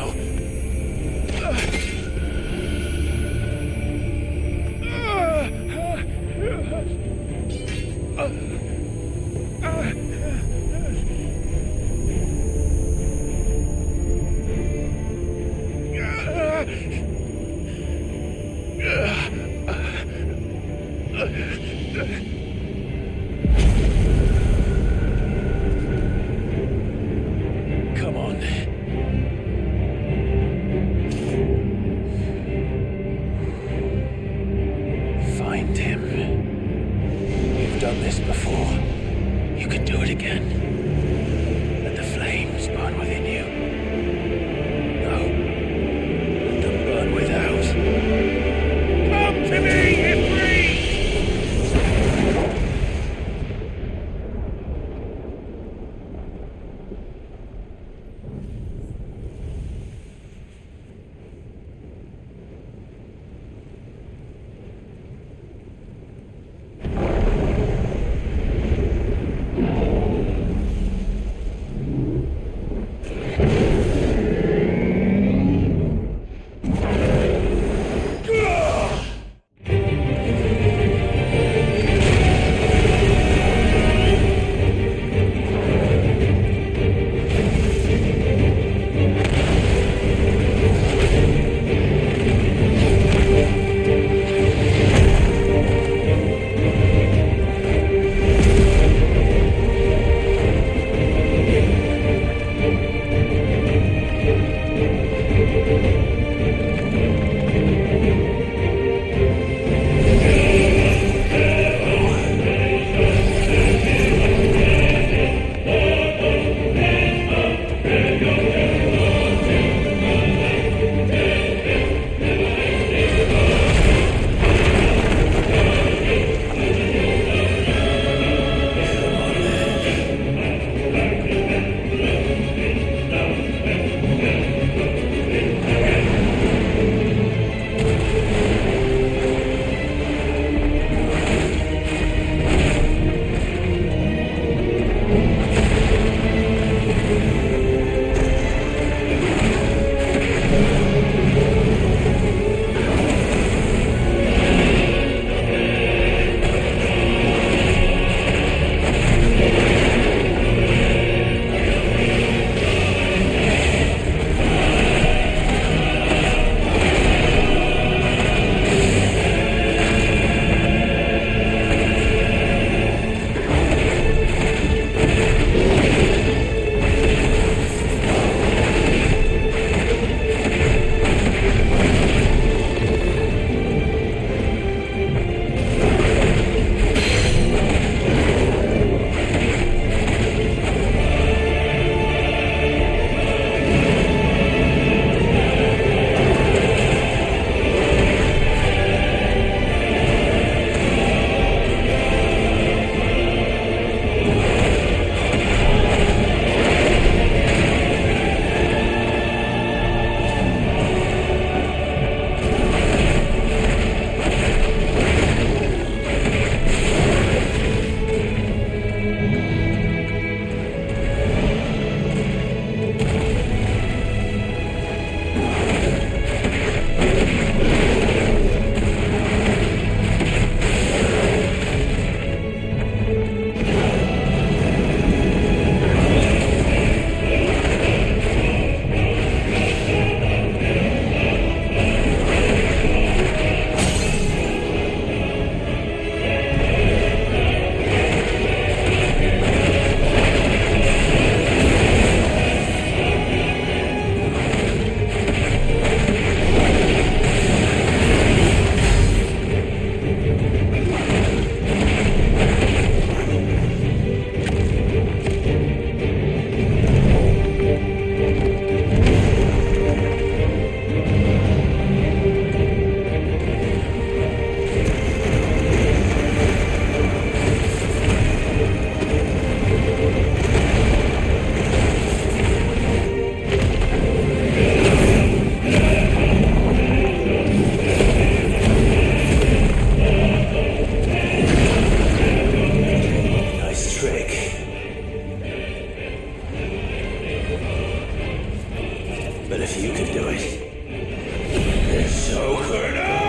you could do it. And so could I!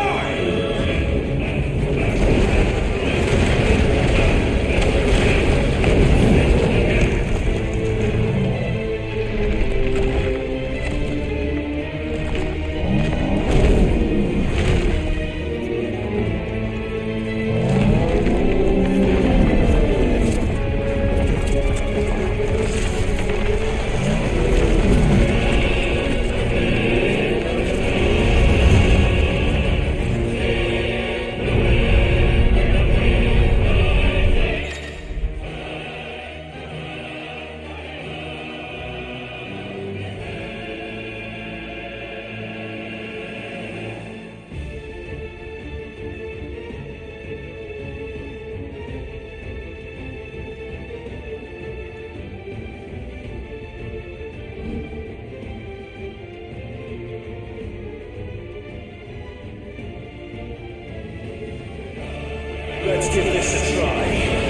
Let's give this a try.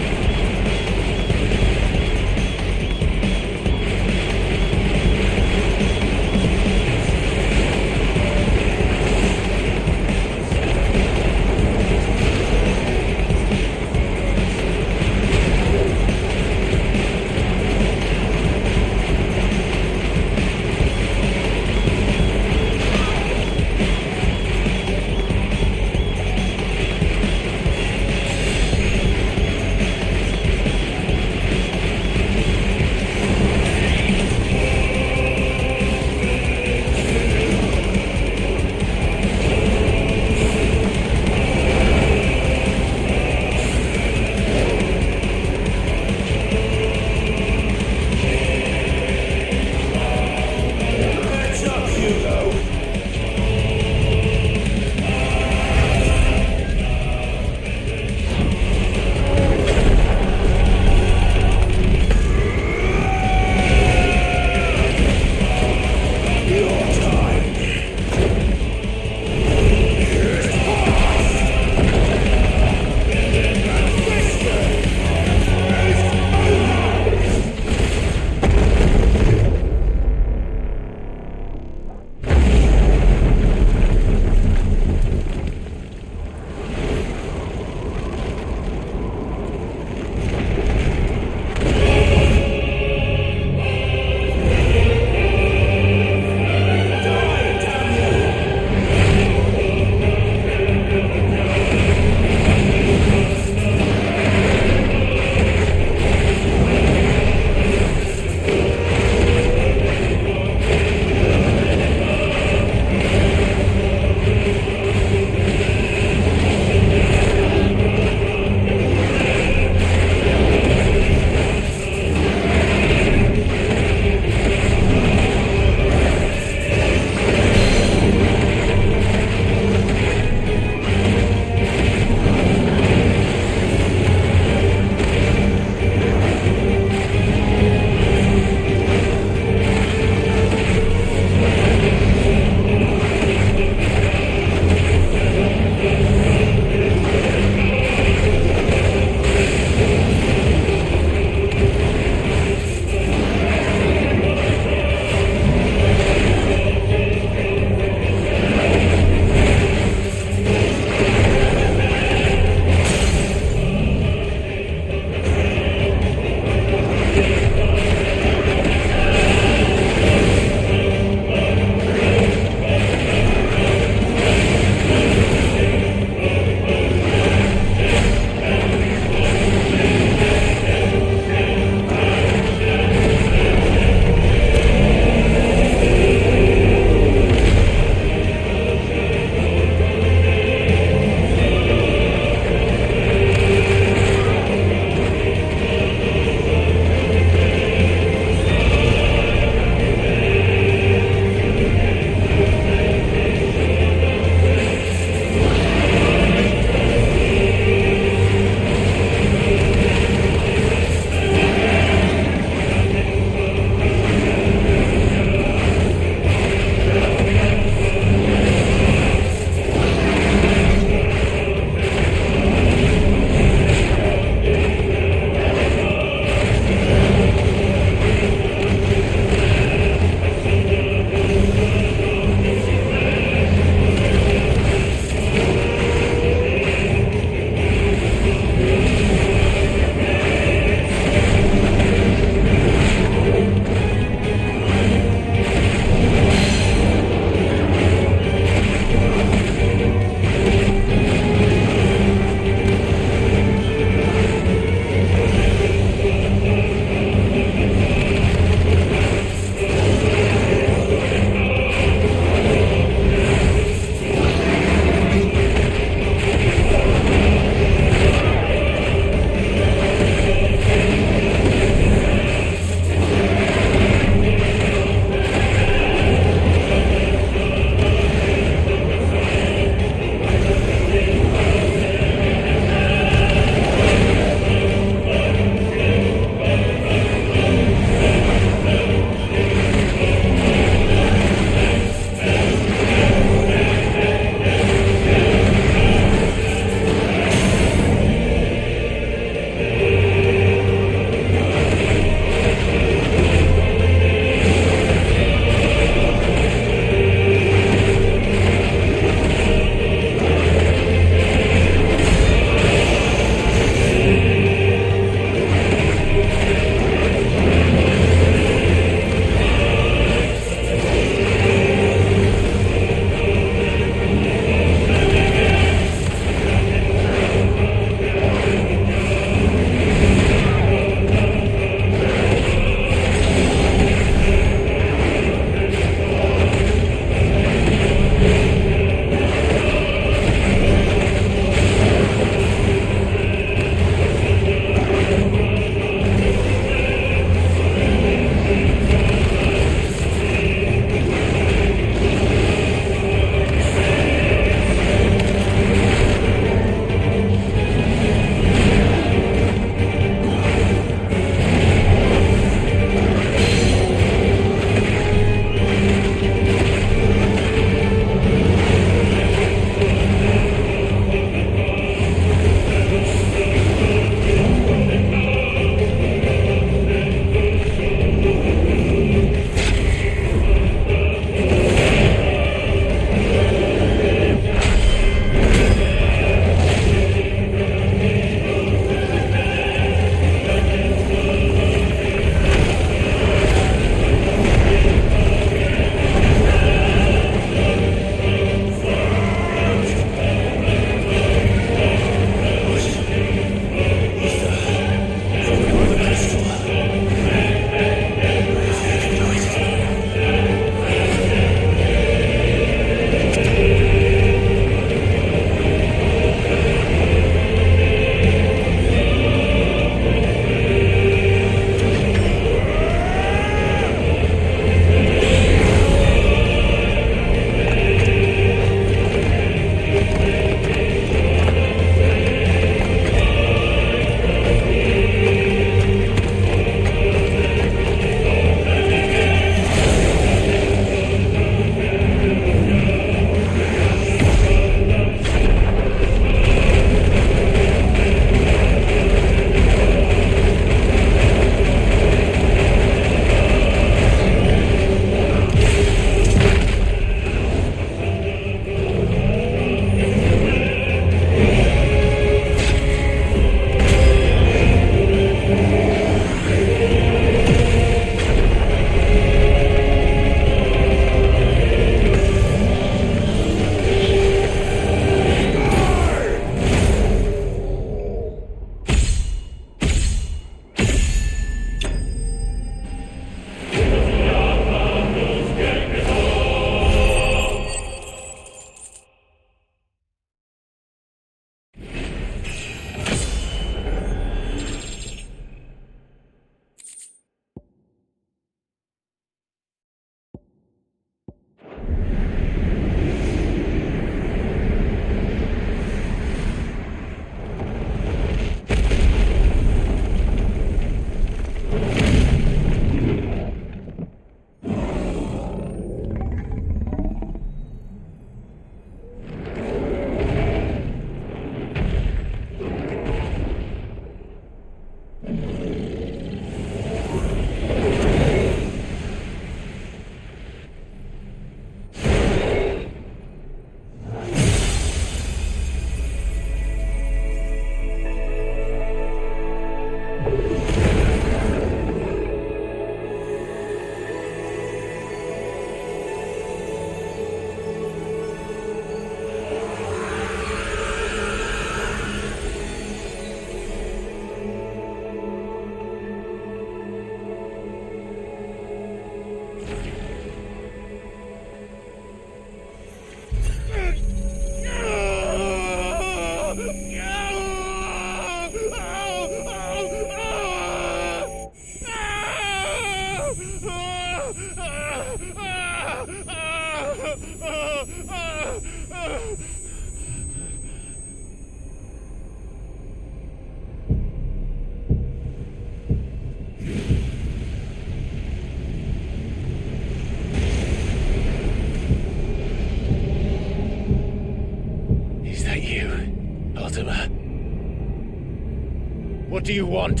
What do you want?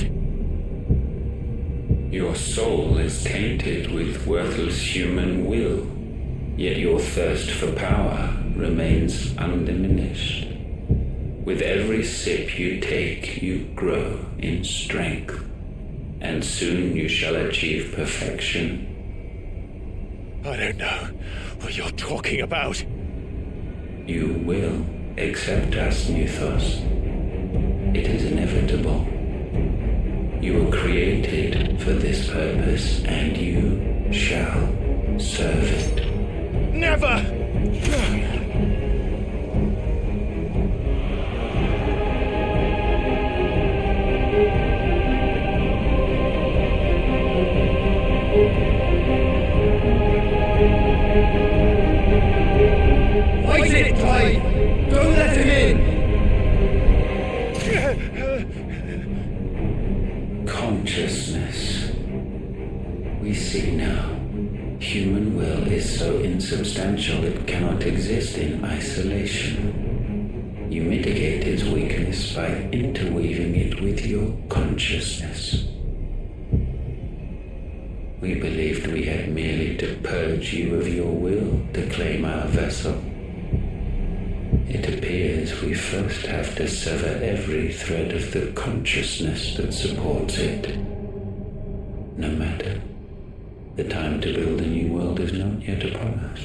Your soul is tainted with worthless human will, yet your thirst for power remains undiminished. With every sip you take, you grow in strength, and soon you shall achieve perfection. I don't know what you're talking about. You will accept us, Mythos. It is inevitable. You were created for this purpose, and you shall serve it. Never! Fight it, Clive! Don't let him in! Consciousness. We see now. Human will is so insubstantial it cannot exist in isolation. You mitigate its weakness by interweaving it with your consciousness. We believed we had merely to purge you of your will to claim our vessel. It appears we first have to sever every thread of the consciousness that supports it. No matter. The time to build a new world is not yet upon us.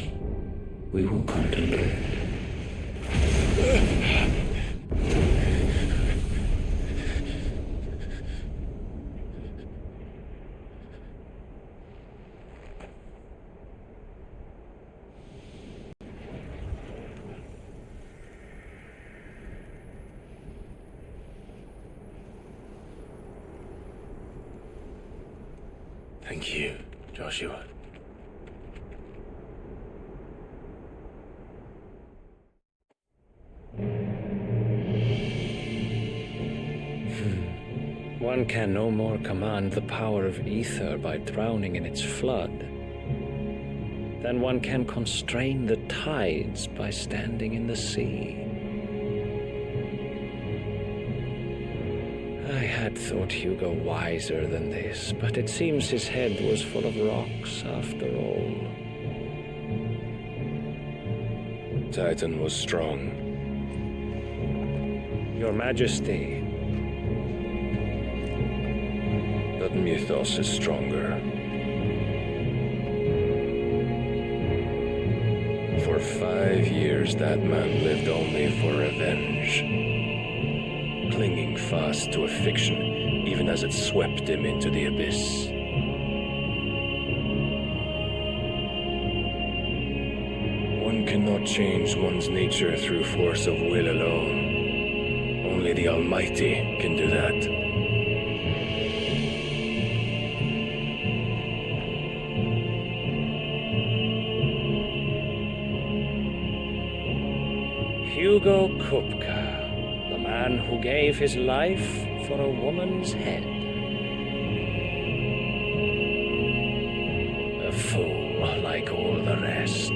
We will contemplate. Thank you, Joshua. One can no more command the power of ether by drowning in its flood than one can constrain the tides by standing in the sea. I had thought Hugo wiser than this, but it seems his head was full of rocks after all. Titan was strong. Your Majesty. But Mythos is stronger. For 5 years, that man lived only for revenge. Clinging fast to a fiction, even as it swept him into the abyss. One cannot change one's nature through force of will alone. Only the Almighty can do that. Hugo Kupka, the man who gave his life for a woman's head. A fool like all the rest.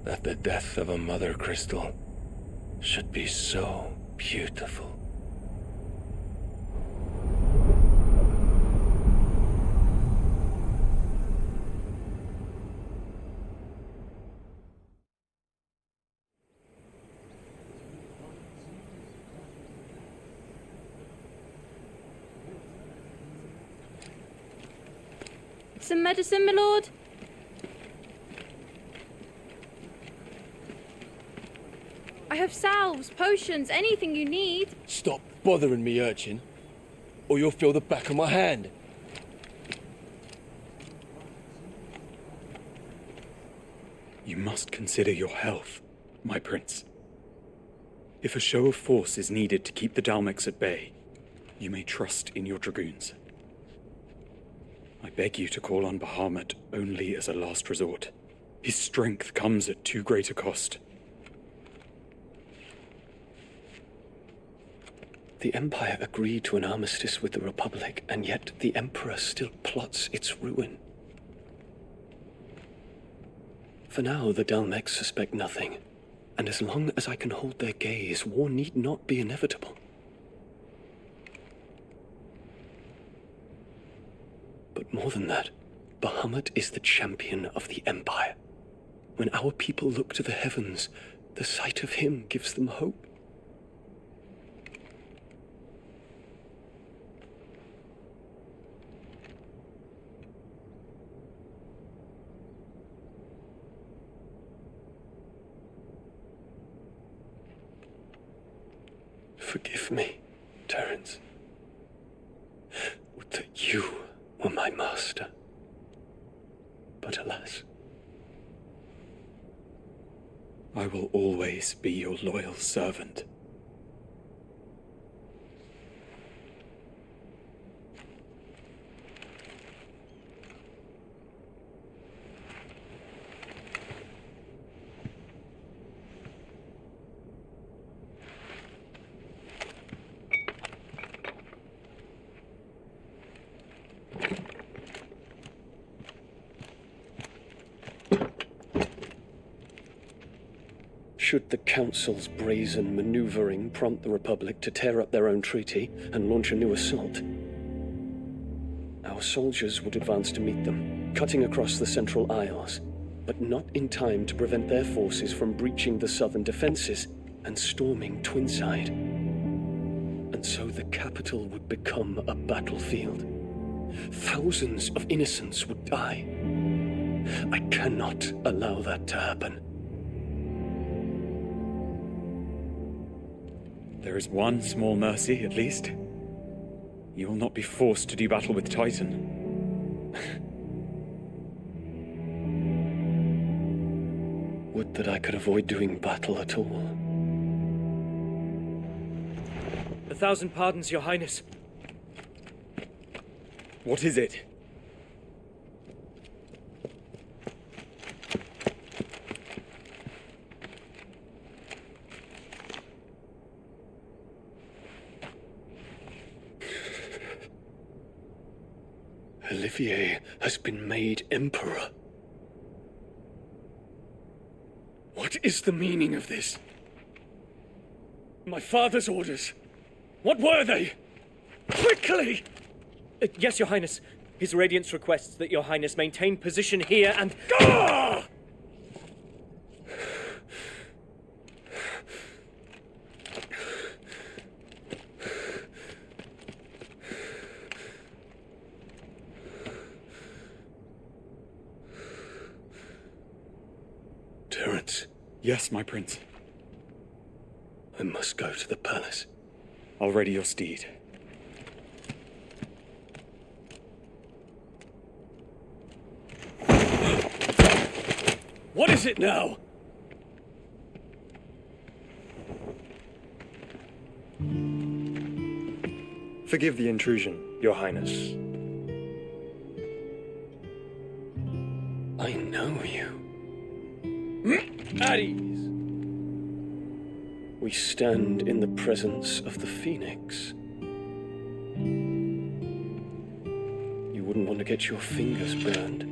That the death of a mother crystal should be so beautiful. Some medicine, my lord? I have salves, potions, anything you need. Stop bothering me, urchin, or you'll feel the back of my hand. You must consider your health, my prince. If a show of force is needed to keep the Dalmex at bay, you may trust in your dragoons. I beg you to call on Bahamut only as a last resort. His strength comes at too great a cost. The Empire agreed to an armistice with the Republic, and yet the Emperor still plots its ruin. For now, the Dalmex suspect nothing, and as long as I can hold their gaze, war need not be inevitable. But more than that, Bahamut is the champion of the Empire. When our people look to the heavens, the sight of him gives them hope. Forgive me, Terence. Would that you were my master. But alas. I will always be your loyal servant. Should the Council's brazen maneuvering prompt the Republic to tear up their own treaty and launch a new assault, our soldiers would advance to meet them, cutting across the Central Isles, but not in time to prevent their forces from breaching the southern defenses and storming Twinside. And so the capital would become a battlefield. Thousands of innocents would die. I cannot allow that to happen. There is one small mercy, at least. You will not be forced to do battle with Titan. Would that I could avoid doing battle at all. 1,000 pardons, Your Highness. What is it? Olivier has been made Emperor. What is the meaning of this? My father's orders. What were they? Quickly! Yes, Your Highness. His Radiance requests that Your Highness maintain position here and... Ah! Terence. Yes, my prince. I must go to the palace. I'll ready your steed. What is it now? Forgive the intrusion, Your Highness. I know you. At ease. We stand in the presence of the Phoenix. You wouldn't want to get your fingers burned.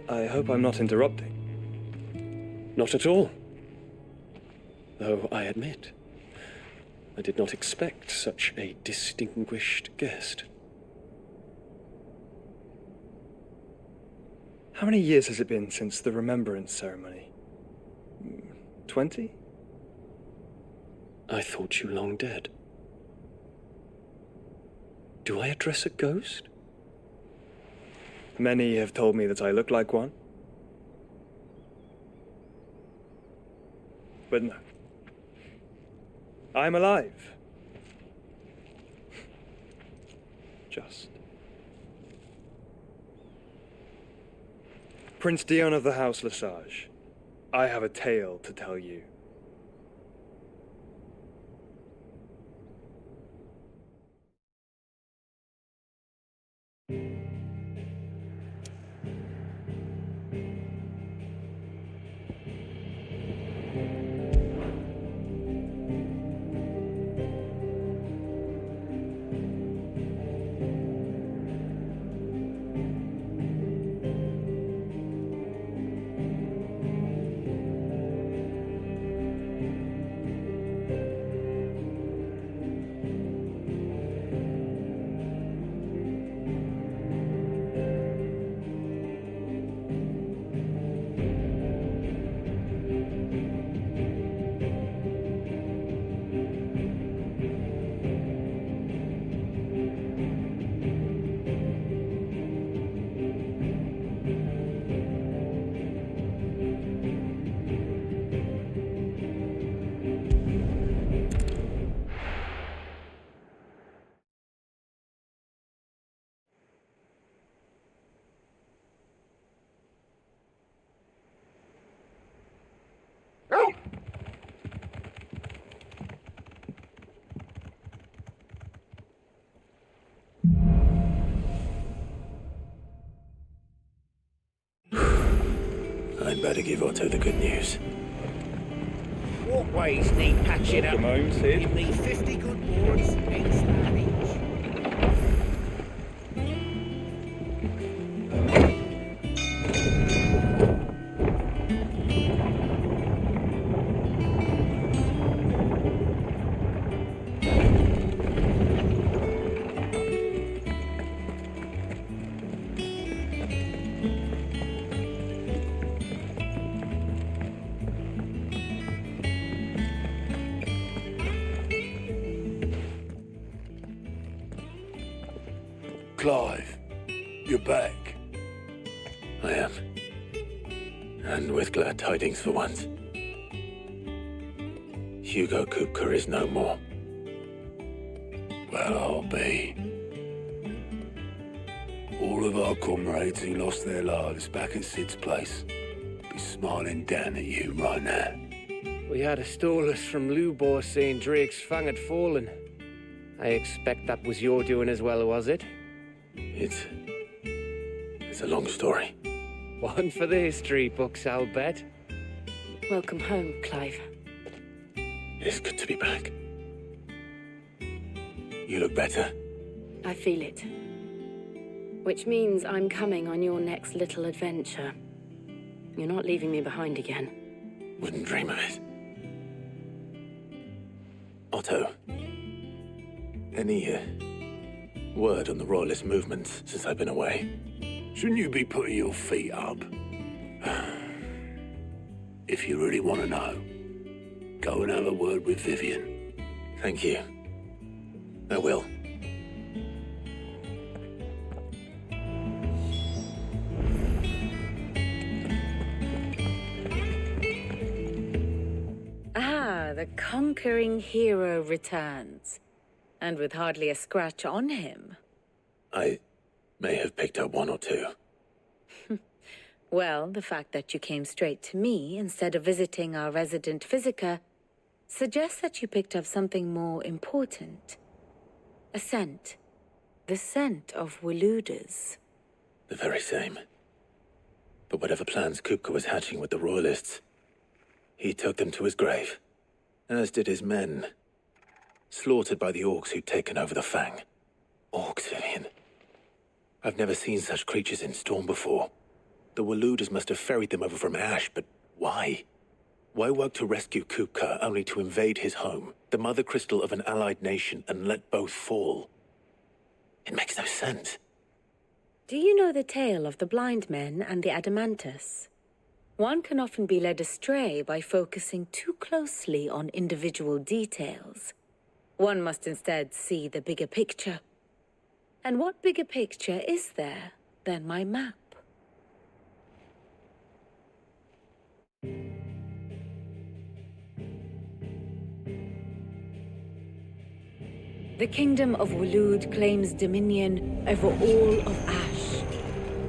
I hope I'm not interrupting. Not at all. Though I admit, I did not expect such a distinguished guest. How many years has it been since the Remembrance ceremony? 20? I thought you long dead. Do I address a ghost? Many have told me that I look like one. But no. I'm alive. Just. Prince Dion of the House Lesage, I have a tale to tell you. I'd better give Otto the good news. Walkways need patching up. Welcome home, Sid. Give me 50 good boards, 8 span each. Clive, you're back. I am. And with glad tidings for once. Hugo Kupka is no more. Well, I'll be. All of our comrades who lost their lives back at Sid's place be smiling down at you right now. We had a stolus from Lubor saying Drake's Fang had fallen. I expect that was your doing as well, was it? It's a long story. One for the history books, I'll bet. Welcome home, Clive. It's good to be back. You look better. I feel it. Which means I'm coming on your next little adventure. You're not leaving me behind again. Wouldn't dream of it. Otto, any word on the Royalist movements since I've been away? Shouldn't you be putting your feet up? If you really want to know, go and have a word with Vivian. Thank you. I will. Ah, the conquering hero returns. And with hardly a scratch on him. I may have picked up one or two. Well, the fact that you came straight to me instead of visiting our resident physiker suggests that you picked up something more important. A scent. The scent of Waludas. The very same. But whatever plans Kupka was hatching with the Royalists, he took them to his grave. As did his men. Slaughtered by the orcs who'd taken over the Fang. Orcs, Vivian. I've never seen such creatures in Storm before. The Waludas must have ferried them over from Ash, but why? Why work to rescue Kupka only to invade his home, the mother crystal of an allied nation, and let both fall? It makes no sense. Do you know the tale of the blind men and the Adamantus? One can often be led astray by focusing too closely on individual details. One must instead see the bigger picture. And what bigger picture is there than my map? The Kingdom of Waloed claims dominion over all of Ash.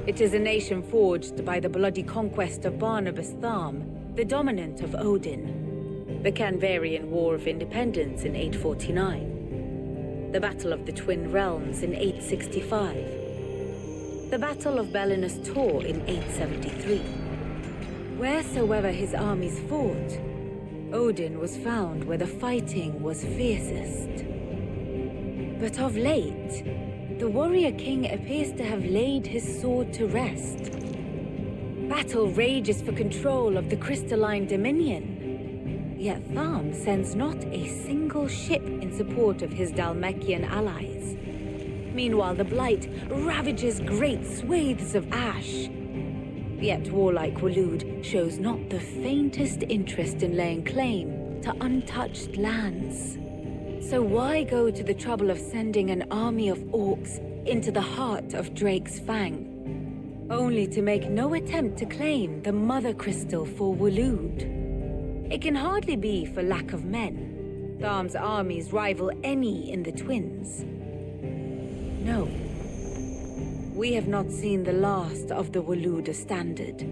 It is a nation forged by the bloody conquest of Barnabas Tharm, the dominant of Odin. The Canvarian War of Independence in 849. The Battle of the Twin Realms in 865. The Battle of Belinus Tor in 873. Wheresoever his armies fought, Odin was found where the fighting was fiercest. But of late, the warrior king appears to have laid his sword to rest. Battle rages for control of the crystalline dominion. Yet Tharm sends not a single ship in support of his Dhalmekian allies. Meanwhile, the Blight ravages great swathes of Ash. Yet warlike Waloed shows not the faintest interest in laying claim to untouched lands. So why go to the trouble of sending an army of orcs into the heart of Drake's Fang, only to make no attempt to claim the Mother Crystal for Waloed? It can hardly be for lack of men. Tharm's armies rival any in the Twins. No. We have not seen the last of the Waluda standard.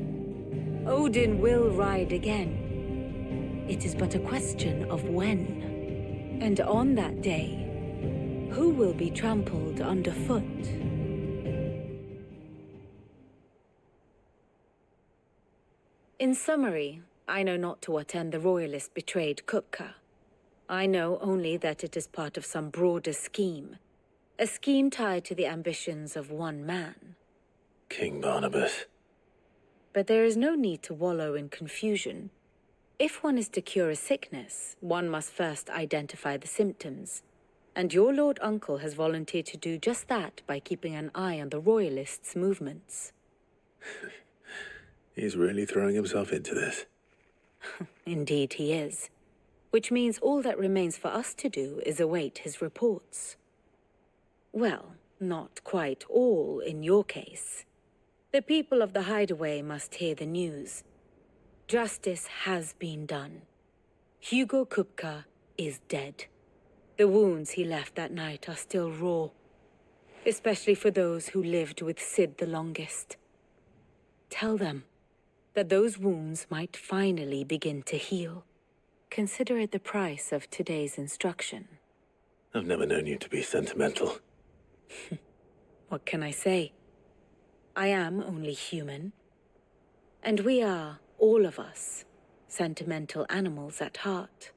Odin will ride again. It is but a question of when. And on that day, who will be trampled underfoot? In summary, I know not to what end the Royalists betrayed Kupka. I know only that it is part of some broader scheme. A scheme tied to the ambitions of one man. King Barnabas. But there is no need to wallow in confusion. If one is to cure a sickness, one must first identify the symptoms. And your Lord Uncle has volunteered to do just that by keeping an eye on the Royalists' movements. He's really throwing himself into this. Indeed he is. Which means all that remains for us to do is await his reports. Well, not quite all in your case. The people of the Hideaway must hear the news. Justice has been done. Hugo Kupka is dead. The wounds he left that night are still raw, especially for those who lived with Sid the longest. Tell them that those wounds might finally begin to heal. Consider it the price of today's instruction. I've never known you to be sentimental. What can I say? I am only human. And we are, all of us, sentimental animals at heart.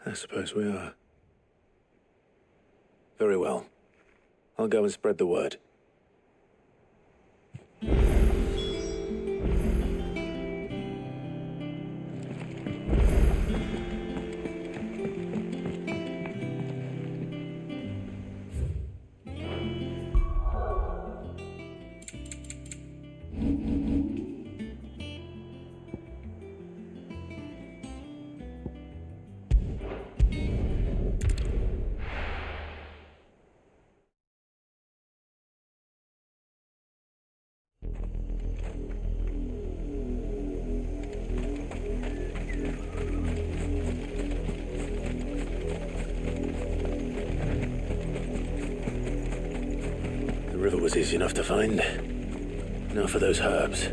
I suppose we are. Very well. I'll go and spread the word. The river was easy enough to find. Now for those herbs.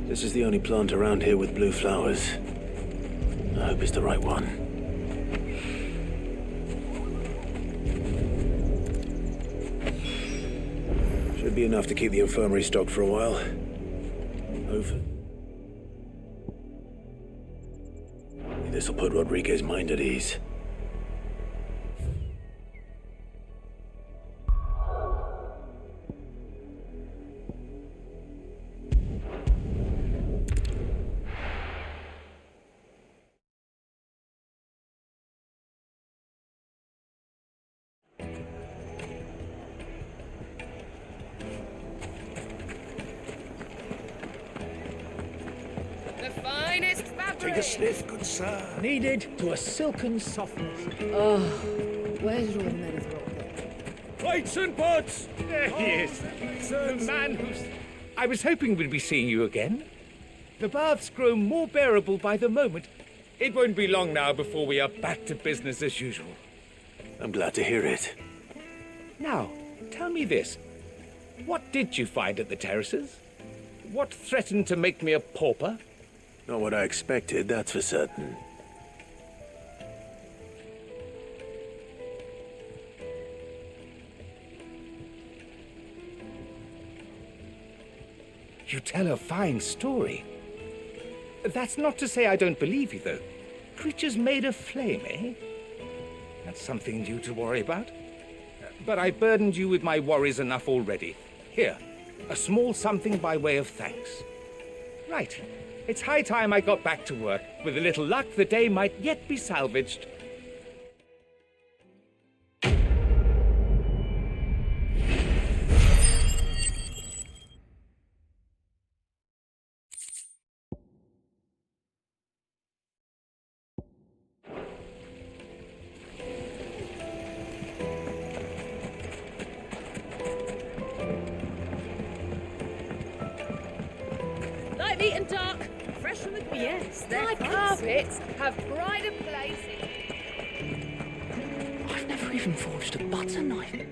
This is the only plant around here with blue flowers. I hope it's the right one. Should be enough to keep the infirmary stocked for a while. Over. This'll put Rodriguez's mind at ease. Take a sniff, good sir. Needed to a silken softness. Oh, where did all the men of rock go? Plates and pots! There he is. The man who's... I was hoping we'd be seeing you again. The baths grow more bearable by the moment. It won't be long now before we are back to business as usual. I'm glad to hear it. Now, tell me this. What did you find at the terraces? What threatened to make me a pauper? Not what I expected, that's for certain. You tell a fine story. That's not to say I don't believe you, though. Creatures made of flame, eh? That's something new to worry about. But I burdened you with my worries enough already. Here, a small something by way of thanks. Right. It's high time I got back to work. With a little luck, the day might yet be salvaged. Light, neat and dark. Fresh from the... Yes, my carpets have pride of place. I've never even forged a butter knife.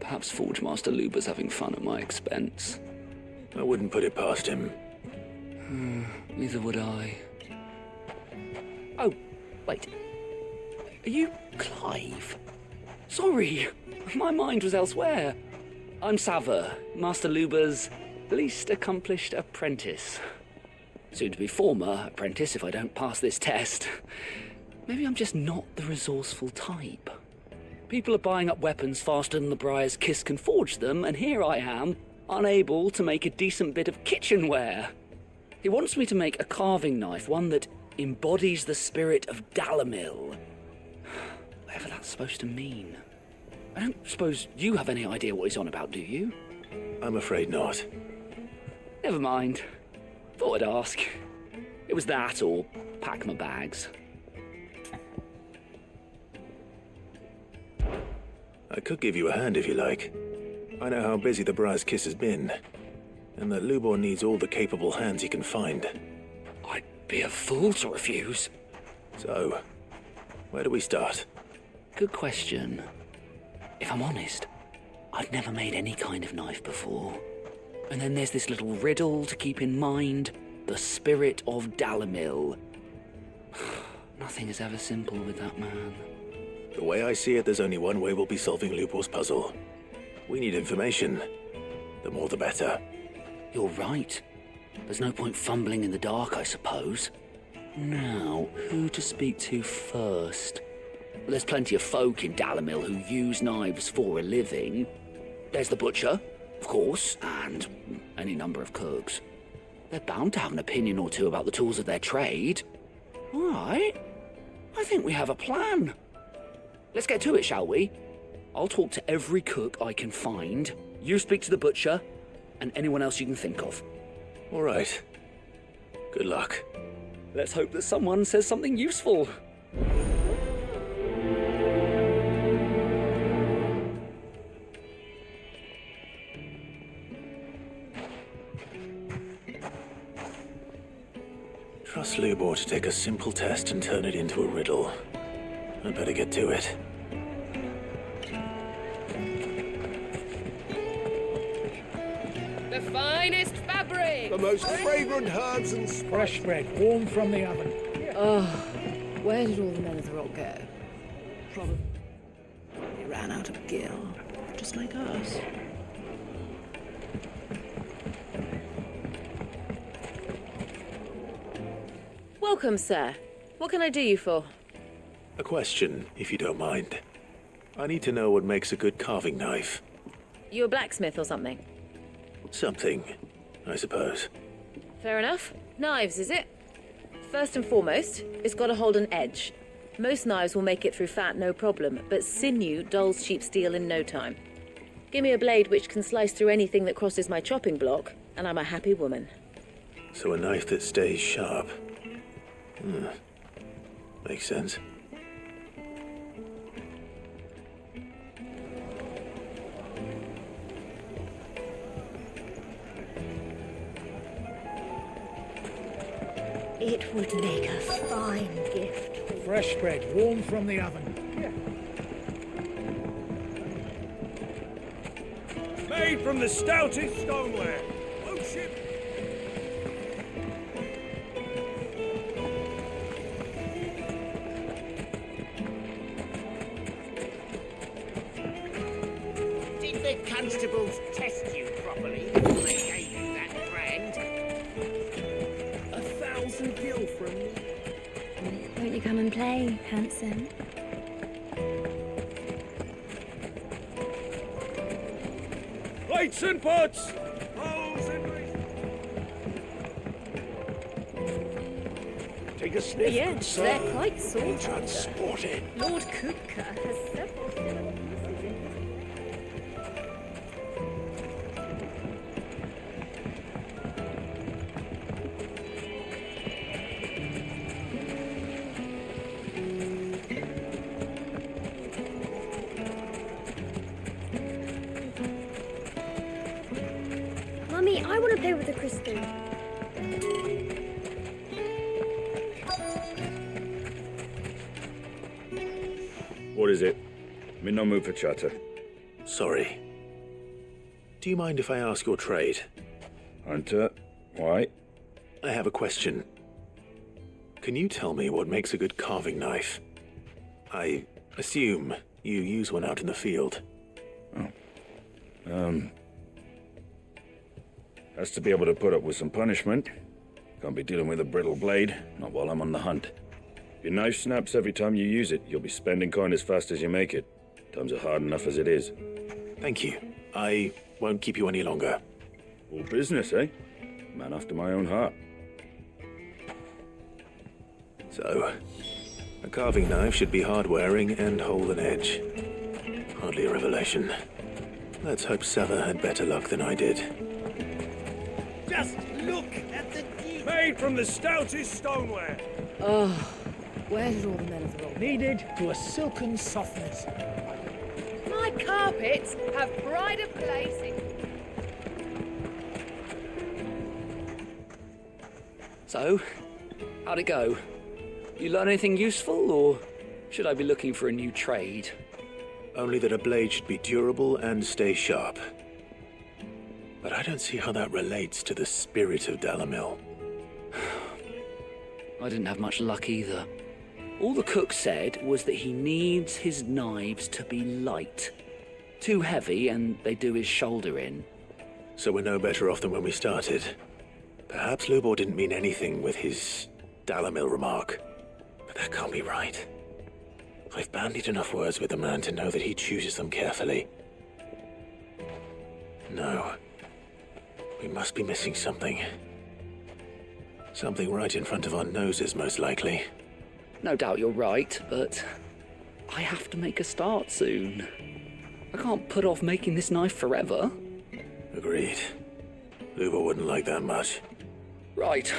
Perhaps Forge Master Luber's having fun at my expense. I wouldn't put it past him. Neither would I. Oh, wait. Are you Clive? Sorry, my mind was elsewhere. I'm Sava, Master Luber's least accomplished apprentice. Soon to be former apprentice if I don't pass this test. Maybe I'm just not the resourceful type. People are buying up weapons faster than the Briar's Kiss can forge them, and here I am, unable to make a decent bit of kitchenware. He wants me to make a carving knife, one that embodies the spirit of Dalamil. Whatever that's supposed to mean. I don't suppose you have any idea what he's on about, do you? I'm afraid not. Never mind. Thought I'd ask. It was that or pack my bags. I could give you a hand if you like. I know how busy the Briar's Kiss has been, and that Lubor needs all the capable hands he can find. I'd be a fool to refuse. So, where do we start? Good question. If I'm honest, I've never made any kind of knife before. And then there's this little riddle to keep in mind, the spirit of Dalamil. Nothing is ever simple with that man. The way I see it, there's only one way we'll be solving Lubor's puzzle. We need information. The more the better. You're right. There's no point fumbling in the dark, I suppose. Now, who to speak to first? Well, there's plenty of folk in Dalamil who use knives for a living. There's the butcher, of course, and any number of cooks. They're bound to have an opinion or two about the tools of their trade. All right. I think we have a plan. Let's get to it, shall we? I'll talk to every cook I can find. You speak to the butcher, and anyone else you can think of. All right. Good luck. Let's hope that someone says something useful. Trust Lubor to take a simple test and turn it into a riddle. I'd better get to it. The finest fabric! The most fragrant herbs and fresh bread, warm from the oven. Oh, where did all the men of the rock go? Probably they ran out of gil, just like us. Welcome, sir. What can I do you for? A question, if you don't mind. I need to know what makes a good carving knife. You a blacksmith or something? Something, I suppose. Fair enough. Knives, is it? First and foremost, it's got to hold an edge. Most knives will make it through fat, no problem, but sinew dulls cheap steel in no time. Give me a blade which can slice through anything that crosses my chopping block, and I'm a happy woman. So a knife that stays sharp. Makes sense. It would make a fine gift. Fresh bread, warm from the oven. Made from the stoutest stoneware. Oh shit! Did the constables test you properly? They gave you that won't you come and play, handsome? Lights and pots! Take a sniff, Yes, they're quite sought after. Transported. Lord Kupka has several similar pieces in his... Mummy, I want to play with the crystal. What is it? I'm in no mood for chatter. Sorry. Do you mind if I ask your trade? Hunter, why? I have a question. Can you tell me what makes a good carving knife? I assume you use one out in the field. Has to be able to put up with some punishment. Can't be dealing with a brittle blade, not while I'm on the hunt. If your knife snaps every time you use it, you'll be spending coin as fast as you make it. Times are hard enough as it is. Thank you. I won't keep you any longer. All business, eh? Man after my own heart. So, a carving knife should be hard-wearing and hold an edge. Hardly a revelation. Let's hope Sava had better luck than I did. Just look at the deep. Made from the stoutest stoneware. Oh, where did all the men of the rock? Kneaded to a silken softness. My carpets have pride of place in... So, how'd it go? You learn anything useful, or should I be looking for a new trade? Only that a blade should be durable and stay sharp. But I don't see how that relates to the spirit of Dalamil. I didn't have much luck either. All the cook said was that he needs his knives to be light. Too heavy and they do his shoulder in. So we're no better off than when we started. Perhaps Lubor didn't mean anything with his Dalamil remark. But that can't be right. I've bandied enough words with the man to know that he chooses them carefully. No. We must be missing something. Something right in front of our noses, most likely. No doubt you're right, but I have to make a start soon. I can't put off making this knife forever. Agreed. Lubor wouldn't like that much. Right.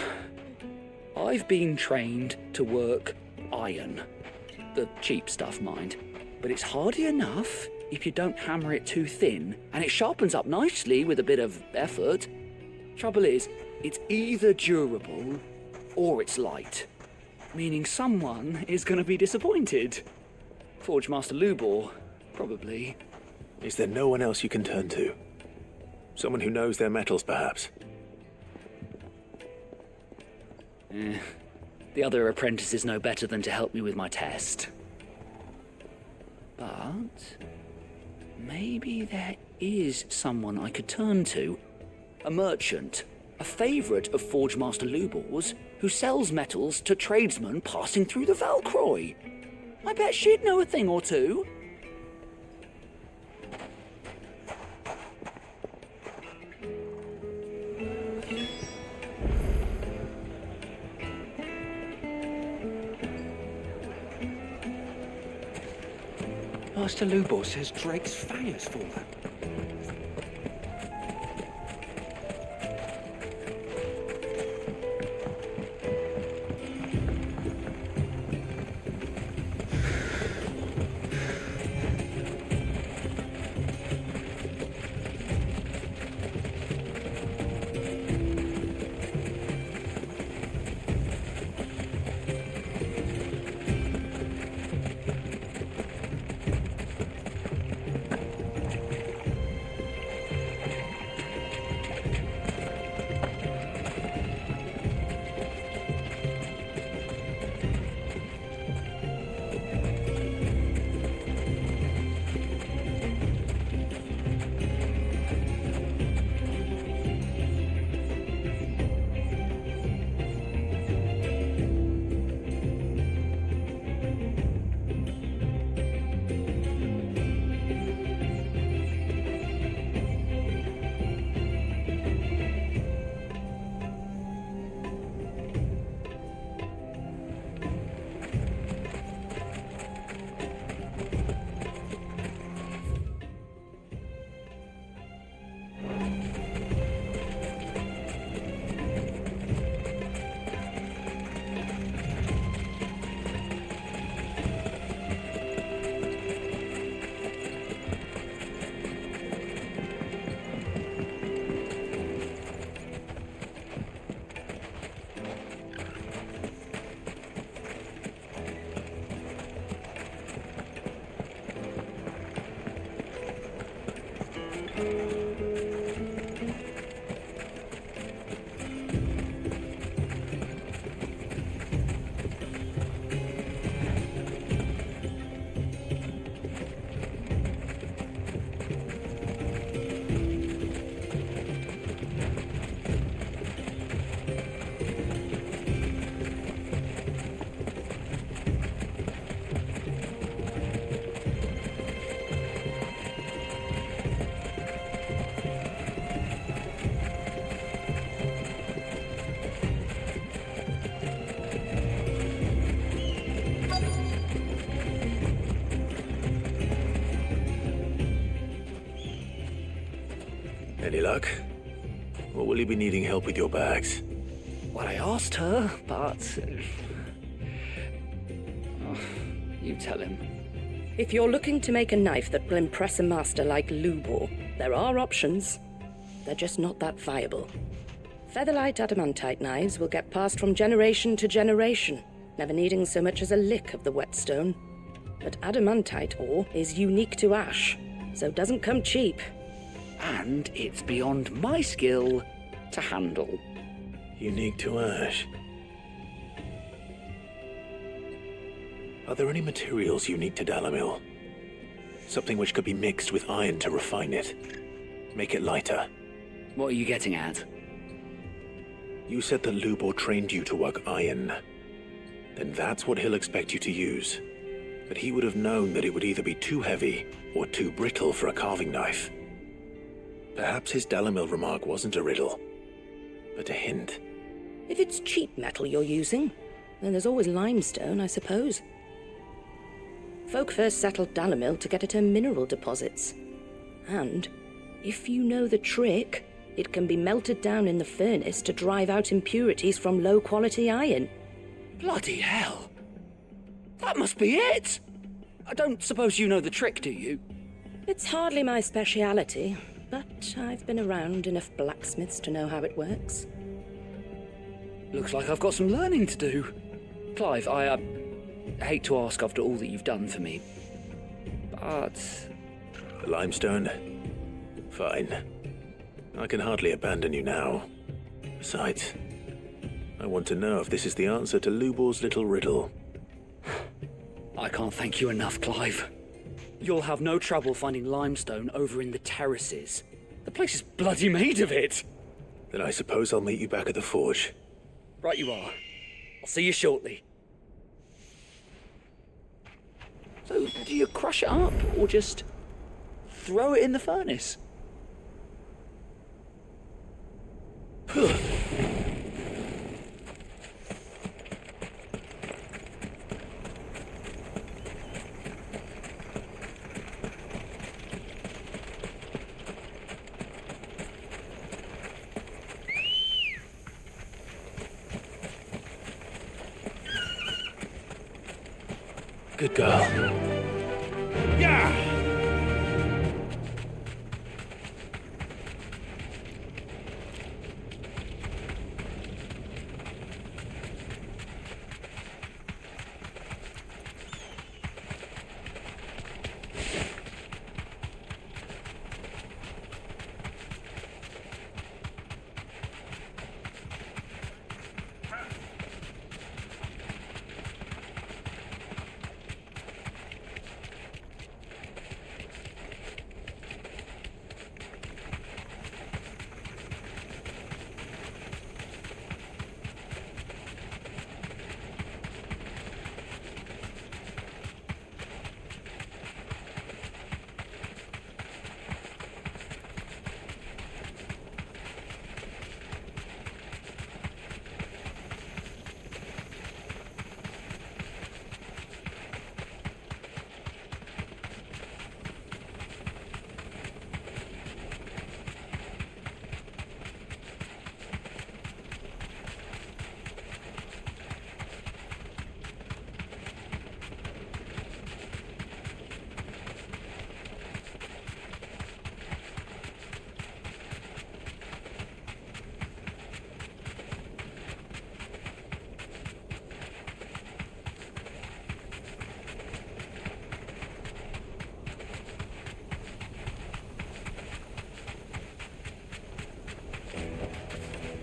I've been trained to work iron. The cheap stuff, mind. But it's hardy enough if you don't hammer it too thin, and it sharpens up nicely with a bit of effort. Trouble is, it's either durable or it's light, meaning someone is going to be disappointed. Forge Master Lubor, probably. Is there no one else you can turn to? Someone who knows their metals, perhaps? The other apprentices know better than to help me with my test. But maybe there is someone I could turn to. A merchant, a favourite of Forge Master Lubor's, who sells metals to tradesmen passing through the Valcroy. I bet she'd know a thing or two. Master Lubor says Drake's Fang has fallen. Any luck? Or will you be needing help with your bags? Well, I asked her, but... Oh, you tell him. If you're looking to make a knife that will impress a master like Lubor, there are options. They're just not that viable. Featherlight adamantite knives will get passed from generation to generation, never needing so much as a lick of the whetstone. But adamantite ore is unique to ash, so doesn't come cheap. And it's beyond my skill to handle. Unique to ash. Are there any materials unique to Dalamil? Something which could be mixed with iron to refine it. Make it lighter. What are you getting at? You said that Lubor trained you to work iron. Then that's what he'll expect you to use. But he would have known that it would either be too heavy or too brittle for a carving knife. Perhaps his Dalamil remark wasn't a riddle, but a hint. If it's cheap metal you're using, then there's always limestone, I suppose. Folk first settled Dalamil to get at her mineral deposits. And, if you know the trick, it can be melted down in the furnace to drive out impurities from low-quality iron. Bloody hell! That must be it! I don't suppose you know the trick, do you? It's hardly my speciality, but I've been around enough blacksmiths to know how it works. Looks like I've got some learning to do. Clive, I hate to ask after all that you've done for me, but... The limestone? Fine. I can hardly abandon you now. Besides, I want to know if this is the answer to Lubor's little riddle. I can't thank you enough, Clive. You'll have no trouble finding limestone over in the terraces. The place is bloody made of it. Then I suppose I'll meet you back at the forge. Right you are. I'll see you shortly. So, do you crush it up, or just throw it in the furnace? Good girl. Yeah!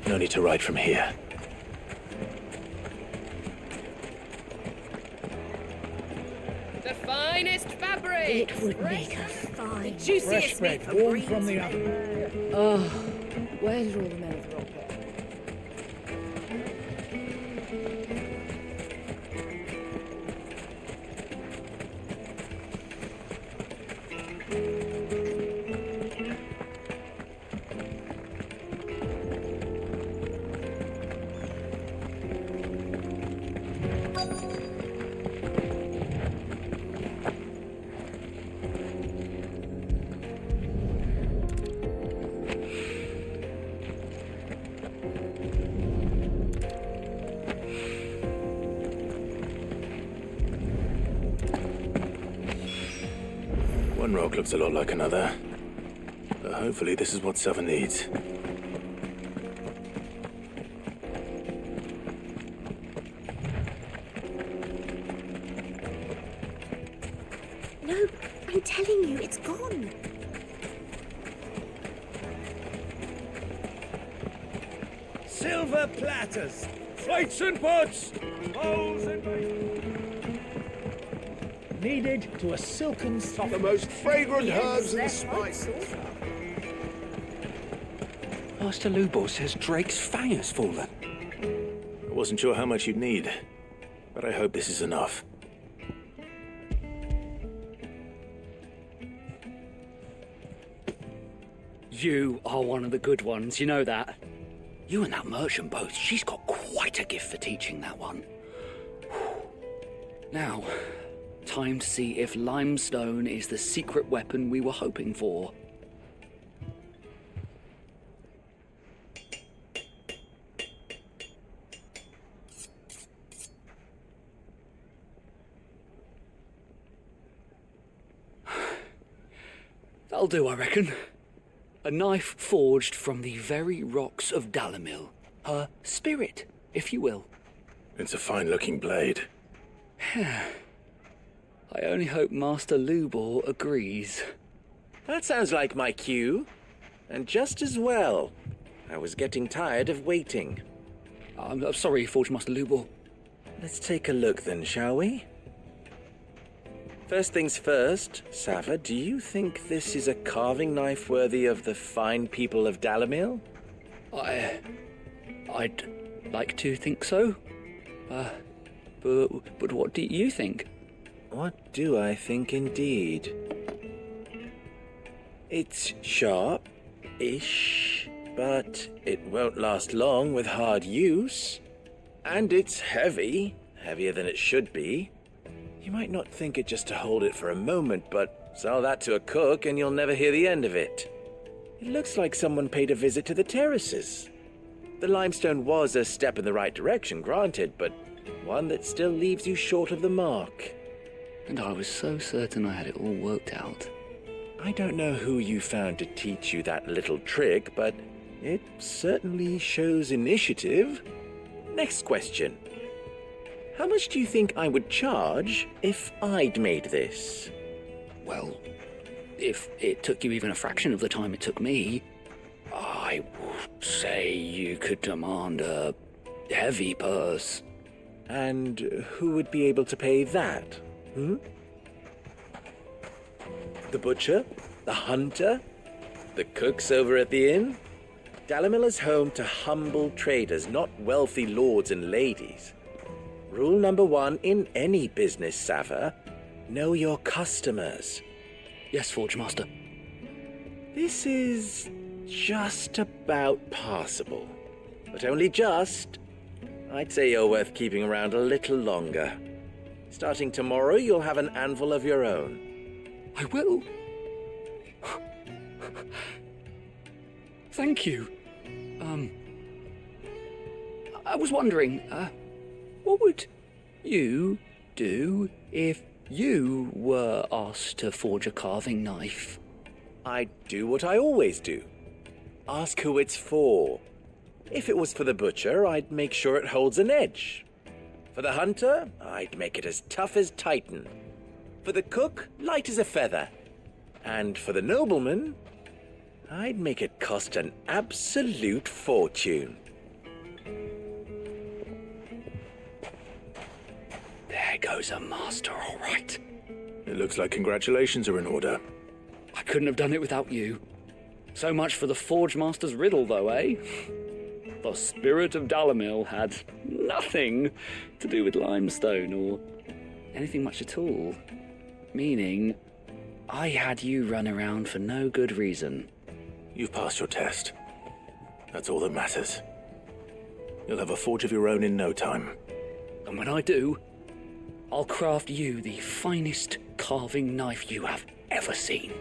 No need to ride from here. The finest fabric. It would make us fine. The juiciest meat from warm from the oven. Oh, where did all the men of the rock go? One rock looks a lot like another. But hopefully this is what Sava needs. No, I'm telling you, it's gone. Silver platters, plates and pots, bowls and needed to a silken soft. The most fragrant herbs and spices. Master Lubo says Drake's fang has fallen. I wasn't sure how much you'd need, but I hope this is enough. You are one of the good ones, you know that. You and that merchant both, she's got quite a gift for teaching, that one. Now, time to see if limestone is the secret weapon we were hoping for. That'll do, I reckon. A knife forged from the very rocks of Dalimil. Her spirit, if you will. It's a fine-looking blade. I only hope Master Lubor agrees. That sounds like my cue. And just as well. I was getting tired of waiting. I'm sorry, Forge Master Lubor. Let's take a look then, shall we? First things first, Sava, do you think this is a carving knife worthy of the fine people of Dalimil? I'd like to think so. But what do you think? What do I think indeed? It's sharp-ish, but it won't last long with hard use. And it's heavy, heavier than it should be. You might not think it just to hold it for a moment, but sell that to a cook and you'll never hear the end of it. It looks like someone paid a visit to the terraces. The limestone was a step in the right direction, granted, but one that still leaves you short of the mark. And I was so certain I had it all worked out. I don't know who you found to teach you that little trick, but it certainly shows initiative. Next question. How much do you think I would charge if I'd made this? Well, if it took you even a fraction of the time it took me, I would say you could demand a heavy purse. And who would be able to pay that? The butcher? The hunter? The cooks over at the inn? Dalimil is home to humble traders, not wealthy lords and ladies. Rule number 1 in any business, Sava, know your customers. Yes, Forge Master. This is just about passable. But only just. I'd say you're worth keeping around a little longer. Starting tomorrow, you'll have an anvil of your own. I will. Thank you. I was wondering, what would you do if you were asked to forge a carving knife? I'd do what I always do. Ask who it's for. If it was for the butcher, I'd make sure it holds an edge. For the hunter, I'd make it as tough as Titan. For the cook, light as a feather. And for the nobleman, I'd make it cost an absolute fortune. There goes a master, all right. It looks like congratulations are in order. I couldn't have done it without you. So much for the Forge Master's riddle, though, eh? The spirit of Dalimil had nothing to do with limestone or anything much at all. Meaning, I had you run around for no good reason. You've passed your test. That's all that matters. You'll have a forge of your own in no time. And when I do, I'll craft you the finest carving knife you have ever seen.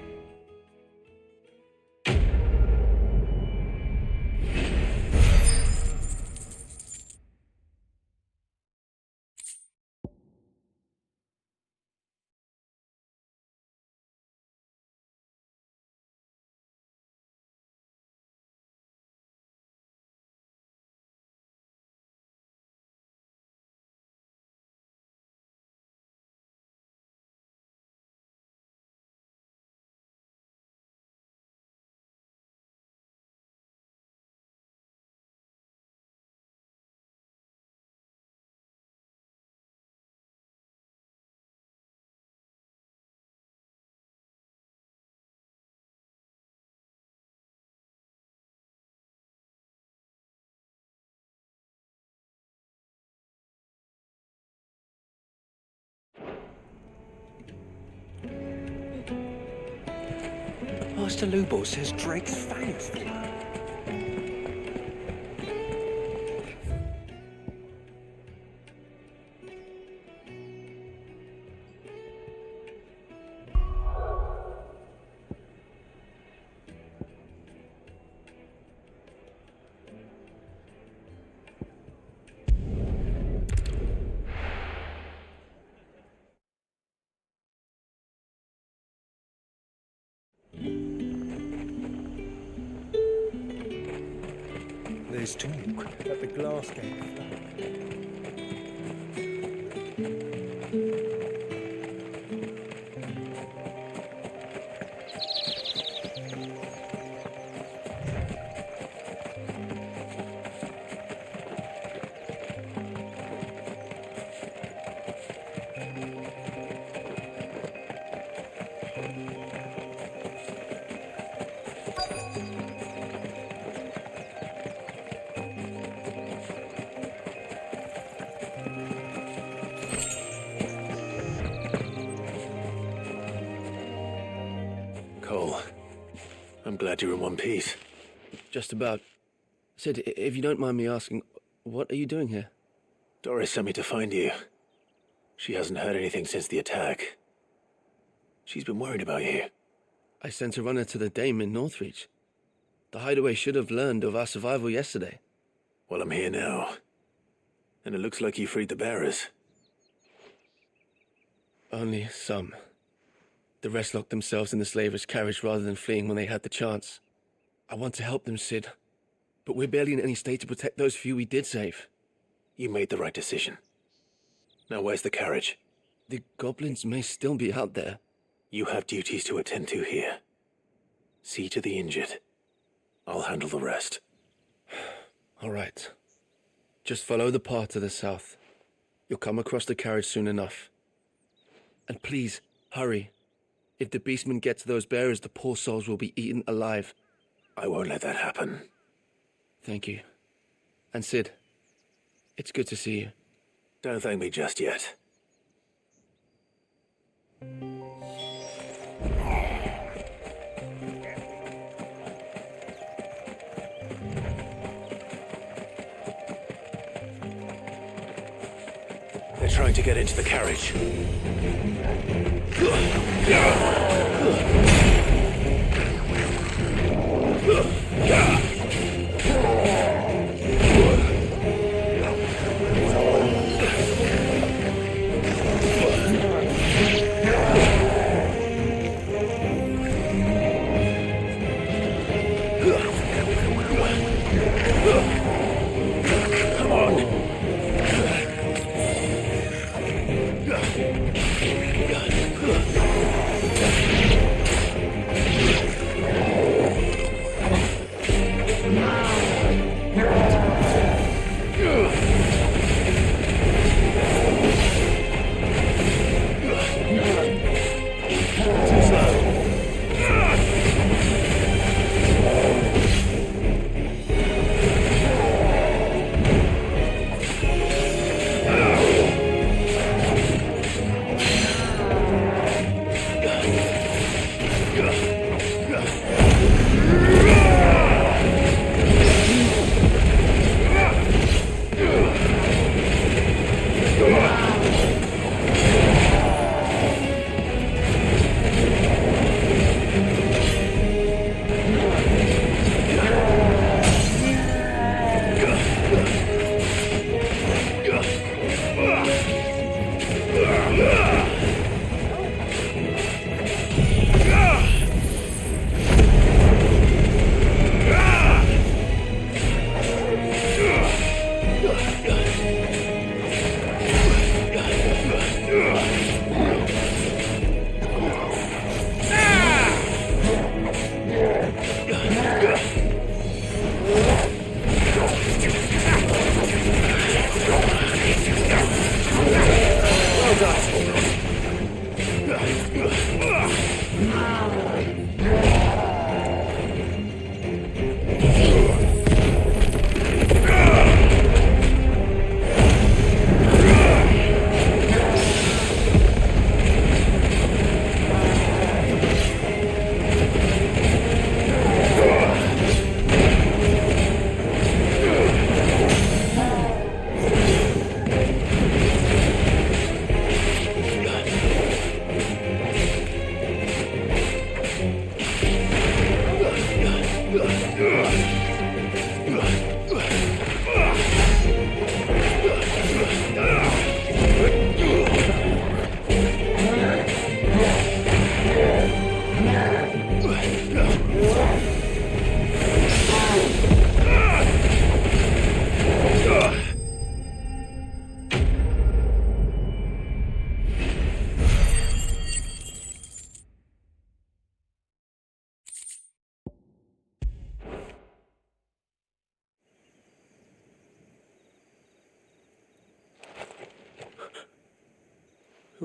Master Lubo says Drake's fangs for her. There's talk that the glass gate fell. Cole, I'm glad you're in one piece. Just about. Sid, if you don't mind me asking, what are you doing here? Doris sent me to find you. She hasn't heard anything since the attack. She's been worried about you. I sent a runner to the Dame in Northreach. The hideaway should have learned of our survival yesterday. Well, I'm here now. And it looks like you freed the bearers. Only some. The rest locked themselves in the slaver's carriage rather than fleeing when they had the chance. I want to help them, Sid. But we're barely in any state to protect those few we did save. You made the right decision. Now where's the carriage? The goblins may still be out there. You have duties to attend to here. See to the injured. I'll handle the rest. All right. Just follow the path to the south. You'll come across the carriage soon enough. And please, hurry. If the beastmen get to those bearers, the poor souls will be eaten alive. I won't let that happen. Thank you. And Sid, it's good to see you. Don't thank me just yet. They're trying to get into the carriage.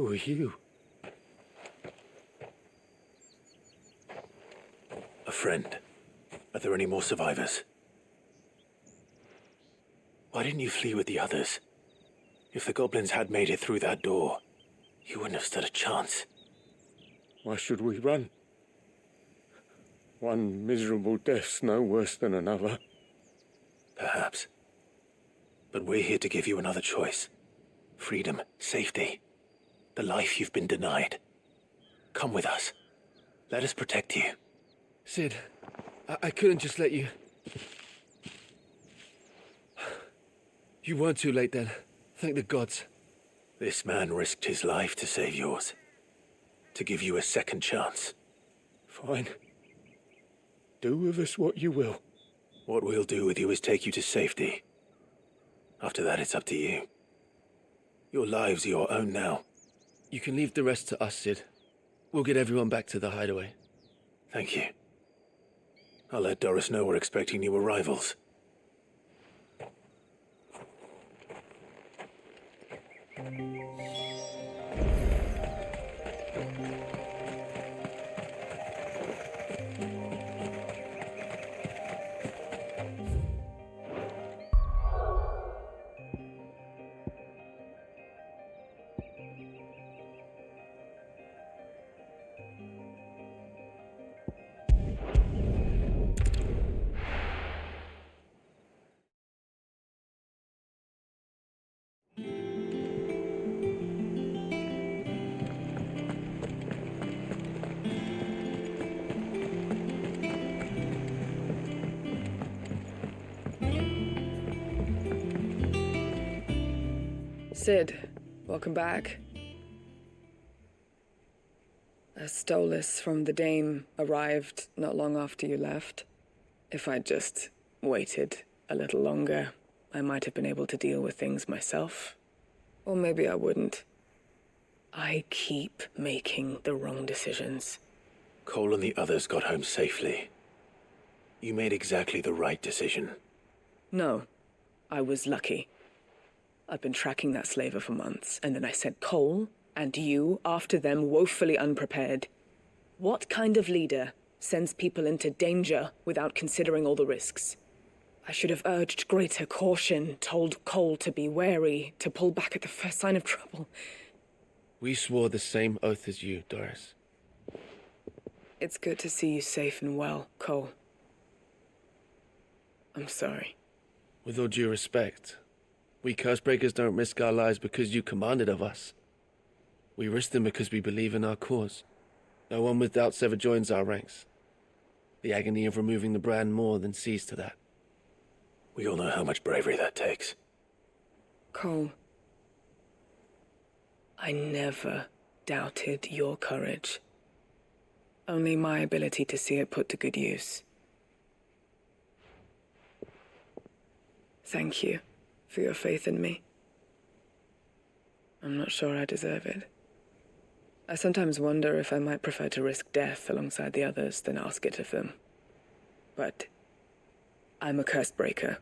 Who are you? A friend. Are there any more survivors? Why didn't you flee with the others? If the goblins had made it through that door, you wouldn't have stood a chance. Why should we run? One miserable death's no worse than another. Perhaps. But we're here to give you another choice. Freedom, safety, the life you've been denied. Come with us. Let us protect you. Sid, I couldn't just let you... You weren't too late then. Thank the gods. This man risked his life to save yours. To give you a second chance. Fine. Do with us what you will. What we'll do with you is take you to safety. After that, it's up to you. Your lives are your own now. You can leave the rest to us, Sid. We'll get everyone back to the hideaway. Thank you. I'll let Doris know we're expecting new arrivals. Sid, welcome back. A Stolas from the Dame arrived not long after you left. If I'd just waited a little longer, I might have been able to deal with things myself. Or maybe I wouldn't. I keep making the wrong decisions. Cole and the others got home safely. You made exactly the right decision. No, I was lucky. I've been tracking that slaver for months, and then I sent Cole and you after them woefully unprepared. What kind of leader sends people into danger without considering all the risks? I should have urged greater caution, told Cole to be wary, to pull back at the first sign of trouble. We swore the same oath as you, Doris. It's good to see you safe and well, Cole. I'm sorry. With all due respect, we Cursebreakers don't risk our lives because you commanded of us. We risk them because we believe in our cause. No one with doubts ever joins our ranks. The agony of removing the brand more than sees to that. We all know how much bravery that takes. Cole, I never doubted your courage. Only my ability to see it put to good use. Thank you for your faith in me. I'm not sure I deserve it. I sometimes wonder if I might prefer to risk death alongside the others than ask it of them. But I'm a curse breaker.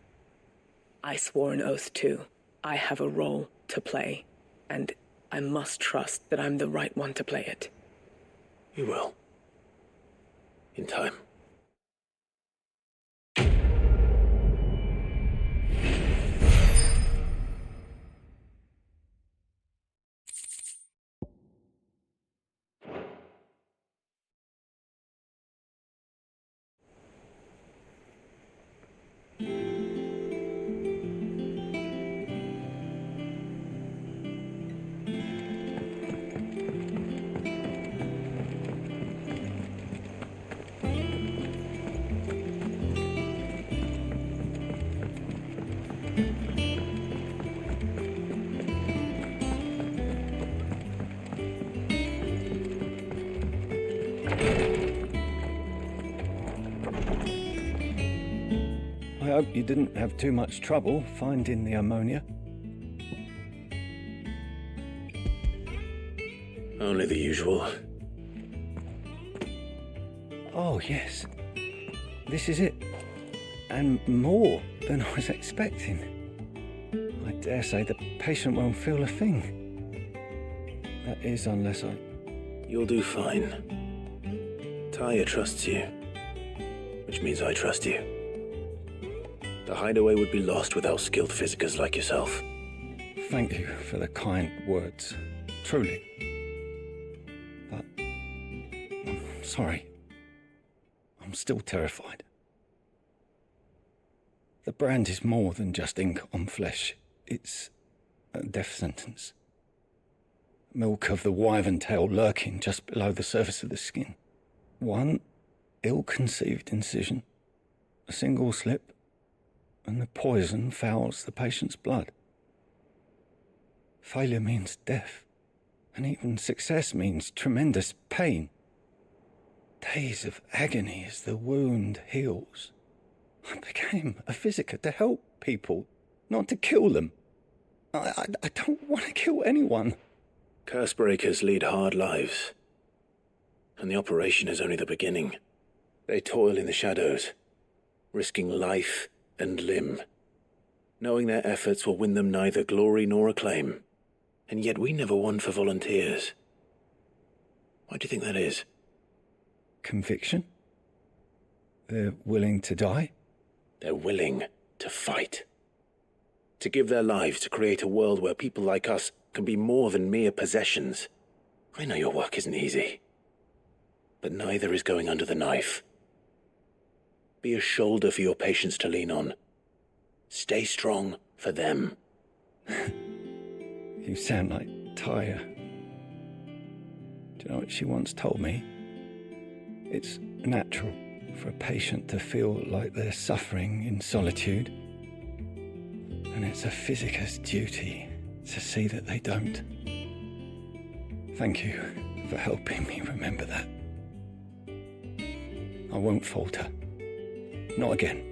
I swore an oath too. I have a role to play, and I must trust that I'm the right one to play it. You will. In time. I hope you didn't have too much trouble finding the ammonia. Only the usual. Oh, yes. This is it. And more than I was expecting. I dare say the patient won't feel a thing. That is unless I... You'll do fine. Tyre trusts you, which means I trust you. The hideaway would be lost without skilled physicers like yourself. Thank you for the kind words. Truly. But... I'm sorry. I'm still terrified. The brand is more than just ink on flesh. It's a death sentence. Milk of the wyvern tail lurking just below the surface of the skin. One ill-conceived incision, a single slip, and the poison fouls the patient's blood. Failure means death, and even success means tremendous pain. Days of agony as the wound heals. I became a physiker to help people, not to kill them. I don't want to kill anyone. Cursebreakers lead hard lives, and the operation is only the beginning. They toil in the shadows, risking life and limb, knowing their efforts will win them neither glory nor acclaim. And yet we never won for volunteers. Why do you think that is? Conviction? They're willing to die? They're willing to fight. To give their lives to create a world where people like us can be more than mere possessions. I know your work isn't easy, but neither is going under the knife. Be a shoulder for your patients to lean on. Stay strong for them. You sound like Tyre. Do you know what she once told me? It's natural for a patient to feel like they're suffering in solitude. And it's a physiker's duty to see that they don't. Thank you for helping me remember that. I won't falter. Not again.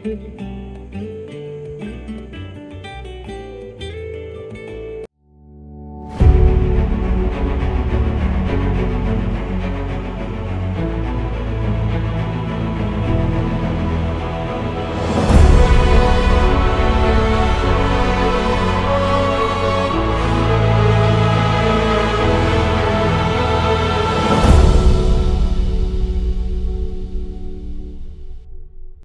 Thank you.